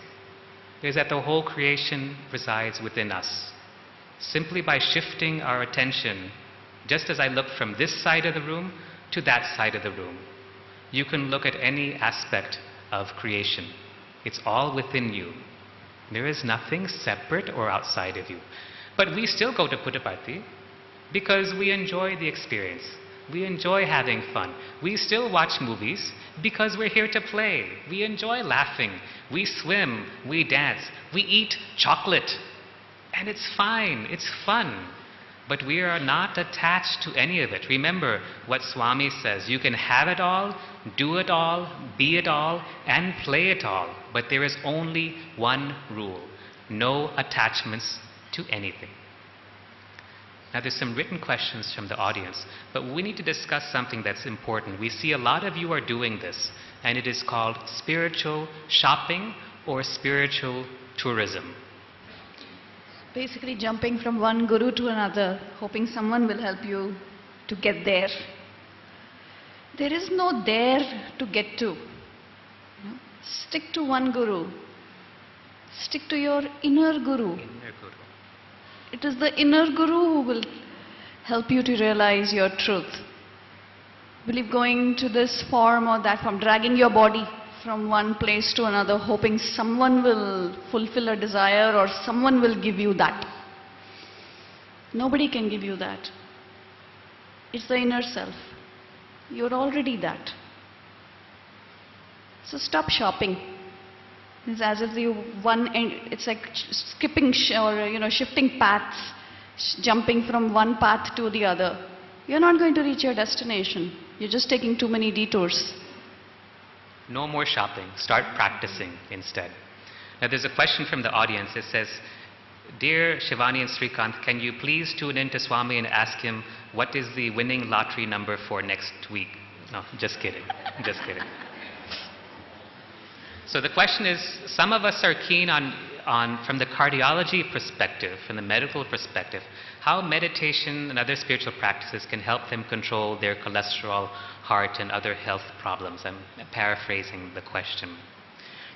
is that the whole creation resides within us. Simply by shifting our attention, just as I look from this side of the room to that side of the room, you can look at any aspect of creation. It's all within you. There is nothing separate or outside of you. But we still go to Puttaparthi because we enjoy the experience. We enjoy having fun. We still watch movies because we're here to play. We enjoy laughing. We swim. We dance. We eat chocolate. And it's fine. It's fun. But we are not attached to any of it. Remember what Swami says. You can have it all, do it all, be it all, and play it all. But there is only one rule. No attachments to anything. Now there's some written questions from the audience, but we need to discuss something that's important. We see a lot of you are doing this, and it is called spiritual shopping or spiritual tourism. Basically jumping from one guru to another, hoping someone will help you to get there. There is no there to get to. Stick to one guru. Stick to your inner guru. It is the inner guru who will help you to realize your truth. Believe going to this form or that form, dragging your body from one place to another, hoping someone will fulfill a desire or someone will give you that. Nobody can give you that. It's the inner self. You're already that. So stop shopping. It's as if it's like skipping or shifting paths, jumping from one path to the other. You're not going to reach your destination. You're just taking too many detours. No more shopping. Start practicing instead. Now there's a question from the audience. It says, Dear Shivani and Srikanth, can you please tune in to Swami and ask him what is the winning lottery number for next week? No, just kidding. Just kidding. So the question is, some of us are keen on from the cardiology perspective, from the medical perspective, how meditation and other spiritual practices can help them control their cholesterol, heart, and other health problems. I'm paraphrasing the question.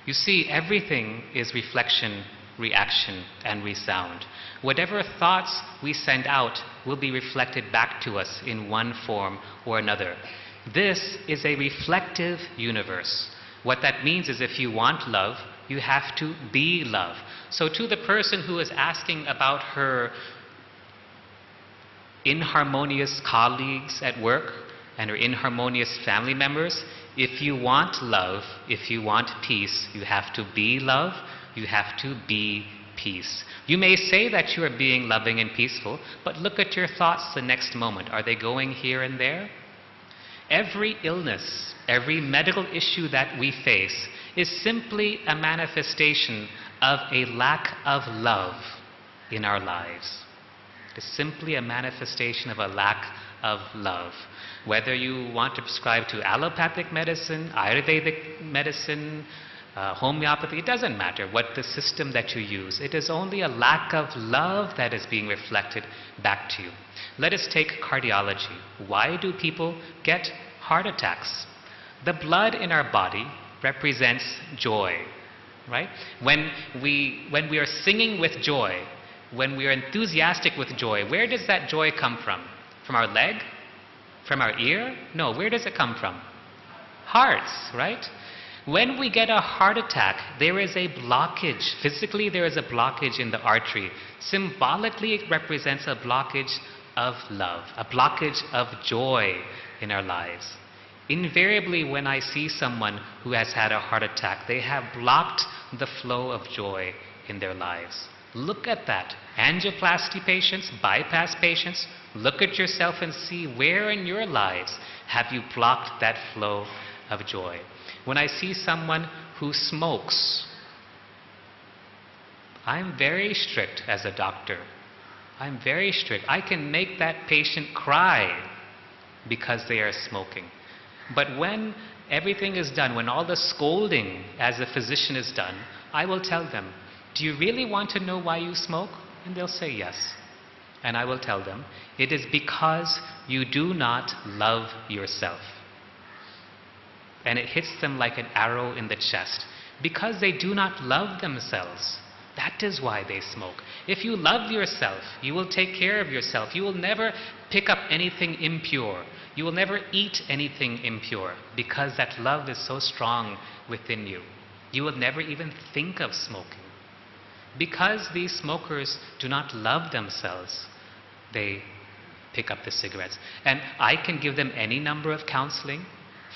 You see, everything is reflection, reaction, and resound. Whatever thoughts we send out will be reflected back to us in one form or another. This is a reflective universe. What that means is if you want love, you have to be love. So to the person who is asking about her inharmonious colleagues at work and her inharmonious family members, if you want love, if you want peace, you have to be love, you have to be peace. You may say that you are being loving and peaceful, but look at your thoughts the next moment. Are they going here and there? Every illness, every medical issue that we face is simply a manifestation of a lack of love in our lives. It is simply a manifestation of a lack of love. Whether you want to prescribe to allopathic medicine, Ayurvedic medicine, homeopathy, it doesn't matter what the system that you use. It is only a lack of love that is being reflected back to you. Let us take cardiology. Why do people get heart attacks? The blood in our body represents joy, right? When we are singing with joy, when we are enthusiastic with joy, where does that joy come from? From our leg? From our ear? No, where does it come from? Hearts, right? When we get a heart attack, there is a blockage. Physically, there is a blockage in the artery. Symbolically, it represents a blockage of love, a blockage of joy in our lives. Invariably, when I see someone who has had a heart attack, they have blocked the flow of joy in their lives. Look at that. Angioplasty patients, bypass patients, look at yourself and see where in your lives have you blocked that flow of joy. When I see someone who smokes, I'm very strict as a doctor. I'm very strict. I can make that patient cry because they are smoking. But when everything is done, when all the scolding as a physician is done, I will tell them, do you really want to know why you smoke? And they'll say yes. And I will tell them, it is because you do not love yourself. And it hits them like an arrow in the chest. Because they do not love themselves. That is why they smoke. If you love yourself, you will take care of yourself. You will never pick up anything impure. You will never eat anything impure because that love is so strong within you. You will never even think of smoking. Because these smokers do not love themselves, they pick up the cigarettes. And I can give them any number of counseling.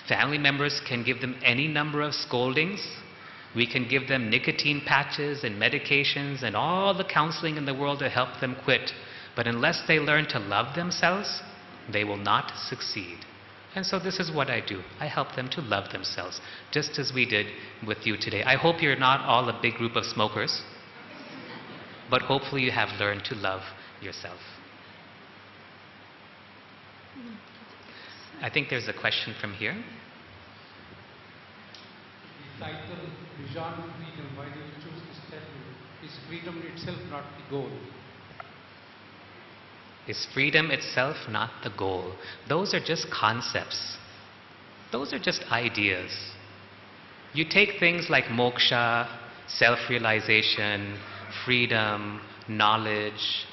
Family members can give them any number of scoldings. We can give them nicotine patches and medications and all the counseling in the world to help them quit. But unless they learn to love themselves, they will not succeed. And so this is what I do. I help them to love themselves, just as we did with you today. I hope you're not all a big group of smokers, but hopefully you have learned to love yourself. I think there's a question from here. The title, Beyond Freedom, why do you choose this title? Is freedom itself not the goal? Is freedom itself not the goal? Those are just concepts. Those are just ideas. You take things like moksha, self-realization, freedom, knowledge,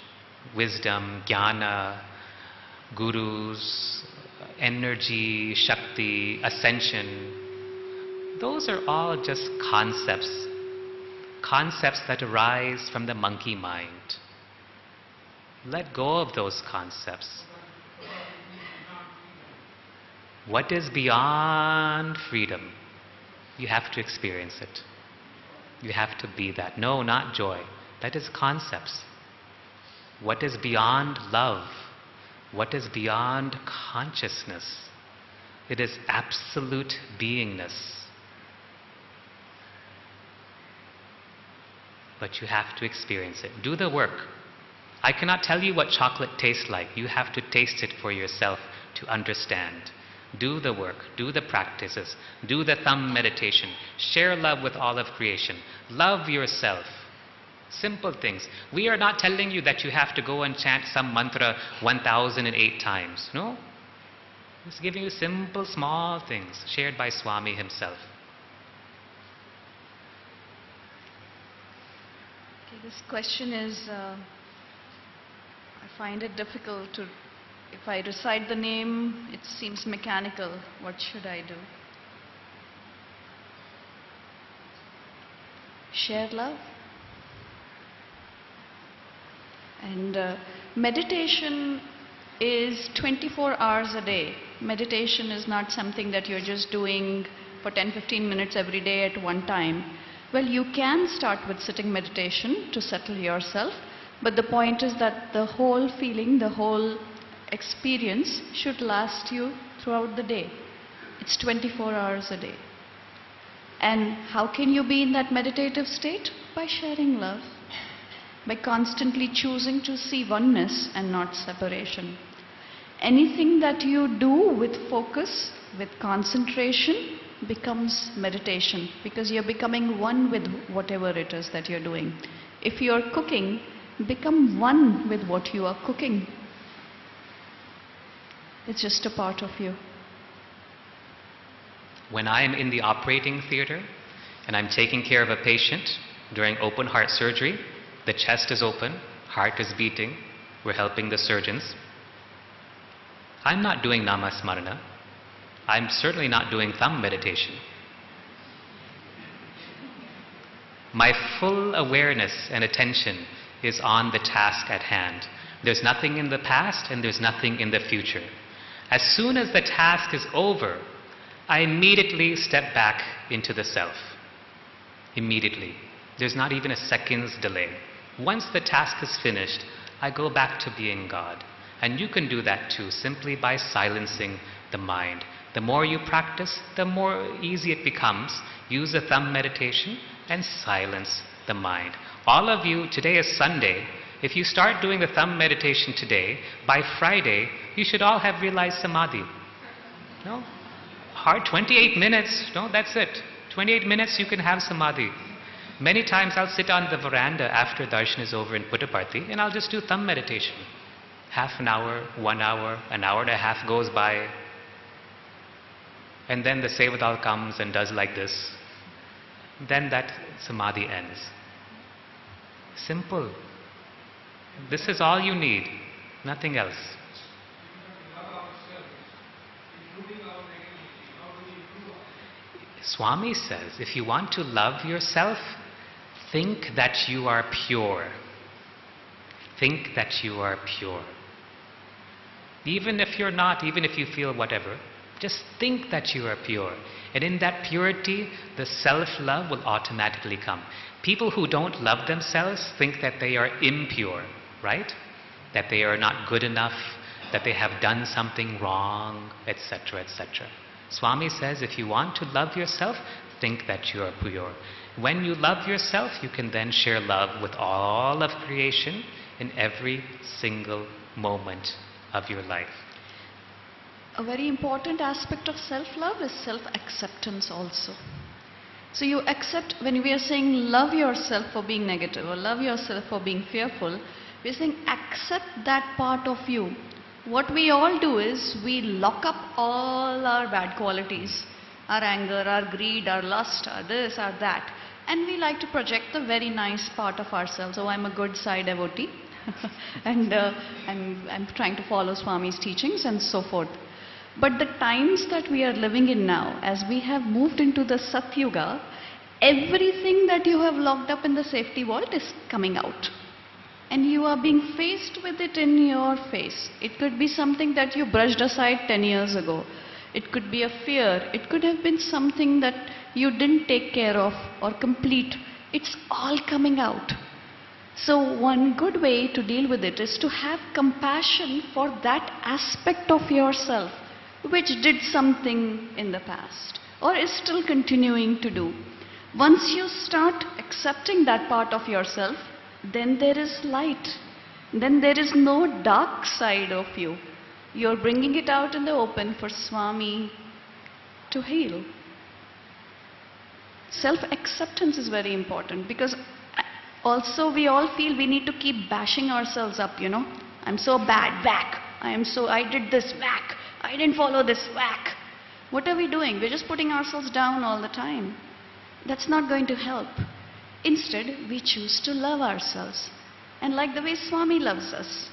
wisdom, jnana, gurus, energy, shakti, ascension. Those are all just concepts. Concepts that arise from the monkey mind. Let go of those concepts. What is beyond freedom? You have to experience it. You have to be that. No, not joy. That is concepts. What is beyond love? What is beyond consciousness? It is absolute beingness. But you have to experience it. Do the work. I cannot tell you what chocolate tastes like. You have to taste it for yourself to understand. Do the work. Do the practices. Do the thumb meditation. Share love with all of creation. Love yourself. Simple things. We are not telling you that you have to go and chant some mantra 1008 times. No. Just giving you simple, small things shared by Swami himself. Okay, this question is, I find it difficult to, if I recite the name, it seems mechanical. What should I do? Share love. And meditation is 24 hours a day. Meditation is not something that you're just doing for 10-15 minutes every day at one time. Well, you can start with sitting meditation to settle yourself, but the point is that the whole feeling, the whole experience should last you throughout the day. It's 24 hours a day. And how can you be in that meditative state? By sharing love. By constantly choosing to see oneness and not separation. Anything that you do with focus, with concentration, becomes meditation, because you're becoming one with whatever it is that you're doing. If you're cooking, become one with what you are cooking. It's just a part of you. When I'm in the operating theater and I'm taking care of a patient during open heart surgery, the chest is open, heart is beating, we're helping the surgeons. I'm not doing namasmarana. I'm certainly not doing thumb meditation. My full awareness and attention is on the task at hand. There's nothing in the past and there's nothing in the future. As soon as the task is over, I immediately step back into the self. Immediately. There's not even a second's delay. Once the task is finished, I go back to being God. And you can do that too, simply by silencing the mind. The more you practice, the more easy it becomes. Use a thumb meditation and silence the mind. All of you, today is Sunday. If you start doing the thumb meditation today, by Friday, you should all have realized samadhi. No? Hard 28 minutes, no, that's it. 28 minutes you can have samadhi. Many times I'll sit on the veranda after darshan is over in Puttaparthi and I'll just do thumb meditation. Half an hour, 1 hour, an hour and a half goes by. And then the Sevadal comes and does like this. Then that samadhi ends. Simple. This is all you need, nothing else. Swami says, if you want to love yourself, think that you are pure. Think that you are pure. Even if you're not, even if you feel whatever, just think that you are pure. And in that purity, the self-love will automatically come. People who don't love themselves think that they are impure, right? That they are not good enough, that they have done something wrong, etc., etc. Swami says, if you want to love yourself, think that you are pure. When you love yourself, you can then share love with all of creation in every single moment of your life. A very important aspect of self-love is self-acceptance also. So you accept, when we are saying love yourself for being negative or love yourself for being fearful, we are saying accept that part of you. What we all do is we lock up all our bad qualities, our anger, our greed, our lust, our this, our that, and we like to project the very nice part of ourselves. Oh, I'm a good Sai devotee and I'm trying to follow Swami's teachings and so forth. But the times that we are living in now, as we have moved into the Satyuga, everything that you have locked up in the safety vault is coming out. And you are being faced with it in your face. It could be something that you brushed aside 10 years ago. It could be a fear. It could have been something that you didn't take care of or complete. It's all coming out. So one good way to deal with it is to have compassion for that aspect of yourself which did something in the past or is still continuing to do. Once you start accepting that part of yourself, then there is light. Then there is no dark side of you. You're bringing it out in the open for Swami to heal. Self-acceptance is very important because also we all feel we need to keep bashing ourselves up, you know. I'm so bad, whack. I did this, whack. I didn't follow this, whack. What are we doing? We're just putting ourselves down all the time. That's not going to help. Instead, we choose to love ourselves. And like the way Swami loves us,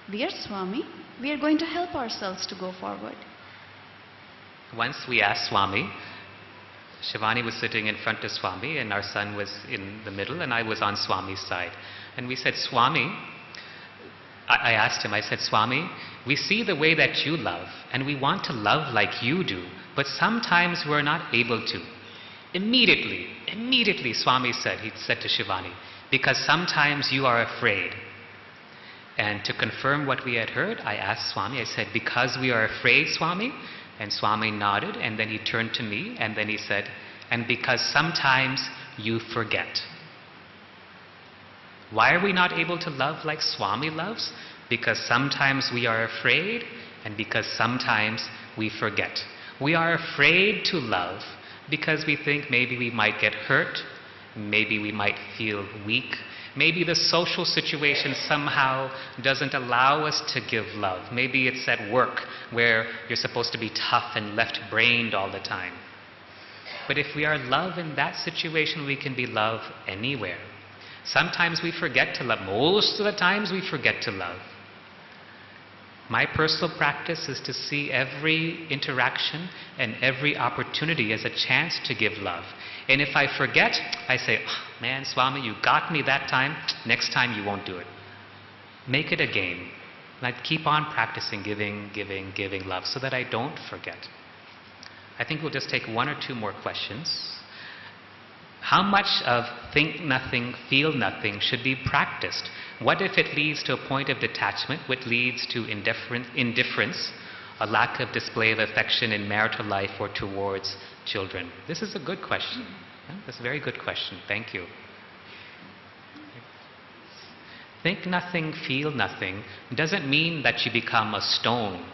we are Swami, we are going to help ourselves to go forward. Once we asked Swami, Shivani was sitting in front of Swami and our son was in the middle and I was on Swami's side. And we said, Swami, I asked him, I said, Swami, we see the way that you love and we want to love like you do, but sometimes we're not able to. Immediately, Swami said, he said to Shivani, because sometimes you are afraid. And to confirm what we had heard, I asked Swami, I said, because we are afraid, Swami? And Swami nodded, and then he turned to me, and then he said, and because sometimes you forget. Why are we not able to love like Swami loves? Because sometimes we are afraid, and because sometimes we forget. We are afraid to love because we think maybe we might get hurt, maybe we might feel weak, maybe the social situation somehow doesn't allow us to give love. Maybe it's at work where you're supposed to be tough and left-brained all the time. But if we are love in that situation, we can be love anywhere. Sometimes we forget to love. Most of the times we forget to love. My personal practice is to see every interaction and every opportunity as a chance to give love. And if I forget, I say, oh, man, Swami, you got me that time. Next time you won't do it. Make it a game. And I keep on practicing giving love so that I don't forget. I think we'll just take one or two more questions. How much of think nothing, feel nothing should be practiced? What if it leads to a point of detachment, which leads to indifference, a lack of display of affection in marital life or towards children? This is a good question. That's a very good question. Thank you. Think nothing, feel nothing doesn't mean that you become a stone.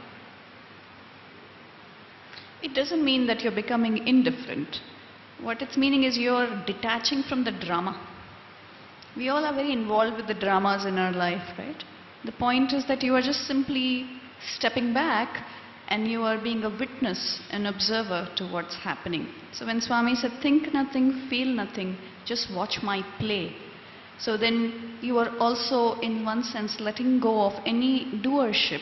It doesn't mean that you're becoming indifferent. What it's meaning is you're detaching from the drama. We all are very involved with the dramas in our life, right? The point is that you are just simply stepping back and you are being a witness, an observer to what's happening. So when Swami said, think nothing, feel nothing, just watch my play. So then you are also, in one sense, letting go of any doership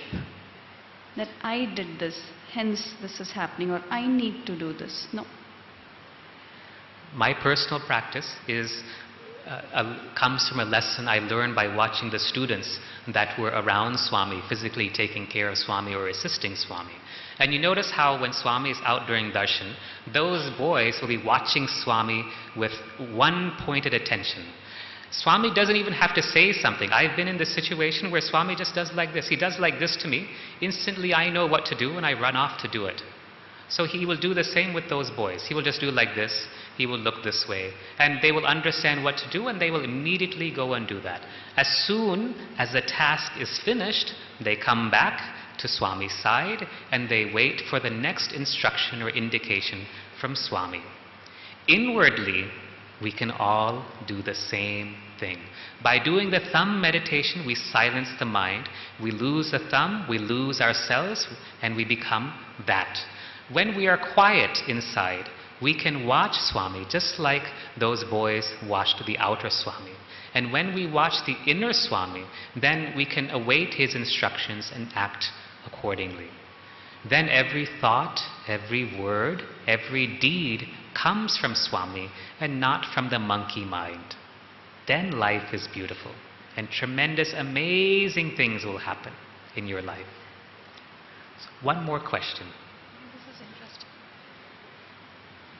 that I did this, hence this is happening, or I need to do this. No. My personal practice is comes from a lesson I learned by watching the students that were around Swami, physically taking care of Swami or assisting Swami. And you notice how when Swami is out during darshan, those boys will be watching Swami with one pointed attention. Swami doesn't even have to say something. I've been in this situation where Swami just does like this. He does like this to me. Instantly I know what to do and I run off to do it. So he will do the same with those boys. He will just do like this. He will look this way. And they will understand what to do and they will immediately go and do that. As soon as the task is finished, they come back to Swami's side and they wait for the next instruction or indication from Swami. Inwardly, we can all do the same thing. By doing the thumb meditation, we silence the mind. We lose the thumb, we lose ourselves, and we become that. When we are quiet inside, we can watch Swami just like those boys watched the outer Swami. And when we watch the inner Swami, then we can await his instructions and act accordingly. Then every thought, every word, every deed comes from Swami and not from the monkey mind. Then life is beautiful and tremendous, amazing things will happen in your life. So one more question. This is interesting.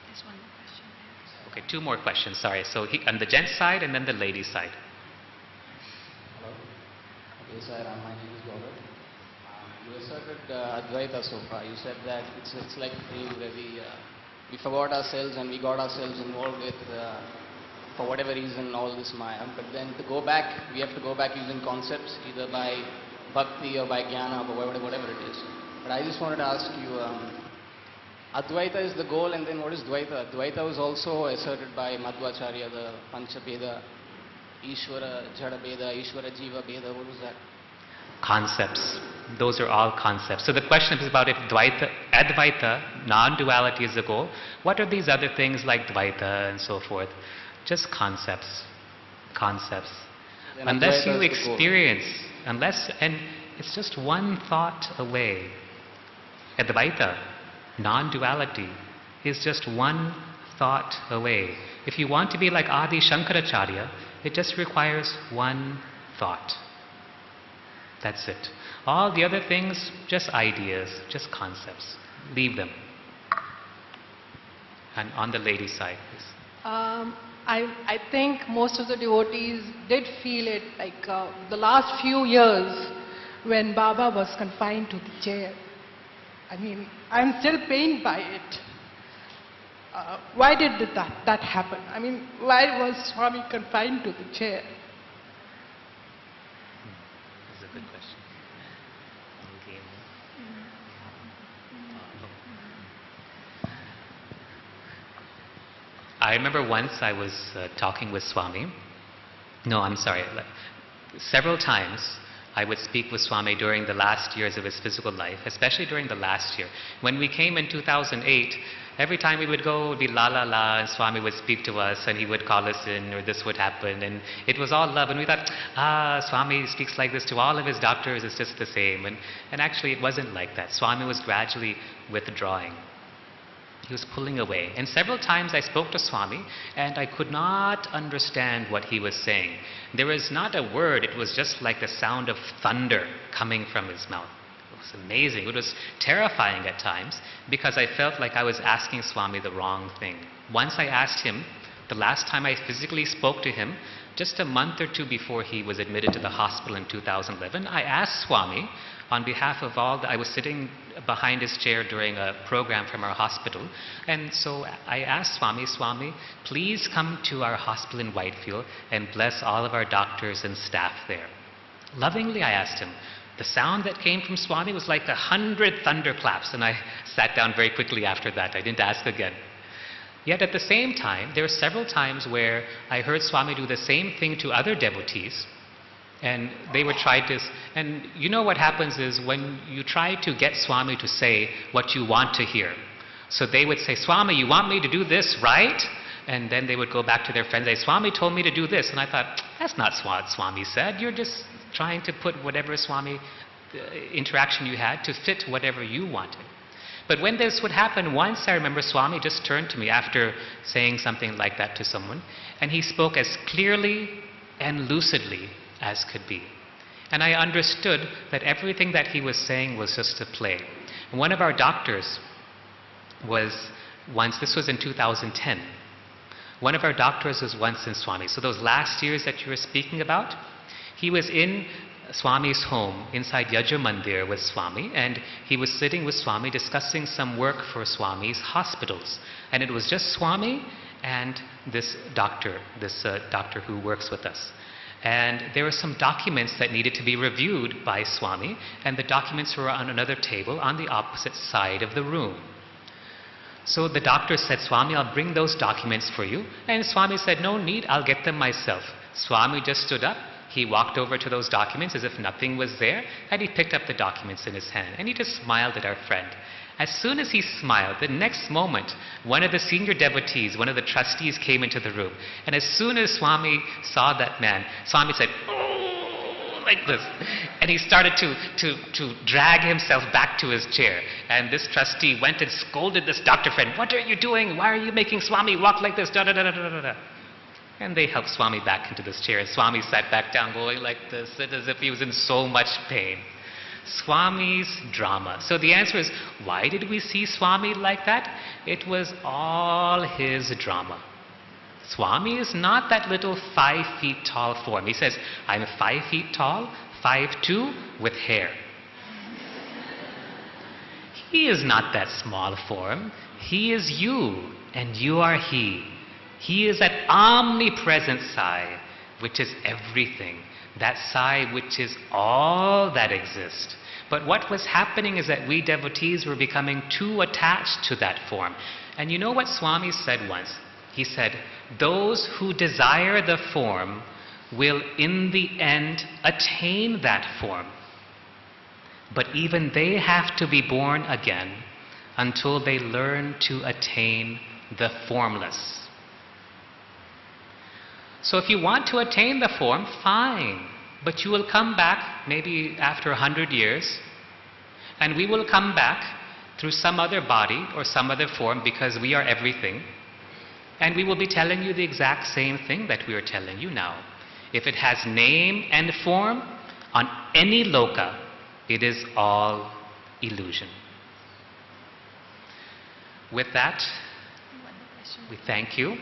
There's one more question there. Okay, two more questions, sorry. So on the gents side and then the ladies side. Hello. Okay, sir, my name is Gaurav. You asserted Advaita so far. You said that it's like a dream where we forgot ourselves and we got ourselves involved with, for whatever reason, all this Maya. But then to go back, we have to go back using concepts, either by bhakti or by jnana or whatever it is. But I just wanted to ask you, Advaita is the goal, and then what is Dvaita? Dvaita was also asserted by Madhvacharya, the Panchabheda, Ishvara Jada Bheda, Ishvara Jiva Bheda. What was that? Concepts. Those are all concepts. So the question is about if Advaita, non-duality is the goal, what are these other things like Dvaita and so forth? Just concepts. Concepts. Then Unless Advaita you is the experience, and it's just one thought away. Advaita, non-duality, is just one thought away. If you want to be like Adi Shankaracharya, it just requires one thought. That's it. All the other things, just ideas, just concepts. Leave them. And on the lady side, please. I think most of the devotees did feel it like the last few years when Baba was confined to the chair. I mean, I'm still pained by it. Why did that happen? I mean, why was Swami confined to the chair? That's a good question. Okay. I remember once I was talking with Swami. No, I'm sorry. Several times I would speak with Swami during the last years of his physical life, especially during the last year. When we came in 2008, every time we would go, it would be la la la, and Swami would speak to us, and he would call us in, or this would happen, and it was all love. And we thought, Swami speaks like this to all of his doctors, it's just the same. And actually, it wasn't like that. Swami was gradually withdrawing. He was pulling away. And several times I spoke to Swami and I could not understand what he was saying. There was not a word, it was just like the sound of thunder coming from his mouth. It was amazing. It was terrifying at times because I felt like I was asking Swami the wrong thing. Once I asked him, the last time I physically spoke to him, just a month or two before he was admitted to the hospital in 2011, I asked Swami, on behalf of I was sitting behind his chair during a program from our hospital, and so I asked Swami, please come to our hospital in Whitefield and bless all of our doctors and staff there. Lovingly I asked him. The sound that came from Swami was like 100 thunderclaps, and I sat down very quickly after that. I didn't ask again. Yet at the same time, there were several times where I heard Swami do the same thing to other devotees, and they would try to, and you know what happens is when you try to get Swami to say what you want to hear. So they would say, Swami, you want me to do this, right? And then they would go back to their friends and say, Swami told me to do this. And I thought, that's not what Swami said. You're just trying to put whatever Swami interaction you had to fit whatever you wanted. But when this would happen, once I remember Swami just turned to me after saying something like that to someone, and he spoke as clearly and lucidly as could be. And I understood that everything that he was saying was just a play. And one of our doctors was once, this was in 2010, one of our doctors was once in Swami. So those last years that you were speaking about, he was in Swami's home inside Yaja Mandir with Swami, and he was sitting with Swami discussing some work for Swami's hospitals. And it was just Swami and this doctor who works with us. And there were some documents that needed to be reviewed by Swami, and the documents were on another table on the opposite side of the room. So the doctor said, Swami, I'll bring those documents for you. And Swami said, no need, I'll get them myself. Swami just stood up. He walked over to those documents as if nothing was there, and he picked up the documents in his hand. And he just smiled at our friend. As soon as he smiled, the next moment, one of the senior devotees, one of the trustees came into the room. And as soon as Swami saw that man, Swami said, oh, like this. And he started to drag himself back to his chair. And this trustee went and scolded this doctor friend. What are you doing? Why are you making Swami walk like this? Da, da, da, da, da, da. And they helped Swami back into this chair. And Swami sat back down going like this, as if he was in so much pain. Swami's drama. So the answer is, why did we see Swami like that? It was all his drama. Swami is not that little 5 feet tall form. He says, I'm 5 feet tall, 5'2", with hair. He is not that small form. He is you, and you are he. He is that omnipresent Sai, which is everything. That Sai which is all that exists. But what was happening is that we devotees were becoming too attached to that form. And you know what Swami said once? He said, those who desire the form will in the end attain that form. But even they have to be born again until they learn to attain the formless. So if you want to attain the form, fine. But you will come back maybe after 100 years, and we will come back through some other body or some other form because we are everything. And we will be telling you the exact same thing that we are telling you now. If it has name and form, on any loka, it is all illusion. With that, we thank you.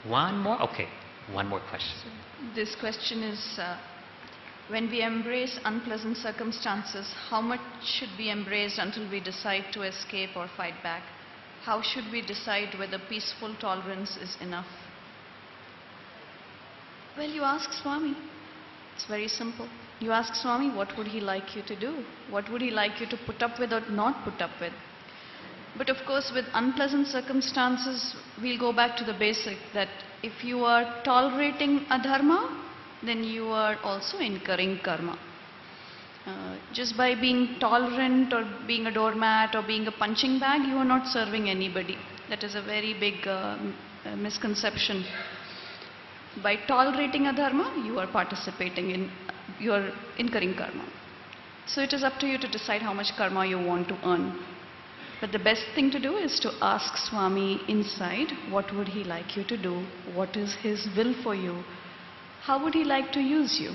One more? Okay, one more question. This question is, when we embrace unpleasant circumstances, how much should be embraced until we decide to escape or fight back? How should we decide whether peaceful tolerance is enough? Well, you ask Swami. It's very simple. You ask Swami, what would he like you to do? What would he like you to put up with or not put up with? But of course, with unpleasant circumstances, we'll go back to the basic that if you are tolerating adharma, then you are also incurring karma. Just by being tolerant or being a doormat or being a punching bag, you are not serving anybody. That is a very big misconception. By tolerating adharma, you are participating in, you are incurring karma. So it is up to you to decide how much karma you want to earn. But the best thing to do is to ask Swami inside, what would he like you to do? What is his will for you? How would he like to use you?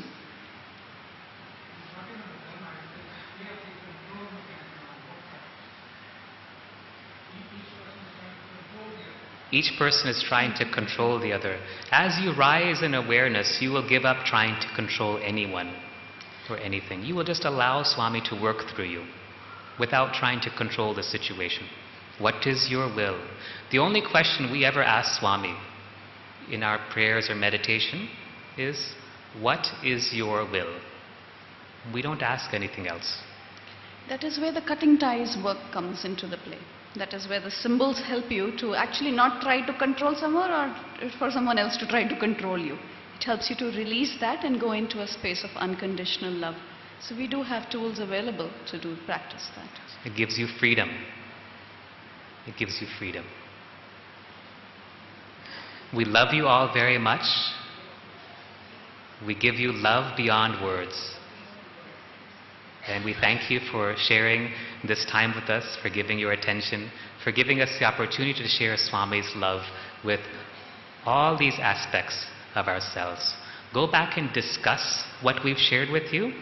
Each person is trying to control the other. As you rise in awareness, you will give up trying to control anyone or anything. You will just allow Swami to work through you without trying to control the situation. What is your will? The only question we ever ask Swami in our prayers or meditation is, what is your will? We don't ask anything else. That is where the cutting ties work comes into the play. That is where the symbols help you to actually not try to control someone or for someone else to try to control you. It helps you to release that and go into a space of unconditional love. So we do have tools available to practice that. It gives you freedom. It gives you freedom. We love you all very much. We give you love beyond words. And we thank you for sharing this time with us, for giving your attention, for giving us the opportunity to share Swami's love with all these aspects of ourselves. Go back and discuss what we've shared with you,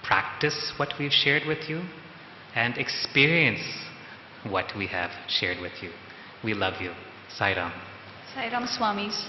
practice what we've shared with you, and experience what we have shared with you. We love you. Sai Ram. Sai Ram Swamis.